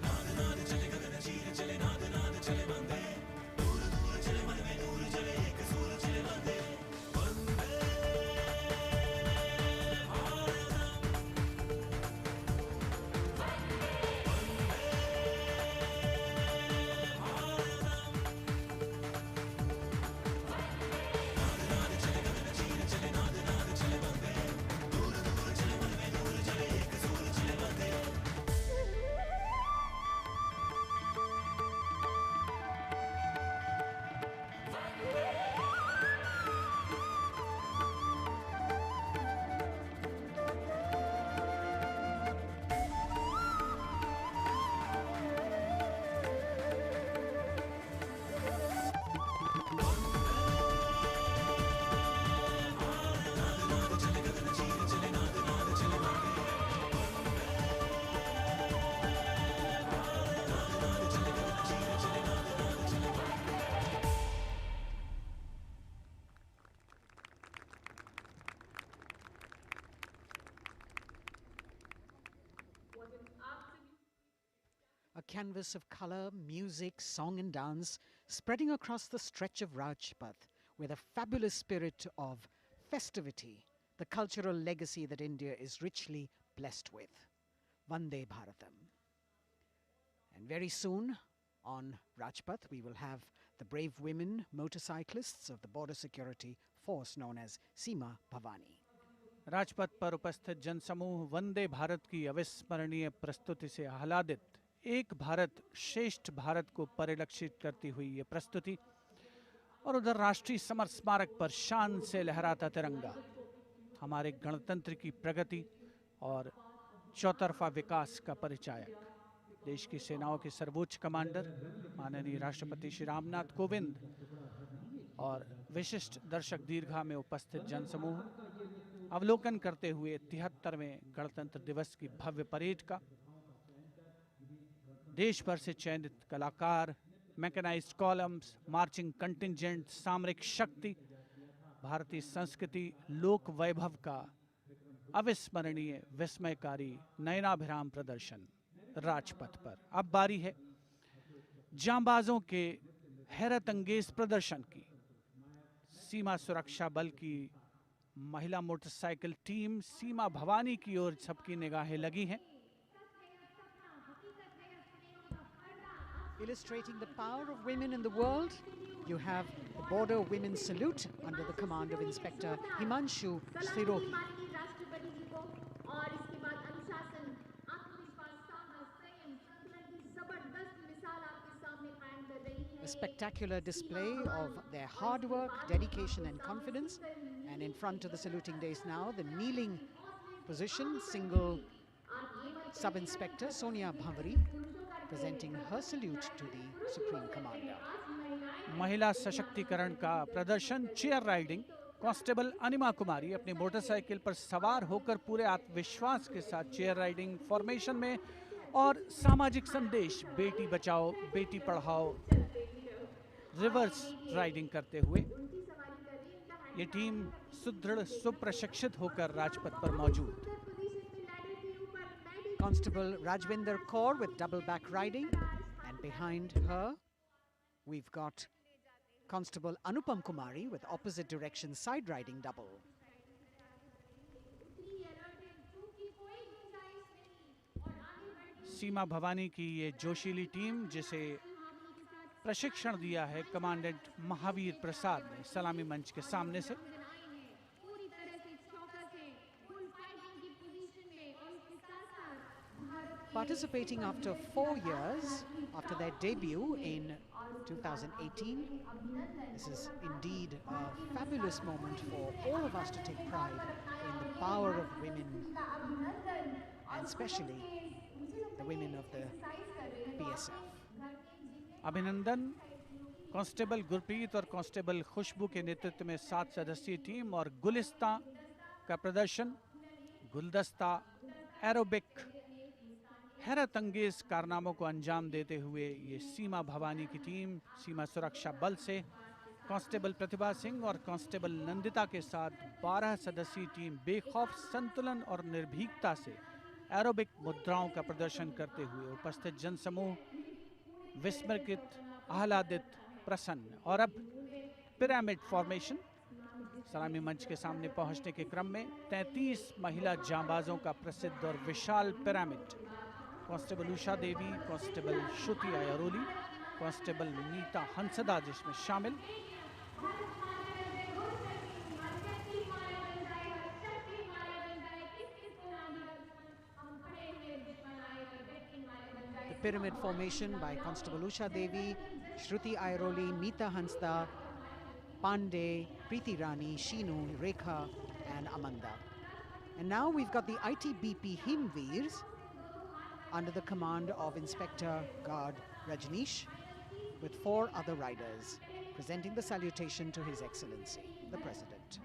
H: नाद नाद चले गगन चीर चले नाद नाद चले बंदे, दूर दूर चले मन में नूर चले एक सूर चले बंदे। वंदे Bharatam,
C: canvas of color, music, song and dance spreading across the stretch of Rajpath with a fabulous spirit of festivity, the cultural legacy that India is richly blessed with. Vande Bharatam. And very soon on Rajpath we will have the brave women motorcyclists of the border security force known as Seema Bhavani.
A: Rajpath पर उपस्थित जनसमूह वंदे भारत की अविस्मरणीय प्रस्तुति से आह्लादित। एक भारत श्रेष्ठ भारत को परिलक्षित करती हुई ये प्रस्तुति और उधर राष्ट्रीय समर स्मारक पर शान से लहराता तिरंगा हमारे गणतंत्र की प्रगति और चौतरफा विकास का परिचायक। देश की सेनाओं के सर्वोच्च कमांडर माननीय राष्ट्रपति श्री रामनाथ कोविंद और विशिष्ट दर्शक दीर्घा में उपस्थित जनसमूह अवलोकन करते हुए 73वें गणतंत्र दिवस की भव्य परेड का देश भर से चयनित कलाकार, मैकेनाइज्ड कॉलम्स, मार्चिंग कंटिंजेंट, सामरिक शक्ति, भारतीय संस्कृति, लोक वैभव का अविस्मरणीय विस्मयकारी नयनाभिराम प्रदर्शन राजपथ पर। अब बारी है जांबाजों के हैरत अंगेज प्रदर्शन की। सीमा सुरक्षा बल की महिला मोटरसाइकिल टीम सीमा भवानी की ओर सबकी निगाहें लगी हैं।
C: Illustrating the power of women in the world, you have the Border Women's Salute under the command of Inspector Himanshu Sirohi. A spectacular display of their hard work, dedication and confidence. And in front of the saluting days now, the kneeling position, single Sub-Inspector Sonia Bhavari presenting her salute to the Supreme Commander.
A: महिला सशक्तिकरण का प्रदर्शन chair riding. Constable अनिमा कुमारी अपनी motorcycle पर सवार होकर पूरे आत्मविश्वास के साथ चेयर राइडिंग फॉर्मेशन में और सामाजिक संदेश बेटी बचाओ बेटी पढ़ाओ रिवर्स राइडिंग करते हुए ये टीम सुदृढ़ सुप्रशिक्षित होकर राजपथ पर मौजूद।
C: Constable Rajvinder Kaur with double back riding, and behind her we've got Constable Anupam Kumari with opposite direction side riding double.
A: सीमा भवानी की ये जोशीली टीम जिसे प्रशिक्षण दिया है कमांडेंट महावीर प्रसाद ने सलामी मंच के सामने से।
C: Participating after 4 years after their debut in 2018, this is indeed a fabulous moment for all of us to take pride in the power of women and especially the women of the BSF.
A: अभिनंदन constable Gurpreet और constable खुशबू के नेतृत्व में 7 सदस्यीय team और गुलिस्ता का प्रदर्शन, गुलदस्ता, एरोबिक, हैरत अंगेज कारनामों को अंजाम देते हुए ये सीमा भवानी की टीम सीमा सुरक्षा बल से कांस्टेबल प्रतिभा सिंह और कांस्टेबल नंदिता के साथ 12 सदस्यीय टीम बेखौफ संतुलन और निर्भीकता से एरोबिक मुद्राओं का प्रदर्शन करते हुए उपस्थित जनसमूह विस्मृत, आह्लादित, प्रसन्न। और अब पिरामिड फॉर्मेशन। सलामी मंच के सामने पहुंचने के क्रम में 33 महिला जांबाजों का प्रसिद्ध और विशाल पिरामिड कांस्टेबल उषा देवी, कांस्टेबल श्रुति आयरोली, कांस्टेबल नीता हंसदा जिसमें शामिल।
C: Pyramid formation by Constable Usha Devi, Shruti Airoli, Meeta Hansda, Pandey, Preeti Rani, Sheenu, Rekha and Amanda. And now we've got the ITBP Himveers under the command of Inspector Guard Rajneesh with 4 other riders presenting the salutation to His Excellency, the President.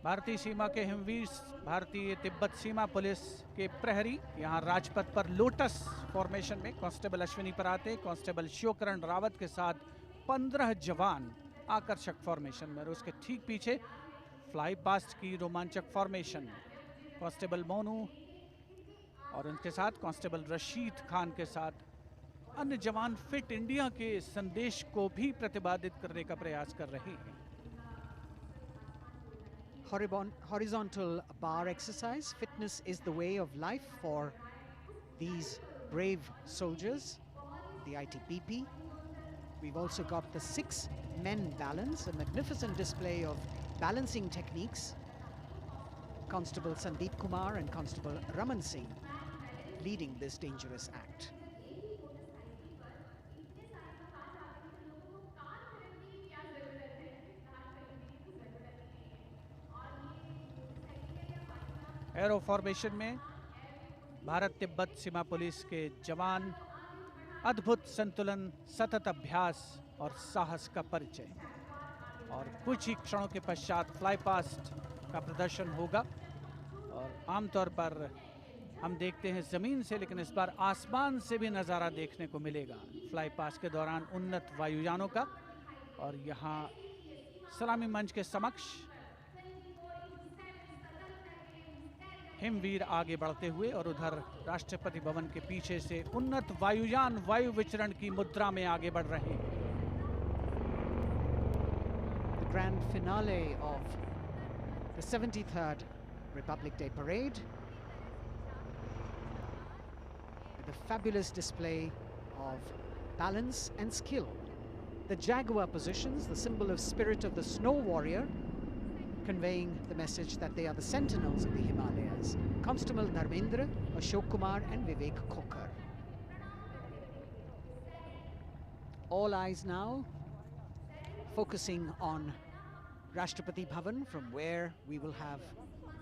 A: भारतीय सीमा के हिमवीर, भारतीय तिब्बत सीमा police के प्रहरी यहाँ राजपथ पर lotus formation में constable Ashwini पराते, constable Shivkaran Rawat के साथ 15 जवान आकर्षक फॉर्मेशन में और उसके ठीक पीछे फ्लाई पास्ट की रोमांचक फॉर्मेशन कांस्टेबल मोनू और उनके साथ कांस्टेबल रशीद खान के साथ अन्य जवान फिट इंडिया के संदेश को भी प्रतिपादित करने का प्रयास कर रहे हैं।
C: Horizontal bar exercise. Fitness is the way of life for these brave soldiers, the ITBP. We've also got the 6 men balance, a magnificent display of balancing techniques. Constable Sandeep Kumar and Constable Raman Singh leading this dangerous act.
A: Arrow formation में भारत तिब्बत सीमा police के जवान, अद्भुत संतुलन, सतत अभ्यास और साहस का परिचय। और कुछ ही क्षणों के पश्चात फ्लाई पास्ट का प्रदर्शन होगा। और आमतौर पर हम देखते हैं ज़मीन से, लेकिन इस बार आसमान से भी नज़ारा देखने को मिलेगा फ्लाई पास्ट के दौरान उन्नत वायुयानों का। और यहाँ सलामी मंच के समक्ष हिमवीर आगे बढ़ते हुए और उधर राष्ट्रपति भवन के पीछे से उन्नत वायुयान वायु विचरण की मुद्रा में आगे बढ़ रहे हैं।
C: The grand finale of the 73rd Republic Day Parade with a fabulous display of balance and skill. The jaguar positions, the symbol of spirit of the snow warrior, conveying the message that they are the sentinels of the Himalayas. Constable Dharmendra, Ashok Kumar and Vivek Khokar. All eyes now focusing on Rashtrapati Bhavan, from where we will have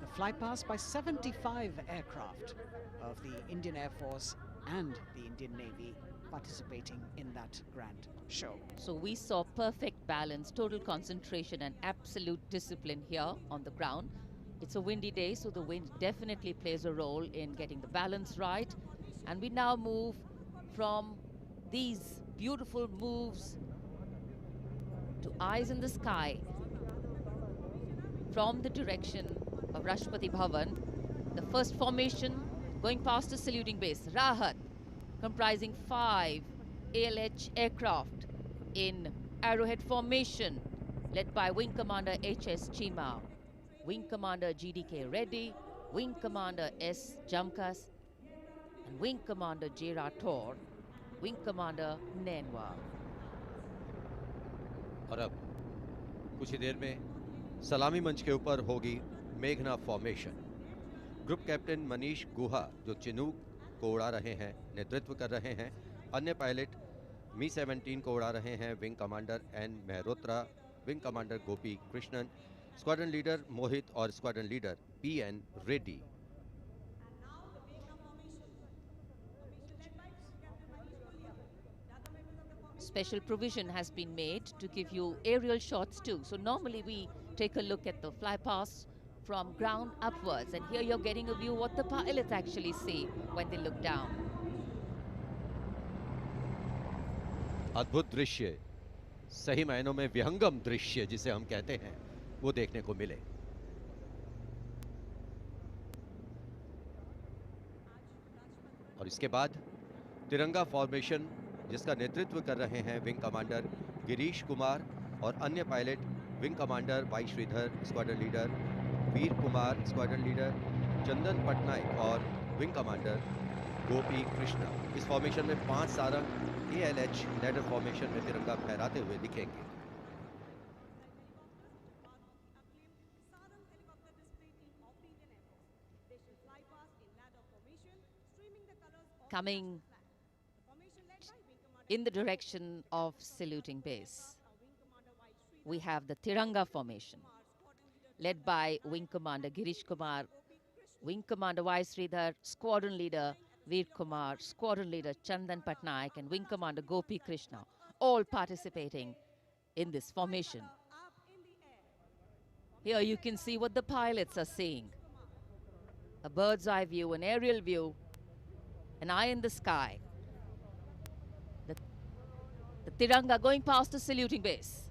C: the flypast by 75 aircraft of the Indian Air Force and the Indian Navy participating in that grand show.
D: So we saw perfect balance, total concentration and absolute discipline here on the ground. It's a windy day, so the wind definitely plays a role in getting the balance right. And we now move from these beautiful moves to eyes in the sky from the direction of Rashtrapati Bhavan. The first formation going past the saluting base, Rahat, comprising 5 ALH aircraft in arrowhead formation, led by Wing Commander H.S. Chima, Wing Commander G.D.K. Reddy, Wing Commander S. Jamkas, and Wing Commander J. Rathore, Wing Commander Nenwa.
E: और अब कुछ ही देर में सलामी मंच के ऊपर होगी मेघना फॉर्मेशन। ग्रुप कैप्टन मनीष गुहा, जो चिनूक को उड़ा रहे हैं, नेतृत्व कर रहे हैं। अन्य पायलट मी-17 को उड़ा रहे हैं wing commander N Mehrotra, wing commander Gopi Krishnan, squadron leader Mohit और squadron leader P N. Reddy.
D: Special provision has been made to give you aerial shots too. So normally we take a look at the fly past from ground upwards, and here you're getting a view what the pilots actually see when they look down.
E: अद्भुत दृश्य, सही मायनों में विहंगम दृश्य जिसे हम कहते हैं, वो देखने को मिले। और इसके बाद तिरंगा फॉर्मेशन, जिसका नेतृत्व कर रहे हैं विंग कमांडर गिरीश कुमार और अन्य pilot wing commander Y Sridhar, squadron leader Veer Kumar, squadron leader Chandan Patnaik और विंग कमांडर गोपी कृष्णा। इस फॉर्मेशन में 5 सारंग ALH लैडर फॉर्मेशन में तिरंगा फहराते हुए दिखेंगे।
D: Coming in the direction of saluting base, we have the Tiranga formation, led by Wing Commander Girish Kumar, Wing Commander Y. Sridhar, Squadron Leader Veer Kumar, Squadron Leader Chandan Patnaik, and Wing Commander Gopi Krishna, all participating in this formation. Here you can see what the pilots are seeing. A bird's eye view, an aerial view, an eye in the sky. The Tiranga going past the saluting base.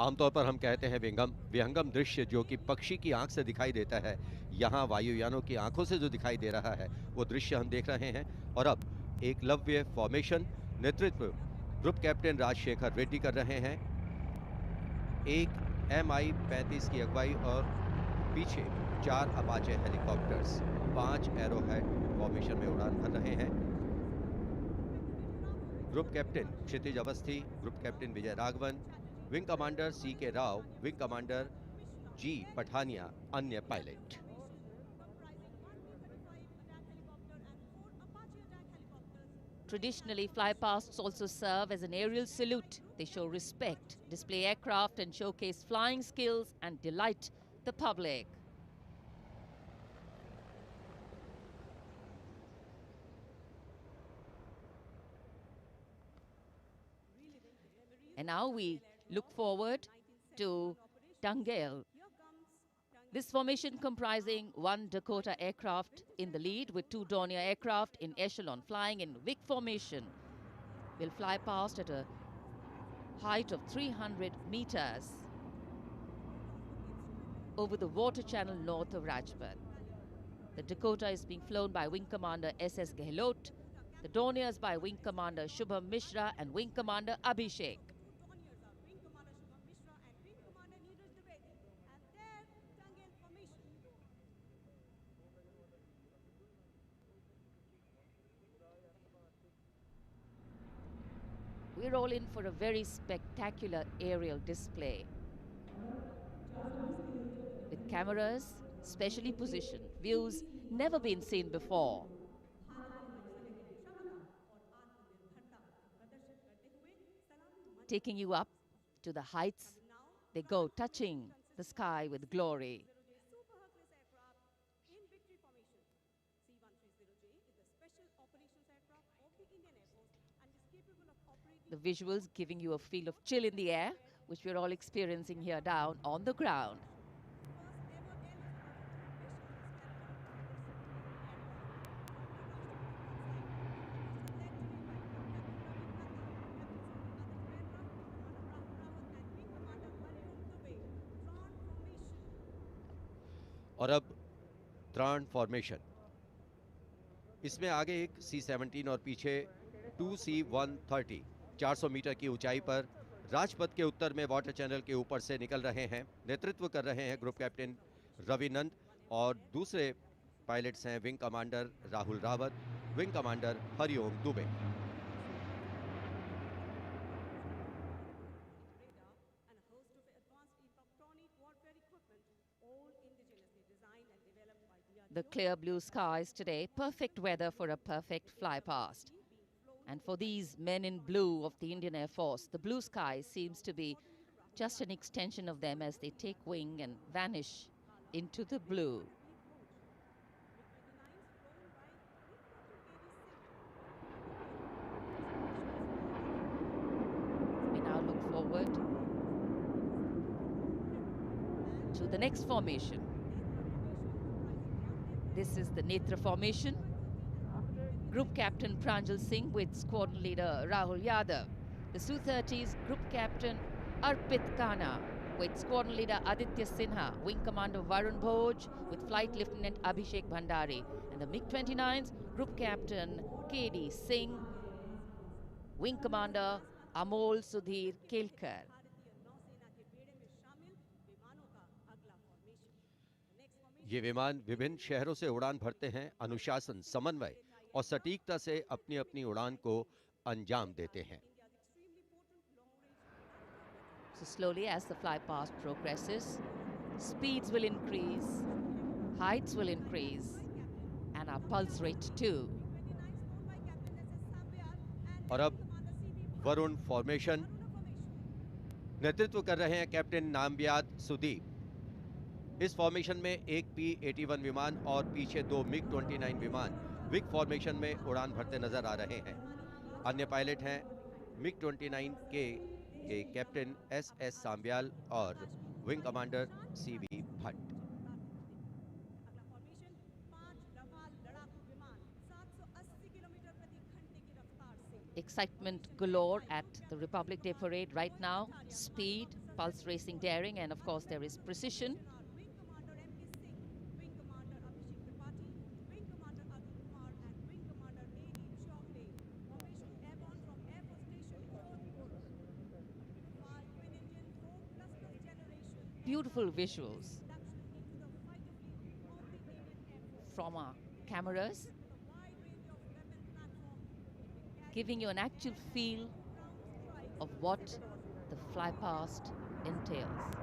E: आमतौर पर हम कहते हैं विहंगम दृश्य जो कि पक्षी की आंख से दिखाई देता है, यहाँ वायुयानों की आंखों से जो दिखाई दे रहा है वो दृश्य हम देख रहे हैं। और अब एकलव्य फॉर्मेशन नेतृत्व ग्रुप कैप्टन राजशेखर रेड्डी कर रहे हैं। एक MI-35 की अगुवाई और पीछे 4 अपाचे हेलीकॉप्टर्स 5 एरोहेड फॉर्मेशन में उड़ान भर रहे हैं। Group captain Kshitij Awasthi, group captain Vijay Raghavan, wing commander CK Rao, wing commander G Pathania, अन्य pilot.
D: Traditionally, flypasts also serve as an aerial salute. They show respect, display aircraft, and showcase flying skills and delight the public. And now we look forward to Bengal. This formation comprising 1 Dakota aircraft in the lead with 2 Dornier aircraft in echelon flying in WIC formation will fly past at a height of 300 meters over the water channel north of Rajpath. The Dakota is being flown by Wing Commander SS Gehlot, the Dorniers by Wing Commander Shubham Mishra and Wing Commander Abhishek. We're all in for a very spectacular aerial display with cameras specially positioned, views never been seen before. Taking you up to the heights they go, touching the sky with glory. The visuals giving you a feel of chill in the air, which we're all experiencing here down on the ground.
E: और अब त्राण formation, इसमें आगे एक C-17 और पीछे 2 C-130 400 metre की ऊंचाई पर राजपथ के उत्तर में वाटर चैनल के ऊपर से निकल रहे हैं। नेतृत्व कर रहे हैं ग्रुप कैप्टन रविनंद और दूसरे पायलट्स हैं wing commander Rahul Rawat, wing commander Hariom Dubey.
D: The clear blue skies today, perfect weather for a perfect fly past. And for these men in blue of the Indian Air Force, the blue sky seems to be just an extension of them as they take wing and vanish into the blue. We now look forward to the next formation. This is the Netra formation. Group Captain Pranjal Singh with Squadron Leader Rahul Yadav. The Su-30's Group Captain Arpit Khanna with Squadron Leader Aditya Sinha, Wing Commander Varun Bhoj with Flight Lieutenant Abhishek Bhandari, and the MiG-29's Group Captain KD Singh, Wing Commander Amol Sudhir Kelkar.
E: ये विमान विभिन्न शहरों से उड़ान भरते हैं, अनुशासन, समन्वय और सटीकता से अपनी अपनी उड़ान को अंजाम देते हैं।
D: So slowly as the fly past progresses, speeds will increase, heights will increase, and our pulse rate too.
E: और अब वरुण फॉर्मेशन, नेतृत्व कर रहे हैं कैप्टन नामबियाद सुदीप। इस फॉर्मेशन में एक P-81 विमान और पीछे 2 MiG-29 विमान विग फॉर्मेशन में उड़ान भरते नजर आ रहे हैं। अन्य पायलट हैं MiG-29 के कैप्टन SS सांब्याल और wing commander CV Bhatt.
D: Excitement galore at the Republic Day parade right now. Speed, pulse racing daring, and of course there is precision. Beautiful visuals from our cameras, giving you an actual feel of what the fly past entails.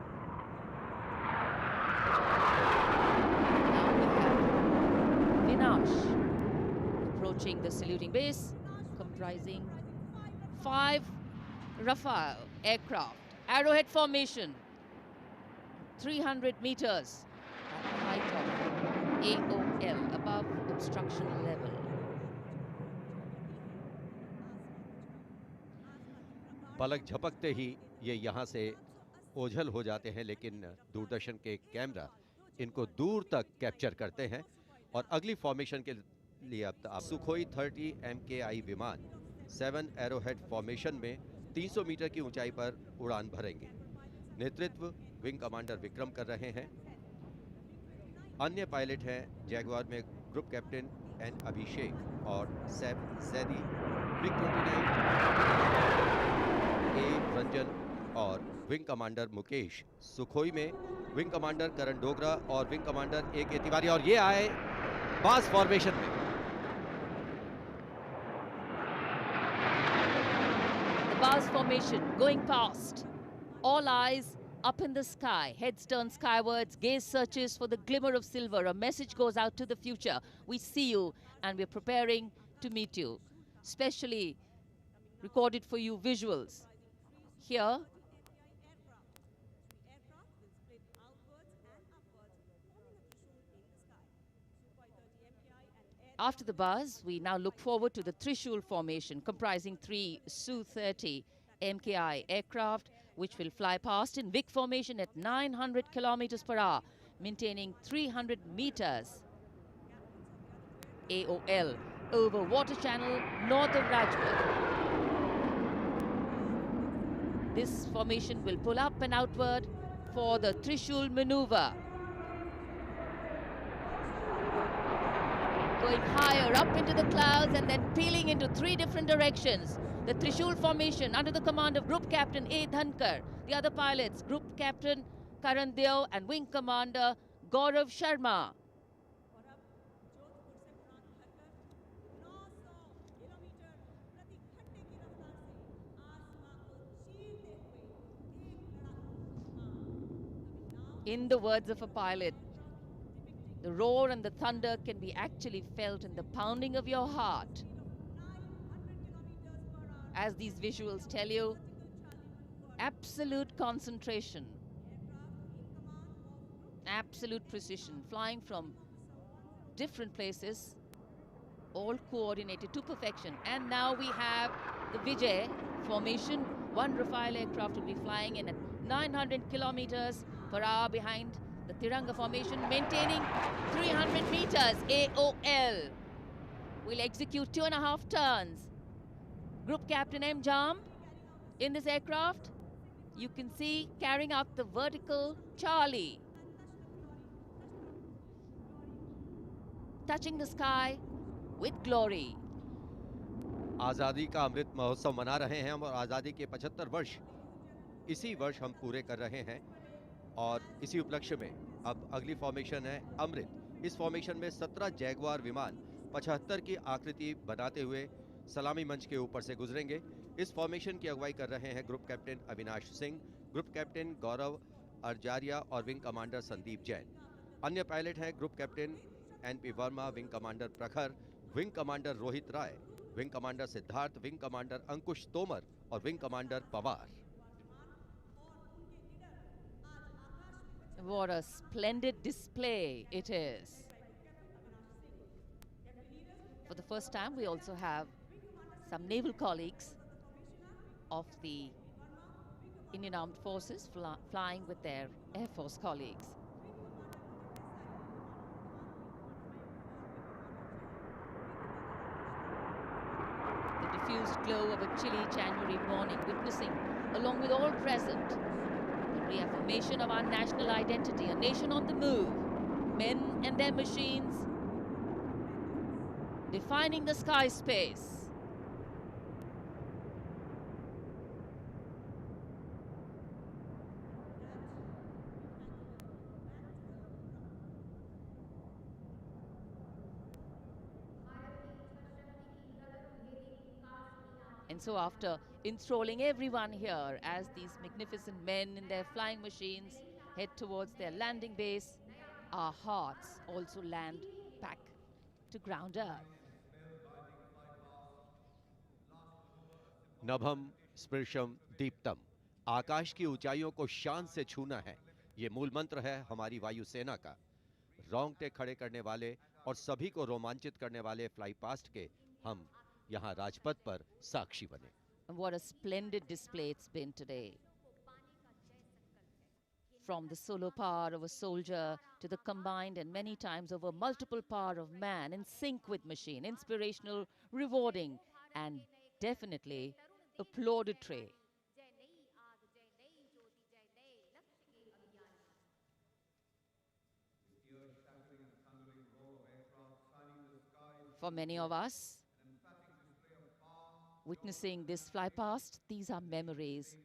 D: Now we have Vinash approaching the saluting base, comprising 5 Rafale aircraft, arrowhead formation, 300 meters at the height of AOL, above obstruction level.
E: पलक झपकते ही ये यहाँ से ओझल हो जाते हैं, लेकिन दूरदर्शन के कैमरा इनको दूर तक कैप्चर करते हैं। और अगली फॉर्मेशन के लिए अब सुखोई 30 MKI विमान 7 एरोहेड फॉर्मेशन में 300 मीटर की ऊंचाई पर उड़ान भरेंगे। नेतृत्व विंग कमांडर विक्रम कर रहे हैं। अन्य पायलट हैं जैगवार में ग्रुप कैप्टन एन अभिषेक और सैफ जैदी, मिग 29 ए रंजन और विंग कमांडर मुकेश, सुखोई में विंग कमांडर करण डोगरा और विंग कमांडर ए के तिवारी, और ये आए बास फॉर्मेशन में।
D: The bars formation going past. All eyes up in the sky, heads turned skywards, gaze searches for the glimmer of silver. A message goes out to the future. We see you and we're preparing to meet you. Specially recorded for you visuals. Here, after the buzz, we now look forward to the Trishul formation, comprising 3 Su-30 MKI aircraft, which will fly past in VIC formation at 900 kilometers per hour, maintaining 300 meters AOL over water channel north of Rajput. This formation will pull up and outward for the Trishul maneuver. Going higher up into the clouds and then peeling into 3 different directions. The Trishul formation under the command of Group Captain A. Dhankar. The other pilots, Group Captain Karan Deo and Wing Commander Gaurav Sharma. In the words of a pilot, the roar and the thunder can be actually felt in the pounding of your heart. As these visuals tell you, absolute concentration, absolute precision, flying from different places, all coordinated to perfection. And now we have the Vijay formation. 1 Rafale aircraft will be flying in at 900 kilometers per hour behind the Tiranga formation, maintaining 300 meters AOL. We'll execute 2.5 turns. Group Captain M. Jam in this aircraft, you can see carrying out the vertical Charlie. Touching the sky with glory.
E: आज़ादी का अमृत महोत्सव मना रहे हैं हम, और आज़ादी के 75 वर्ष इसी वर्ष हम पूरे कर रहे हैं। और इसी उपलक्ष्य में अब अगली फॉर्मेशन है अमृत। इस फॉर्मेशन में 17 जैगवार विमान 75 की आकृति बनाते हुए सलामी मंच के ऊपर से गुजरेंगे। इस फॉर्मेशन की अगुवाई कर रहे हैं group captain Avinash Singh, group captain Gaurav Arjaria और विंग कमांडर संदीप जैन। अन्य पायलट हैं group captain N P Verma, wing commander Prakhar, wing commander Rohit Rai, wing commander Siddharth, wing commander Ankush Tomar और wing commander Pawar.
D: What a splendid display it is. For the first time, we also have some naval colleagues of the Indian Armed Forces flying with their Air Force colleagues. The diffused glow of a chilly January morning, witnessing, along with all present, the affirmation of our national identity, a nation on the move, men and their machines, defining the sky space. And so after enthralling everyone here as these magnificent men in their flying machines head towards their landing base, our hearts also land back to ground earth.
E: नभम स्पृशम Deeptam, आकाश की ऊंचाइयों को शान से छूना है, ये मूल मंत्र है हमारी वायुसेना का। रोंगटे खड़े करने वाले और सभी को रोमांचित करने वाले फ्लाई पास्ट के हम यहाँ राजपथ पर साक्षी बने।
D: And what a splendid display it's been today. From the solo power of a soldier to the combined and many times over multiple power of man in sync with machine, inspirational, rewarding, and definitely applauditory. For many of us, witnessing this fly past, these are memories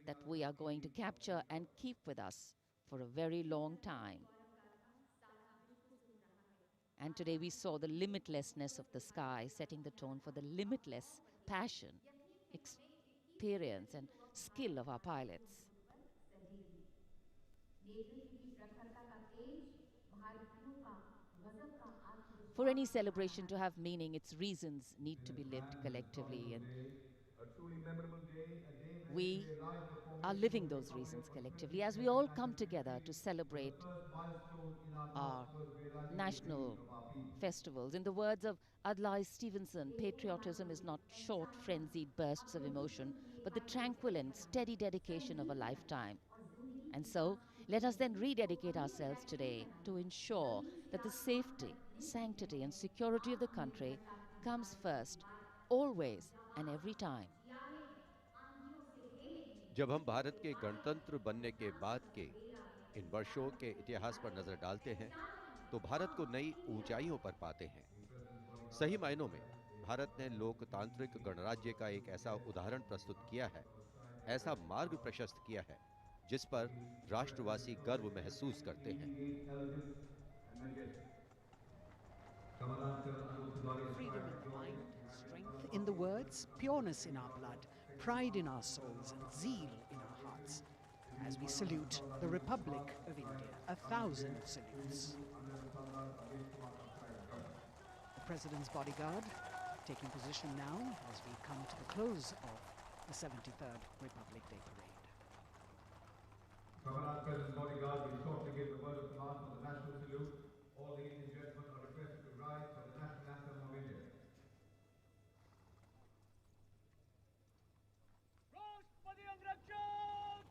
D: that we are going to capture and keep with us for a very long time. And today we saw the limitlessness of the sky, setting the tone for the limitless passion, experience, and skill of our pilots. For any celebration to have meaning, its reasons need to be lived collectively, and we are living those reasons collectively as we all come together to celebrate our national festivals. In the words of Adlai Stevenson, patriotism is not short, frenzied bursts of emotion, but the tranquil and steady dedication of a lifetime. And so, let us then rededicate ourselves today to ensure that the safety, sanctity, and security of the country comes first, always and every time.
E: जब हम भारत के गणतंत्र बनने के बाद के इन वर्षों के इतिहास पर नजर डालते हैं, तो भारत को नई ऊंचाइयों पर पाते हैं। सही मायनों में भारत ने लोकतांत्रिक गणराज्य का एक ऐसा उदाहरण प्रस्तुत किया है, ऐसा मार्ग प्रशस्त किया है, जिस पर राष्ट्रवासी गर्व महसूस करते हैं।
C: Freedom in the mind, strength in the words, pureness in our blood, pride in our souls, and zeal in our hearts. As we salute the Republic of India, 1,000 salutes. The President's bodyguard taking position now as we come to the close of the 73rd Republic Day Parade.
G: Governor President's bodyguard will shortly give the word of command for the national salute. All the Indian gentlemen are requested to rise for the national anthem of India.
L: राष्ट्रपति अंगरक्षक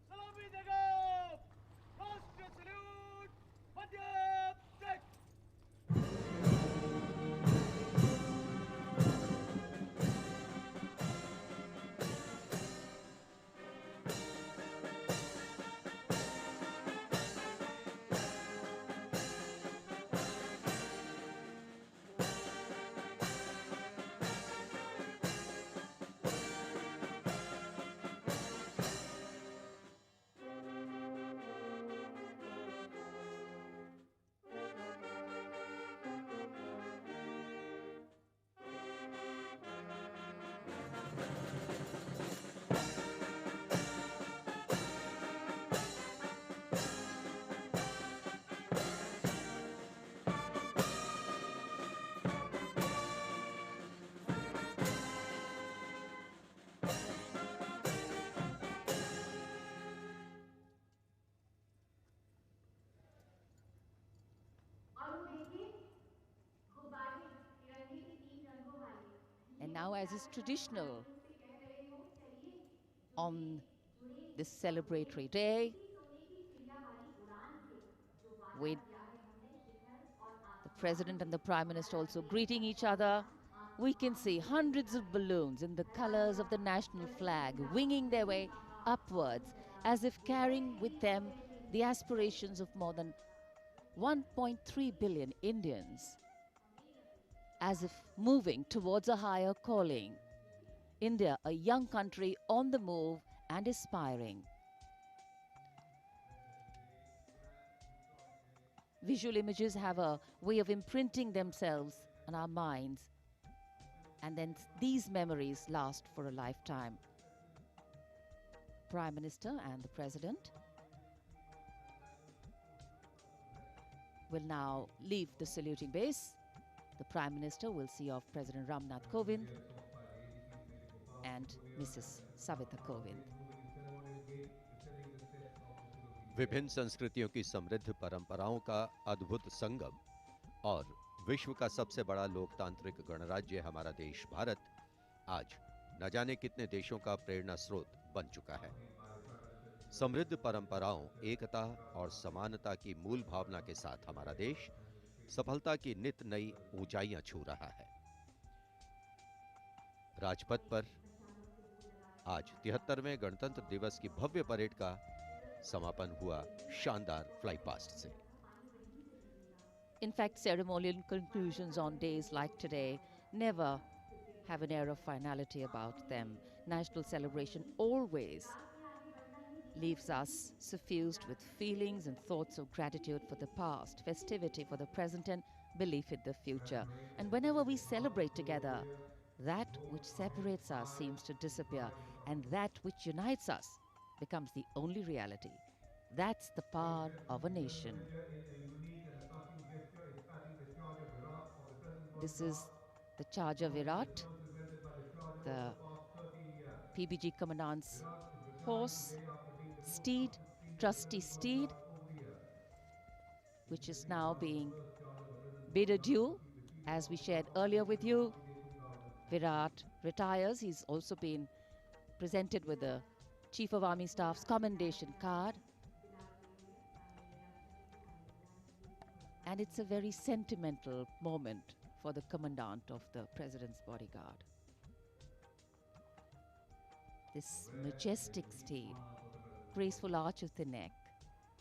L: सलामी देगा राष्ट्रीय salute Madhya Pradesh
D: And now, as is traditional on this celebratory day, with the President and the Prime Minister also greeting each other, we can see hundreds of balloons in the colors of the national flag winging their way upwards as if carrying with them the aspirations of more than 1.3 billion Indians, as if moving towards a higher calling. India, a young country on the move and aspiring. Visual images have a way of imprinting themselves on our minds, and then these memories last for a lifetime. Prime Minister and the President will now leave the saluting base. The Prime Minister will see off President Ramnath Kovind and Mrs. Savita Kovind.
E: विभिन्न संस्कृतियों की समृद्ध परंपराओं का अद्भुत संगम और विश्व का सबसे बड़ा लोकतांत्रिक गणराज्य हमारा देश भारत आज न जाने कितने देशों का प्रेरणा स्रोत बन चुका है। समृद्ध परंपराओं, एकता और समानता की मूल भावना के साथ हमारा देश सफलता की नित नई ऊंचाइयां छू रहा है। राजपथ पर आज 73वें गणतंत्र दिवस की भव्य परेड का समापन हुआ शानदार फ्लाई पास्ट से।
D: In fact, ceremonial conclusions on days like today never have an air of finality about them. National celebration always leaves us suffused with feelings and thoughts of gratitude for the past, festivity for the present, and belief in the future. And whenever we celebrate together, that which separates us seems to disappear, and that which unites us becomes the only reality. That's the power of a nation. This is the charge of Virat, the PBG Commandant's horse, steed, trusty steed, which is now being bid adieu. As we shared earlier with you, Virat retires. He's also been presented with the Chief of Army Staff's commendation card. And it's a very sentimental moment for the commandant of the President's bodyguard. This majestic steed, graceful arch of the neck,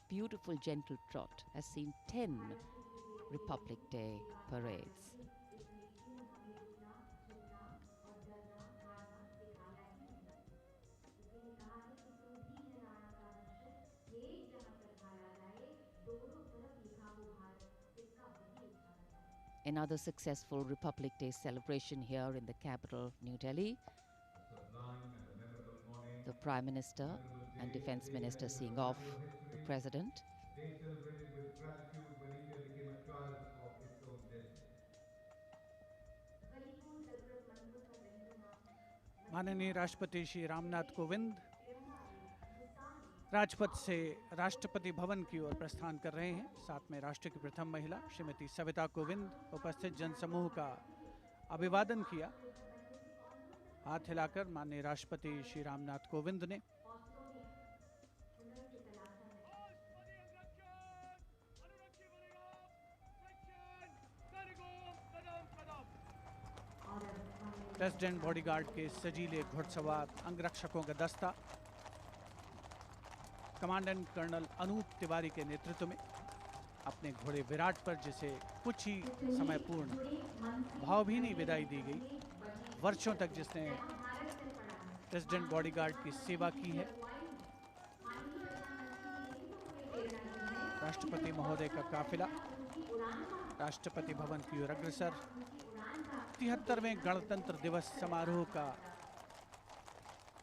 D: beautiful gentle trot has seen 10 Republic Day parades. Another successful Republic Day celebration here in the capital, New Delhi. The Prime Minister and Defence Minister seeing off the President.
G: They celebrated with gratitude when India became a child of its own destiny.
A: माननीय राष्ट्रपति श्री रामनाथ कोविंद राजपथ से राष्ट्रपति भवन की ओर प्रस्थान कर रहे हैं। साथ में राष्ट्र की प्रथम महिला श्रीमती सविता कोविंद उपस्थित जनसमूह का अभिवादन किया। हाथ हिलाकर माननीय राष्ट्रपति श्री रामनाथ कोविंद ने प्रेसिडेंट बॉडीगार्ड के सजीले घुड़सवार अंगरक्षकों का दस्ता कमांडेंट कर्नल अनूप तिवारी के नेतृत्व में अपने घोड़े विराट पर, जिसे कुछ ही समय पूर्ण भावभीनी विदाई दी गई। वर्षों तक जिसने प्रेसिडेंट बॉडीगार्ड की सेवा की है, राष्ट्रपति महोदय का काफिला राष्ट्रपति भवन की ओर अग्रसर 73वें गणतंत्र दिवस समारोह का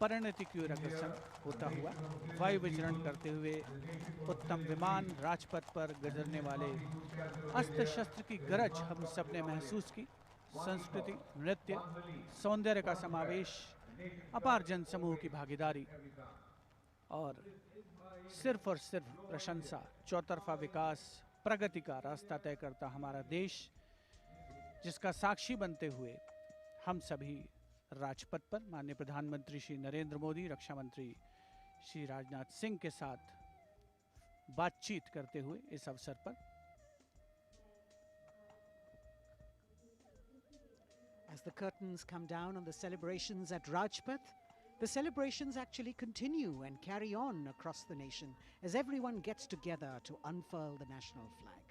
A: परिणति की ओर अग्रसर होता हुआ वायु विचरण करते हुए उत्तम विमान राजपथ पर गुजरने वाले अस्त्र शस्त्र की गरज हम सबने महसूस की। संस्कृति, नृत्य, सौंदर्य का समावेश, अपार जनसमूह की भागीदारी और सिर्फ प्रशंसा, चौतरफा विकास, प्रगति का रास्ता तय करता हमारा देश, जिसका साक्षी बनते हुए हम सभी राजपथ पर माननीय प्रधानमंत्री श्री नरेंद्र मोदी, रक्षा मंत्री श्री राजनाथ सिंह के साथ बातचीत करते हुए इस अवसर पर
C: As the curtains come down on the celebrations at Rajpath, The celebrations actually continue and carry on across the nation as everyone gets together to unfurl the national flag.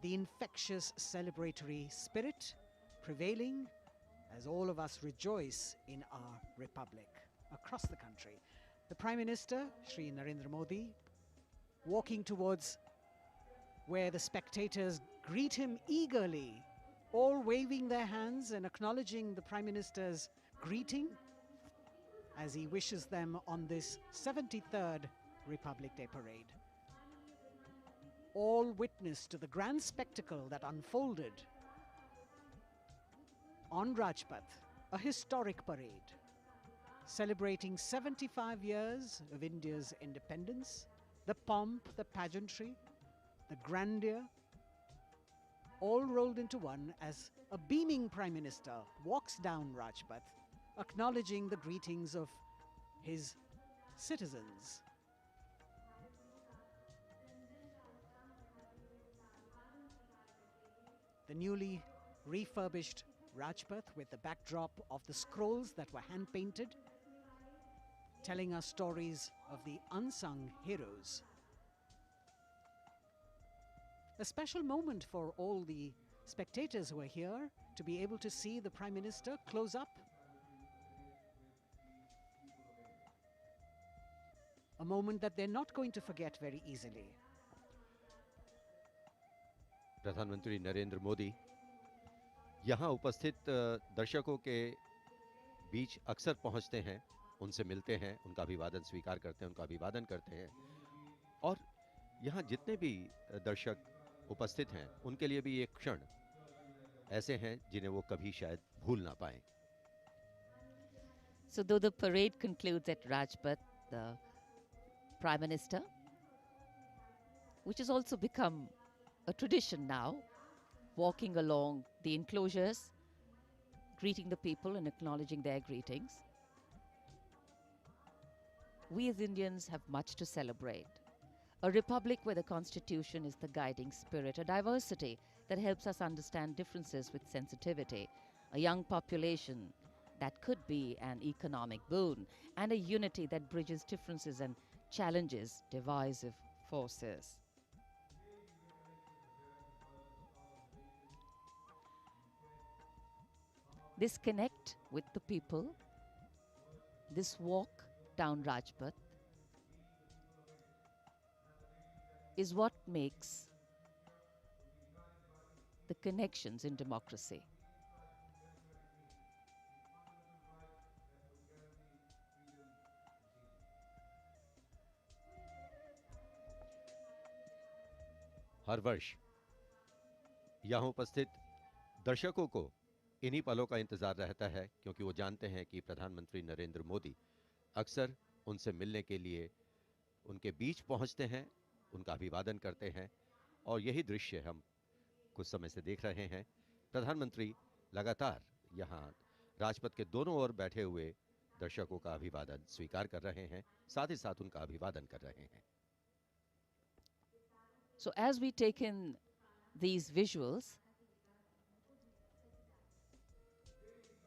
C: The infectious celebratory spirit prevailing as all of us rejoice in our republic across the country. The Prime Minister, Shri Narendra Modi, walking towards where the spectators greet him eagerly, all waving their hands and acknowledging the Prime Minister's greeting as he wishes them on this 73rd Republic Day parade. All witness to the grand spectacle that unfolded on Rajpath, a historic parade celebrating 75 years of India's independence, the pomp, the pageantry, the grandeur, all rolled into one as a beaming Prime Minister walks down Rajpath, acknowledging the greetings of his citizens. The newly refurbished Rajpath with the backdrop of the scrolls that were hand-painted, telling us stories of the unsung heroes. A special moment for all the spectators who are here to be able to see the Prime Minister close up. A moment that they're not going to forget very easily.
E: प्रधानमंत्री नरेंद्र मोदी यहाँ उपस्थित दर्शकों के बीच अक्सर पहुँचते हैं, उनसे मिलते हैं, उनका अभिवादन स्वीकार करते हैं, उनका अभिवादन करते हैं और यहाँ जितने भी दर्शक उपस्थित हैं उनके लिए भी एक क्षण ऐसे हैं जिन्हें वो कभी शायद भूल ना पाएं.
D: So though the parade concludes at Rajpath, the Prime Minister, which has also become a tradition now, walking along the enclosures, greeting the people and acknowledging their greetings. We as Indians have much to celebrate. A republic where the constitution is the guiding spirit, a diversity that helps us understand differences with sensitivity, a young population that could be an economic boon, and a unity that bridges differences and challenges divisive forces. This connect with the people, this walk down Rajpath, is what makes the connections in democracy.
E: हर वर्ष यहाँ उपस्थित दर्शकों को इन्हीं पलों का इंतजार रहता है क्योंकि वो जानते हैं कि प्रधानमंत्री नरेंद्र मोदी अक्सर उनसे मिलने के लिए उनके बीच पहुंचते हैं, उनका अभिवादन करते हैं और यही दृश्य हम कुछ समय से देख रहे हैं. प्रधानमंत्री लगातार यहाँ राजपथ के दोनों ओर बैठे हुए दर्शकों का अभिवादन स्वीकार कर रहे हैं, साथ ही साथ उनका अभिवादन कर रहे हैं.
D: So as we take in these visuals,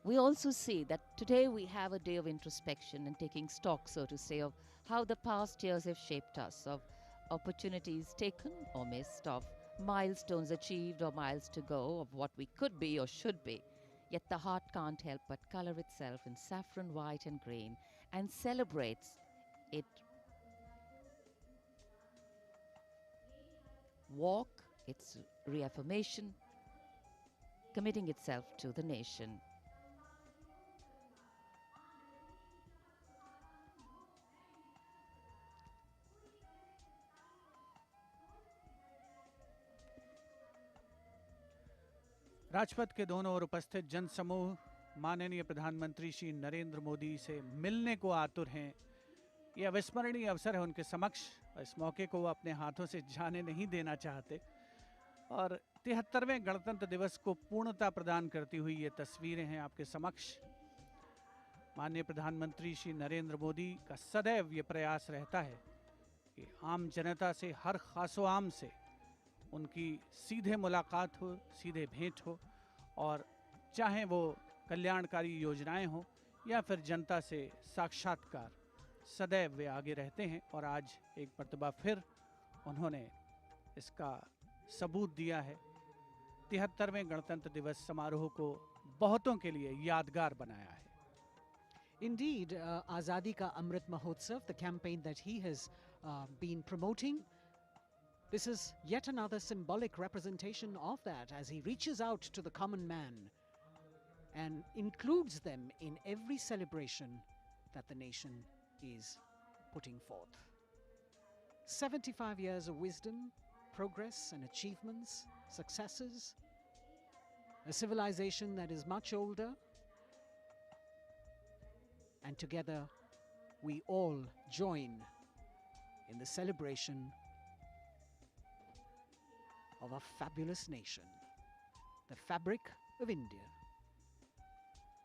D: we also see that today we have a day of introspection and taking stock, so to say, of how the past years have shaped us, of opportunities taken or missed, of milestones achieved or miles to go, of what we could be or should be. Yet the heart can't help but color itself in saffron, white and green and celebrates it. Walk, its reaffirmation, committing itself to the nation.
A: Rajpath के दोनों ओर उपस्थित जनसमूह माननीय प्रधानमंत्री श्री नरेंद्र मोदी से मिलने को आतुर हैं. यह अविस्मरणीय अवसर है उनके समक्ष. इस मौके को वो अपने हाथों से जाने नहीं देना चाहते और 73वें गणतंत्र दिवस को पूर्णता प्रदान करती हुई ये तस्वीरें हैं आपके समक्ष. माननीय प्रधानमंत्री श्री नरेंद्र मोदी का सदैव ये प्रयास रहता है कि आम जनता से, हर खासो आम से उनकी सीधे मुलाकात हो, सीधे भेंट हो और चाहे वो कल्याणकारी योजनाएं हों या फिर जनता से साक्षात्कार, सदैव वे आगे रहते हैं और आज एक मर्तबा फिर उन्होंने इसका सबूत दिया है। 73वें गणतंत्र दिवस समारोह को बहुतों के लिए यादगार बनाया है।
C: Indeed, Azadi Ka Amrit Mahotsav, the campaign that he has been promoting, this is yet another symbolic representation of that as he reaches out to the common man and includes them in every celebration that the nation is putting forth. 75 years of wisdom, progress and achievements, successes, a civilization that is much older, and together we all join in the celebration of a fabulous nation, the fabric of India.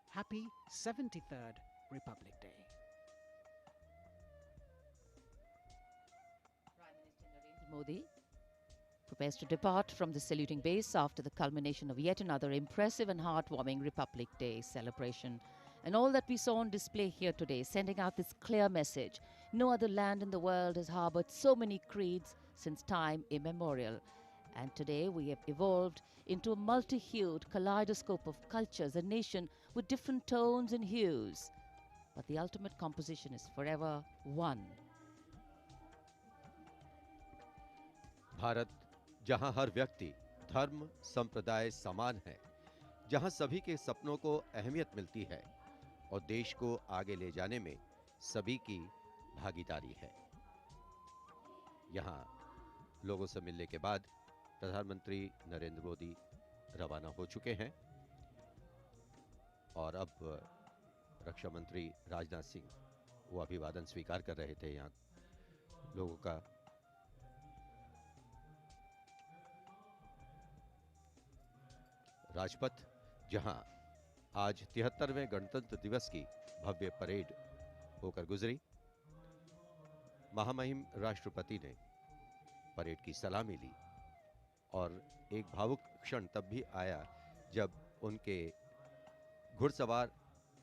C: Happy 73rd Republic Day.
D: Prime Minister Narendra Modi prepares to depart from the saluting base after the culmination of yet another impressive and heartwarming Republic Day celebration. And all that we saw on display here today, sending out this clear message: no other land in the world has harbored so many creeds since time immemorial. And today we have evolved into a multi-hued kaleidoscope of cultures, a nation with different tones and hues. But the ultimate composition is forever one.
E: Bharat, जहां हर व्यक्ति, धर्म, संप्रदाय समान है, जहां सभी के सपनों को अहमियत मिलती है और देश को आगे ले जाने में सभी की भागीदारी है। यहाँ लोगों से मिलने के बाद प्रधानमंत्री नरेंद्र मोदी रवाना हो चुके हैं और अब रक्षा मंत्री राजनाथ सिंह वो अभिवादन स्वीकार कर रहे थे यहाँ लोगों का। राजपथ, जहां आज 73वें गणतंत्र दिवस की भव्य परेड होकर गुजरी, महामहिम राष्ट्रपति ने परेड की सलामी ली और एक भावुक क्षण तब भी आया जब उनके घुड़सवार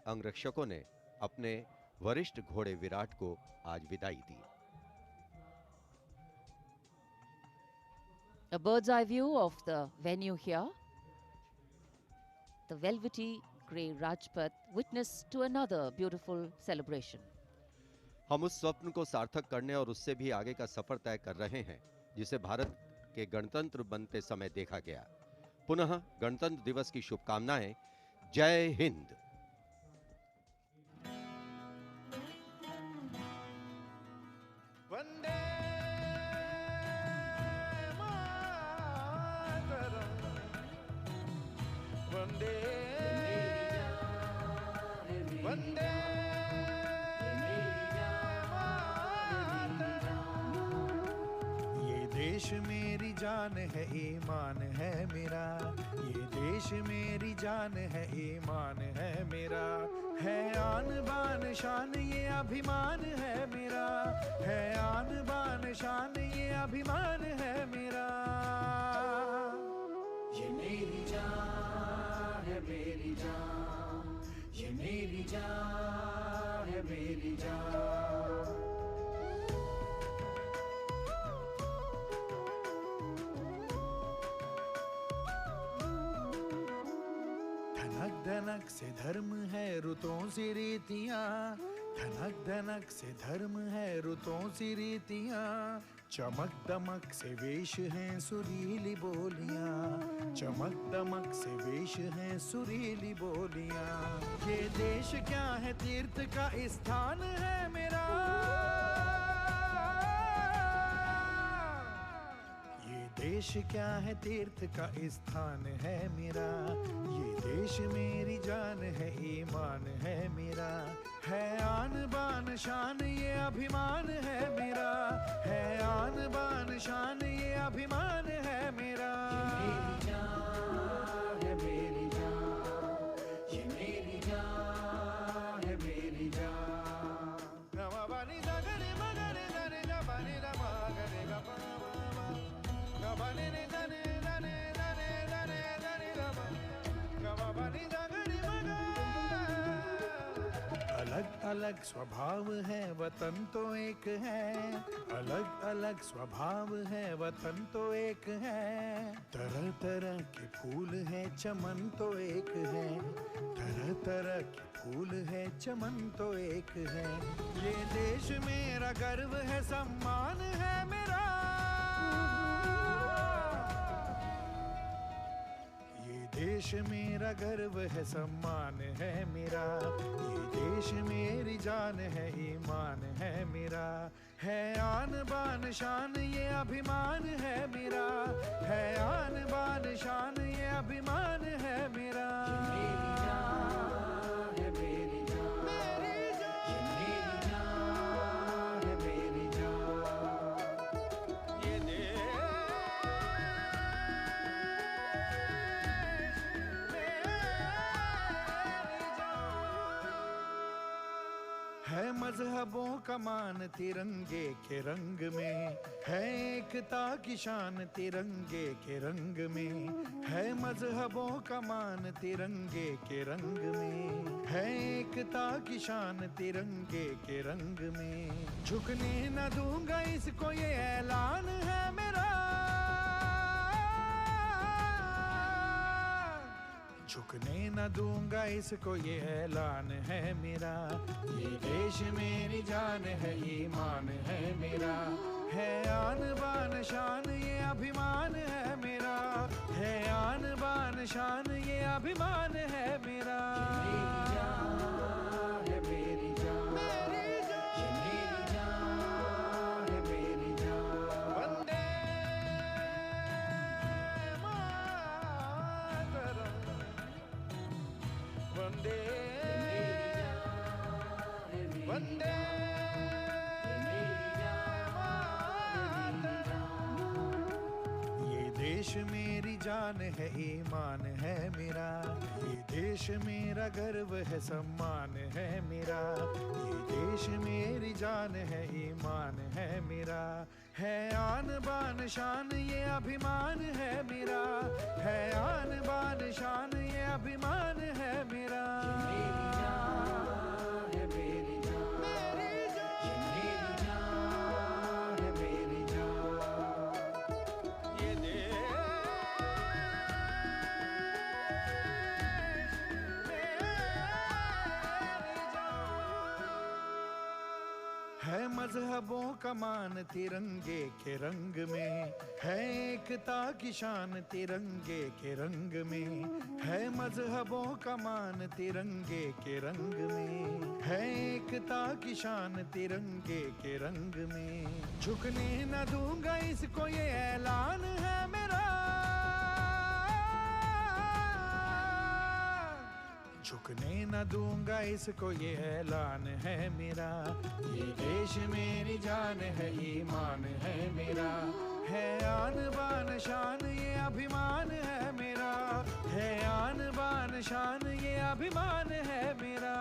E: अंगरक्षकों ने अपने वरिष्ठ घोड़े विराट को आज विदाई दी।
D: A bird's eye view of the venue here. The velvety grey Rajpath witness to another beautiful celebration.
E: हम उस स्वप्न को सार्थक करने और उससे भी आगे का सफर तय कर रहे हैं जिसे भारत के गणतंत्र बनते समय देखा गया। पुनः गणतंत्र दिवस की शुभकामनाएं। जय हिंद।
L: वंदे वंदे वंदे ये देश मेरी जान है, ईमान है मेरा। ये देश मेरी जान है, ईमान है मेरा। है आन बान शान ये अभिमान है मेरा। है आन बान शान ये अभिमान है मेरा। ये मेरी जान है, मेरी जान। ये मेरी जान है, मेरी जान। धनक धनक से धर्म है, रुतों से रीतियां। धनक धनक से धर्म है, रुतों से रीतियां। चमक दमक से वेश हैं, सुरीली बोलियां। चमक दमक से वेश हैं, सुरीली बोलियां। ये देश क्या है, तीर्थ का स्थान है मेरा। ये देश क्या है, तीर्थ का स्थान है मेरा। ये देश मेरी जान है, ईमान है मेरा। है आन बान शान ये अभिमान है मेरा। है आन बान शान ये अभिमान है मेरा। ये मेरी जान है, मेरी जान। ये मेरी जान है, मेरी जान। गमा बानी दगरे मगरे दरे गबानी रमा गरे गबा गबानी ने दने दने दने दने दने गबा गमा बानी दगरे मगा अलग स्वभाव है, वतन तो एक है। अलग अलग स्वभाव है, वतन तो एक है। तरह तरह के फूल है, चमन तो एक है। तरह तरह के फूल है, चमन तो एक है। ये देश मेरा गर्व है, सम्मान है मेरा। ये देश मेरा गर्व है, सम्मान है मेरा। ये देश मेरी जान है, ईमान है मेरा। है आन बान शान ये अभिमान है मेरा। है आन बान शान ये अभिमान है मेरा। है मजहबों का मान तिरंगे के रंग में। है एकता की शान तिरंगे के रंग में। है मजहबों का मान तिरंगे के रंग में। है एकता की शान तिरंगे के रंग में। झुकने न दूंगा इसको ये ऐलान है मेरा। झुकने न दूंगा इसको ये ऐलान है मेरा। ये देश मेरी जान है, ईमान है मेरा। है आन बान शान ये अभिमान है मेरा। है आन बान शान ये अभिमान है मेरा। ये देश मेरी जान है, ईमान है मेरा। ये देश मेरा गर्व है, सम्मान है मेरा। ये देश मेरी जान है, ईमान है मेरा। है आन बान शान ये अभिमान है मेरा। है आन बान शान ये अभिमान है मेरा। है मजहबों का मान तिरंगे के रंग में। है एकता की शान तिरंगे के रंग में। है मजहबों का मान तिरंगे के रंग में। है एकता की शान तिरंगे के रंग में। झुकने न दूंगा इसको ये ऐलान है मेरा। झुकने न दूंगा इसको ये ऐलान है मेरा। ये देश मेरी जान है, ईमान है मेरा। है आन बान शान ये अभिमान है मेरा। है आन बान शान ये अभिमान है मेरा।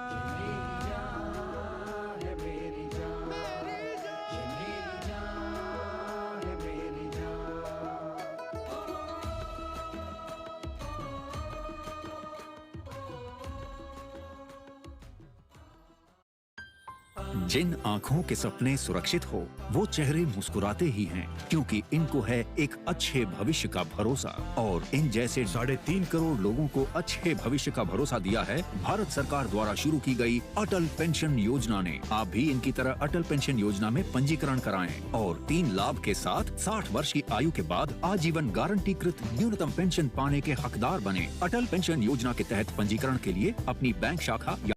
R: जिन आँखों के सपने सुरक्षित हो वो चेहरे मुस्कुराते ही हैं, क्योंकि इनको है एक अच्छे भविष्य का भरोसा। और इन जैसे 3.5 करोड़ लोगों को अच्छे भविष्य का भरोसा दिया है भारत सरकार द्वारा शुरू की गई अटल पेंशन योजना ने। आप भी इनकी तरह अटल पेंशन योजना में पंजीकरण कराएं और 3 लाभ के साथ 60 वर्ष की आयु के बाद आजीवन गारंटीकृत न्यूनतम पेंशन पाने के हकदार बने। अटल पेंशन योजना के तहत पंजीकरण के लिए अपनी बैंक शाखा या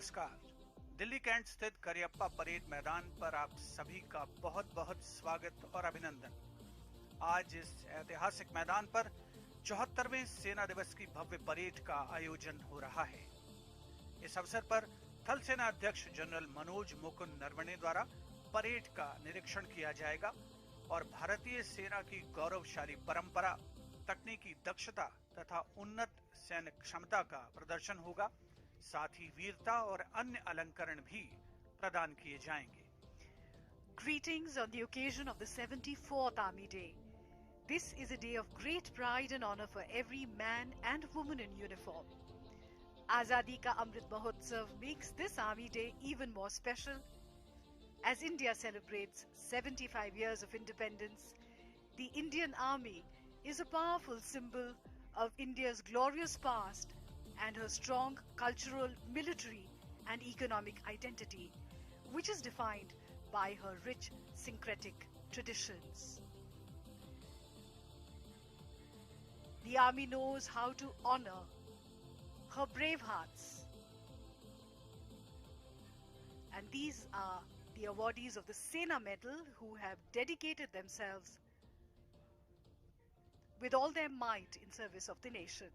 A: नमस्कार। दिल्ली कैंट स्थित करियप्पा परेड मैदान पर आप सभी का बहुत बहुत स्वागत और अभिनंदन। आज इस ऐतिहासिक मैदान पर 74वें सेना दिवस की भव्य परेड का आयोजन हो रहा है। इस अवसर पर थल सेना अध्यक्ष जनरल मनोज मुकुंद नरवणे द्वारा परेड का निरीक्षण किया जाएगा और भारतीय सेना की गौरवशाली परंपरा, तकनीकी दक्षता तथा उन्नत सैन्य क्षमता का प्रदर्शन होगा। साथ ही वीरता और अन्य अलंकरण भी प्रदान किए जाएंगे।
S: Greetings on the occasion of the 74th Army Day. This is a day of great pride and honor for every man and woman in uniform. Azadi Ka Amrit Mahotsav makes this Army Day even more special. As India celebrates 75 years of independence, the Indian Army is a powerful symbol of India's glorious past and her strong cultural, military and economic identity, which is defined by her rich syncretic traditions. The Army knows how to honor her brave hearts. And these are the awardees of the Sena Medal who have dedicated themselves with all their might in service of the nation.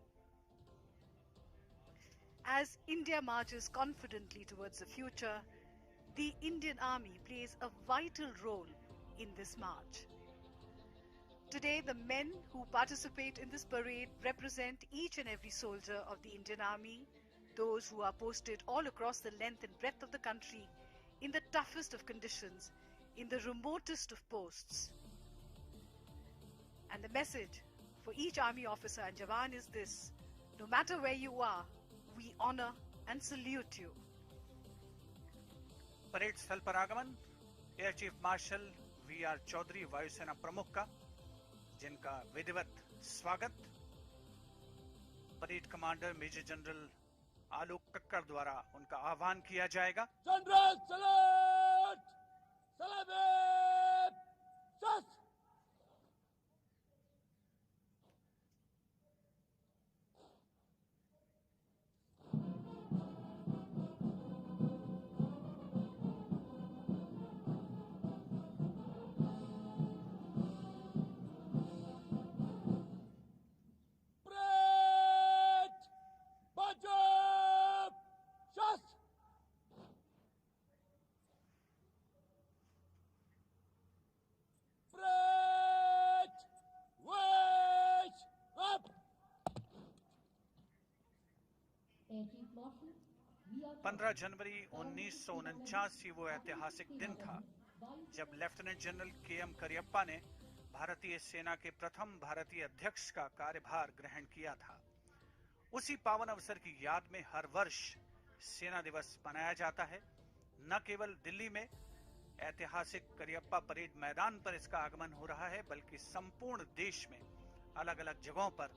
S: As India marches confidently towards the future, the Indian Army plays a vital role in this march. Today, the men who participate in this parade represent each and every soldier of the Indian Army, those who are posted all across the length and breadth of the country in the toughest of conditions, in the remotest of posts. And the message for each Army officer and Jawan is this: no matter where you are, we honor and salute you.
A: Parade स्थल पर आगमन air chief marshal V R. Chaudhari वायुसेना प्रमुख का, जिनका विधिवत स्वागत parade commander major general Alok Kakkar द्वारा उनका आह्वान किया जाएगा।
T: General salute! सलामी! शस्त्र!
A: पंद्रह जनवरी 1949 वो ऐतिहासिक दिन था जब लेफ्टिनेंट जनरल के.एम. करियप्पा ने भारतीय सेना के प्रथम भारतीय अध्यक्ष का कार्यभार ग्रहण किया था। उसी पावन अवसर की याद में हर वर्ष सेना दिवस मनाया जाता है। न केवल दिल्ली में ऐतिहासिक करियप्पा परेड मैदान पर इसका आगमन हो रहा है, बल्कि संपूर्ण देश में अलग अलग जगहों पर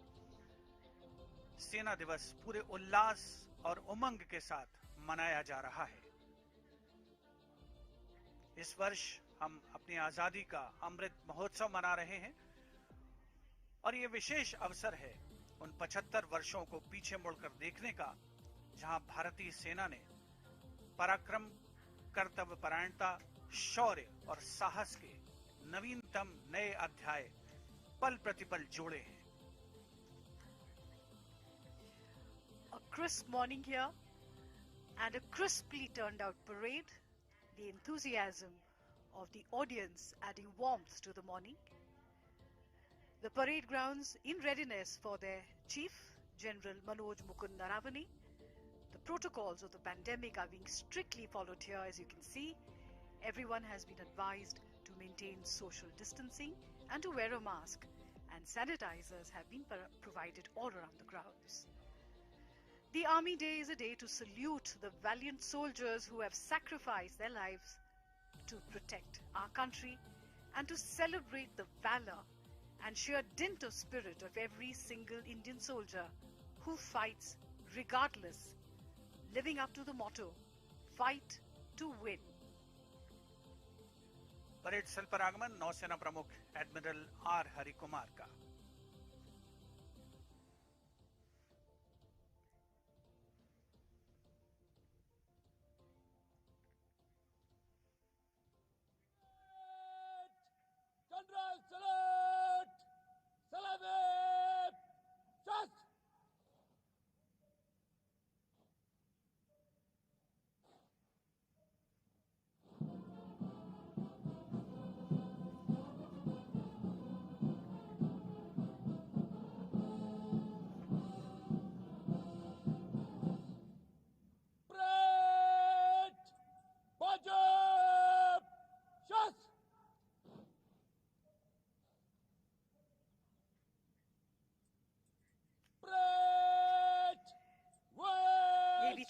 A: सेना दिवस पूरे उल्लास और उमंग के साथ मनाया जा रहा है। इस वर्ष हम अपनी आजादी का अमृत महोत्सव मना रहे हैं और ये विशेष अवसर है उन 75 वर्षों को पीछे मुड़कर देखने का, जहां भारतीय सेना ने पराक्रम, कर्तव्य परायणता, शौर्य और साहस के नवीनतम नए अध्याय पल प्रतिपल जोड़े हैं।
S: A crisp morning here and a crisply turned out parade, the enthusiasm of the audience adding warmth to the morning. The parade grounds in readiness for their chief, General Manoj Mukund Naravane. The protocols of the pandemic are being strictly followed here, as you can see. Everyone has been advised to maintain social distancing and to wear a mask, and sanitizers have been provided all around the grounds. The Army Day is a day to salute the valiant soldiers who have sacrificed their lives to protect our country and to celebrate the valor and sheer dint of spirit of every single Indian soldier who fights regardless, living up to the motto, fight to win.
A: Parade स्थल पर आगमन नौसेना प्रमुख admiral R Harikumar का।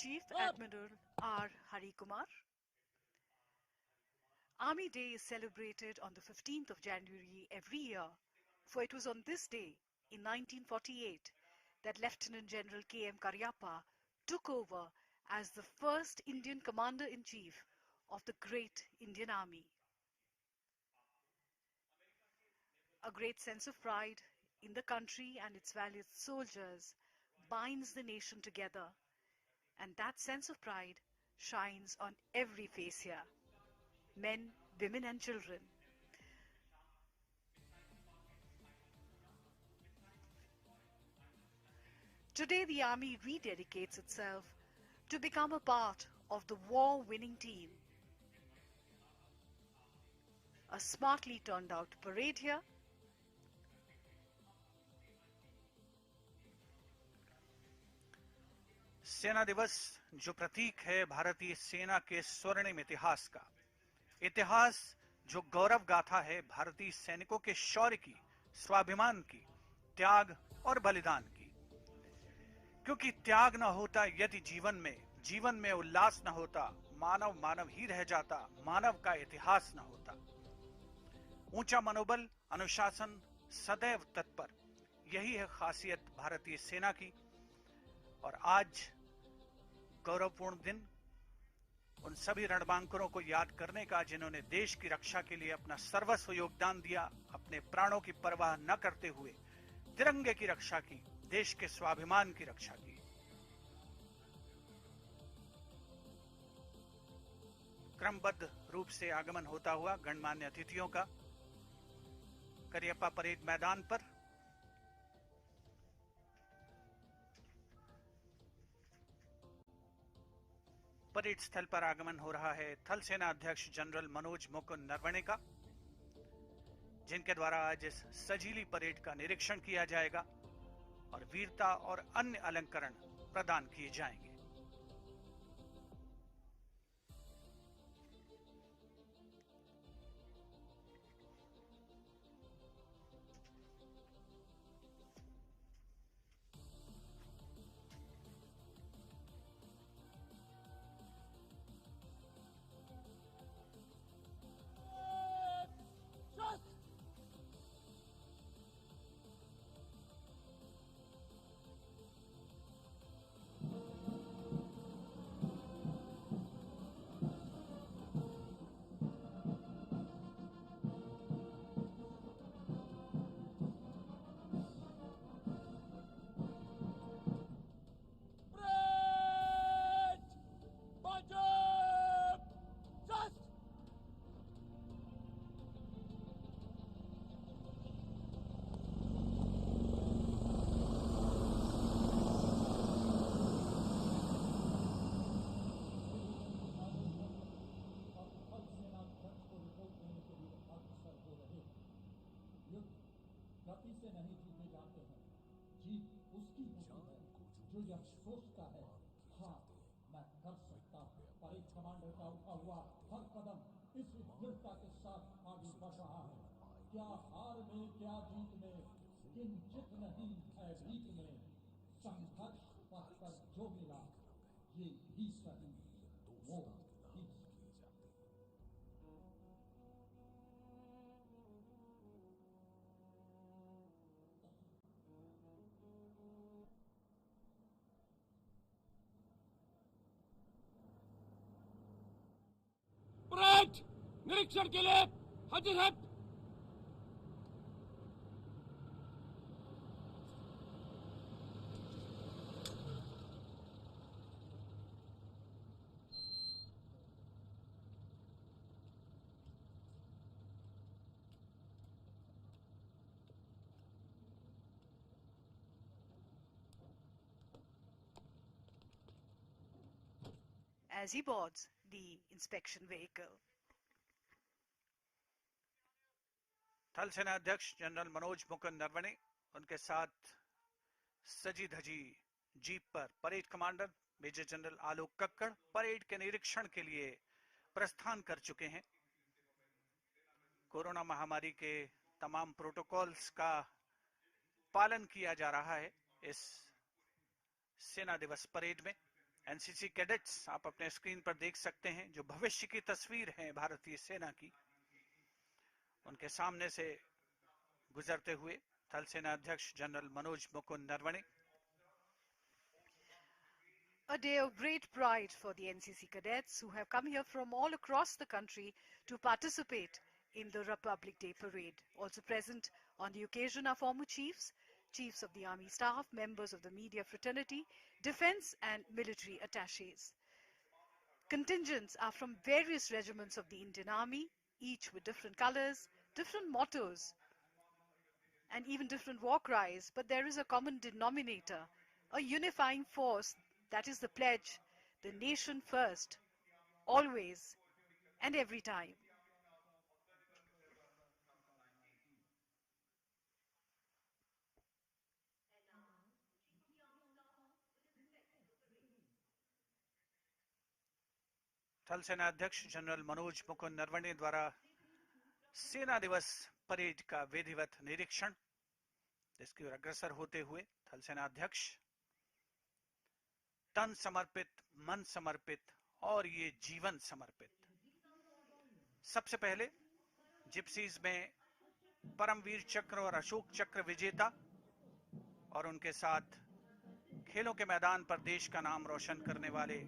S: Chief Admiral R. Hari Kumar. Army Day is celebrated on the 15th of January every year, for it was on this day in 1948 that Lieutenant General K.M. Cariappa took over as the first Indian Commander-in-Chief of the great Indian Army. A great sense of pride in the country and its valiant soldiers binds the nation together, and that sense of pride shines on every face here. Men, women and children. Today the Army rededicates itself to become a part of the war-winning team. A smartly turned out parade here.
A: सेना दिवस जो प्रतीक है भारतीय सेना के स्वर्णिम इतिहास का, इतिहास जो गौरव गाथा है भारतीय सैनिकों के शौर्य की, स्वाभिमान की, त्याग और बलिदान की। क्योंकि त्याग न होता यदि जीवन में उल्लास न होता, मानव मानव ही रह जाता, मानव का इतिहास न होता। ऊंचा मनोबल, अनुशासन, सदैव तत्पर, यही है खासियत भारतीय सेना की। और आज गौरवपूर्ण दिन उन सभी रणबांकुरों को याद करने का जिन्होंने देश की रक्षा के लिए अपना सर्वस्व योगदान दिया, अपने प्राणों की परवाह न करते हुए तिरंगे की रक्षा की, देश के स्वाभिमान की रक्षा की। क्रमबद्ध रूप से आगमन होता हुआ गणमान्य अतिथियों का करियप्पा परेड मैदान पर। परेड स्थल पर आगमन हो रहा है थल सेना अध्यक्ष जनरल मनोज मुकुंद नरवणे का, जिनके द्वारा आज इस सजीली परेड का निरीक्षण किया जाएगा और वीरता और अन्य अलंकरण प्रदान किए जाएंगे।
T: गति से नहीं जीते जाते हैं, जीत उसकी होती है जो यह सोचता है, हाँ मैं कर सकता हूँ। पर एक कमांडर का उठा हुआ हर कदम इस दृढ़ता के साथ आगे बढ़ रहा है। क्या हार में क्या जीत में, किंचित नहीं भयभीत में, संघर्ष पथ पर जो मिला ये भी सही, वो भी सही।
U: परेड निरीक्षण के लिए हाजिर है।
S: As he boards the inspection vehicle.
A: थल सेना अध्यक्ष जनरल मनोज मुकुंद नरवणे, उनके साथ सजी धजी जीप पर parade commander major general Alok Kakkar parade के निरीक्षण के लिए प्रस्थान कर चुके हैं। कोरोना महामारी के तमाम प्रोटोकॉल्स का पालन किया जा रहा है इस सेना दिवस परेड में। एनसीसी कैडेट्स आप अपने स्क्रीन पर देख सकते हैं, जो भविष्य की तस्वीर है भारतीय सेना की। उनके सामने से गुजरते हुए थल सेना अध्यक्ष general Manoj Mukund Naravane.
S: A day of great pride for the NCC cadets who have come here from all across the country to participate in the Republic Day parade. Also present on the occasion are former chiefs, chiefs of the army staff, members of the media fraternity, defense and military attaches. Contingents are from various regiments of the Indian Army, each with different colors, different mottos, and even different war cries, but there is a common denominator, a unifying force, that is the pledge, the nation first, always and every time.
A: थल सेना अध्यक्ष general Manoj Mukund Naravane द्वारा सेना दिवस parade का विधिवत निरीक्षण, जिसकी ओर अग्रसर होते हुए थल सेना अध्यक्ष तन समर्पित, मन समर्पित और ये जीवन समर्पित। सबसे पहले जिप्सीज में परमवीर चक्र और अशोक चक्र विजेता और उनके साथ खेलों के मैदान पर देश का नाम रोशन करने वाले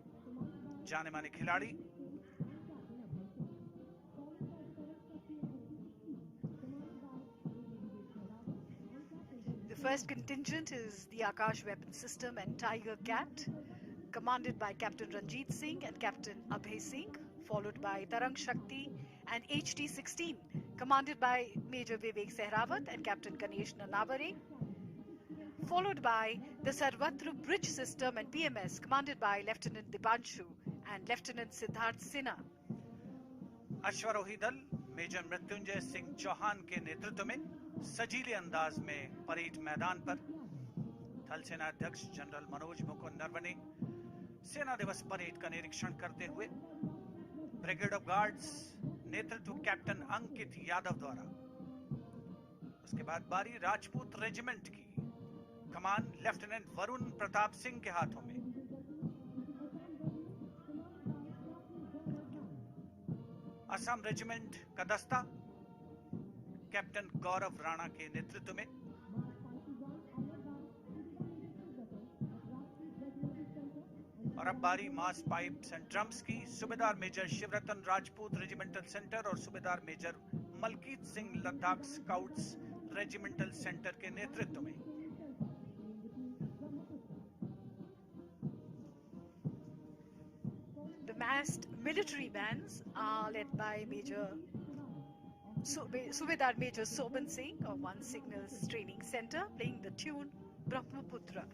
A: जाने माने खिलाड़ी।
S: The first contingent is the Akash Weapon System and Tiger Cat, commanded by Captain Ranjit Singh and Captain Abhay Singh, followed by Tarang Shakti and HT-16, commanded by Major Vivek Sehrawat and Captain Ganesh Nanavare, followed by the Sarvatra Bridge System and PMS, commanded by Lieutenant Dipanshu and Lieutenant Siddharth Sinha.
A: अश्वारोही दल major Mrityunjay Singh Chauhan के नेतृत्व में सजीले अंदाज में parade मैदान पर थल सेना अध्यक्ष जनरल मनोज मुकुंद नरवणे सेना दिवस परेड का निरीक्षण करते हुए ब्रिगेड ऑफ गार्ड्स नेतृत्व कैप्टन अंकित यादव द्वारा, उसके बाद बारी राजपूत रेजिमेंट की कमान लेफ्टिनेंट वरुण प्रताप सिंह के हाथों में। असम रेजिमेंट का दस्ता कैप्टन गौरव राणा के नेतृत्व में। और अब बारी मास पाइप्स एंड ड्रम्स की सूबेदार major Shivratan Rajput regimental centre और सूबेदार major Malkit Singh Ladakh scouts regimental centre के नेतृत्व में।
S: The massed military bands are led by Subedar Major Soban Singh of 1 Signals Training Center, playing the tune Brahmaputra,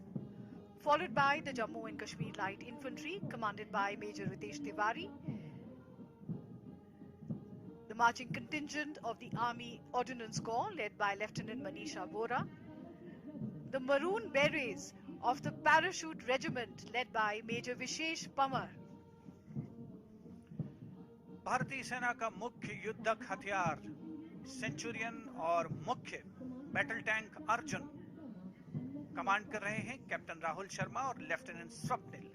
S: followed by the Jammu and Kashmir Light Infantry, commanded by Major Ritesh Tiwari, the marching contingent of the Army Ordnance Corps, led by Lieutenant Manisha Vora, the Maroon Berets of the Parachute Regiment, led by Major Vishesh Pamar.
A: भारतीय सेना का मुख्य युद्धक हथियार Centurion और मुख्य battle tank Arjun command कर रहे हैं कैप्टन राहुल शर्मा और लेफ्टिनेंट स्वप्निल।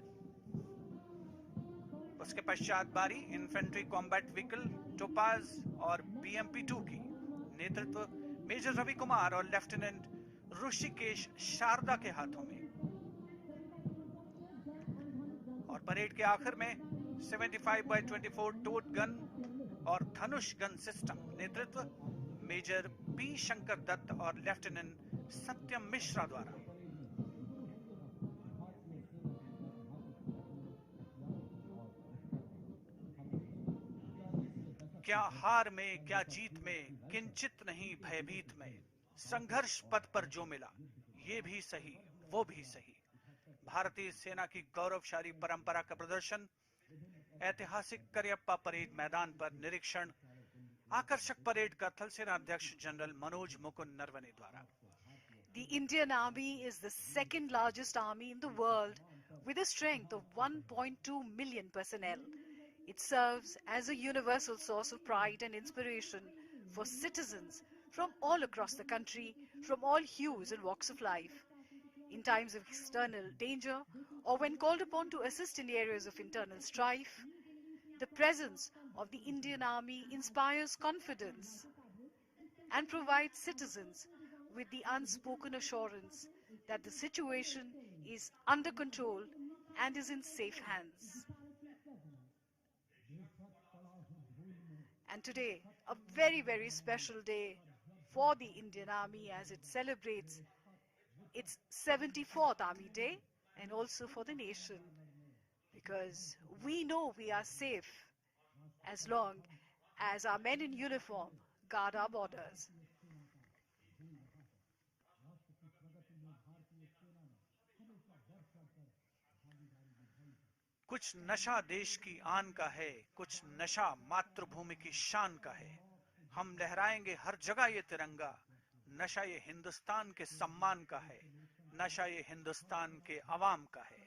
A: उसके पश्चात बारी इन्फेंट्री कॉम्बैट व्हीकल टोपाज और BMP-2 की नेतृत्व मेजर रवि कुमार और लेफ्टिनेंट ऋषिकेश शारदा के हाथों में। और परेड के आखिर में 75x24 टोट गन और धनुष गन सिस्टम नेतृत्व मेजर P शंकर दत्त और लेफ्टिनेंट सत्यम मिश्रा द्वारा। क्या हार में क्या जीत में किंचित नहीं भयभीत में, संघर्ष पथ पर जो मिला ये भी सही वो भी सही। भारतीय सेना की गौरवशाली परंपरा का प्रदर्शन ऐतिहासिक करियप्पा परेड मैदान पर निरीक्षण आकर्षक परेड का थल सेना अध्यक्ष जनरल मनोज मुकुंद नरवणे द्वारा।
S: The Indian Army is the second largest army in the world with a strength of 1.2 million personnel. It serves as a universal source of pride and inspiration for citizens from all across the country, from all hues and walks of life. In times of external danger or when called upon to assist in areas of internal strife, the presence of the Indian Army inspires confidence and provides citizens with the unspoken assurance that the situation is under control and is in safe hands. And today, a very, very special day for the Indian Army as it celebrates its 74th Army Day, and also for the nation, because we know we are safe as long as our men in uniform guard our borders.
A: कुछ नशा देश की आन का है, कुछ नशा मातृभूमि की शान का है। हम लहराएंगे हर जगह ये तिरंगा, नशा ये हिंदुस्तान के सम्मान का है, नशा ये हिंदुस्तान के अवाम का है।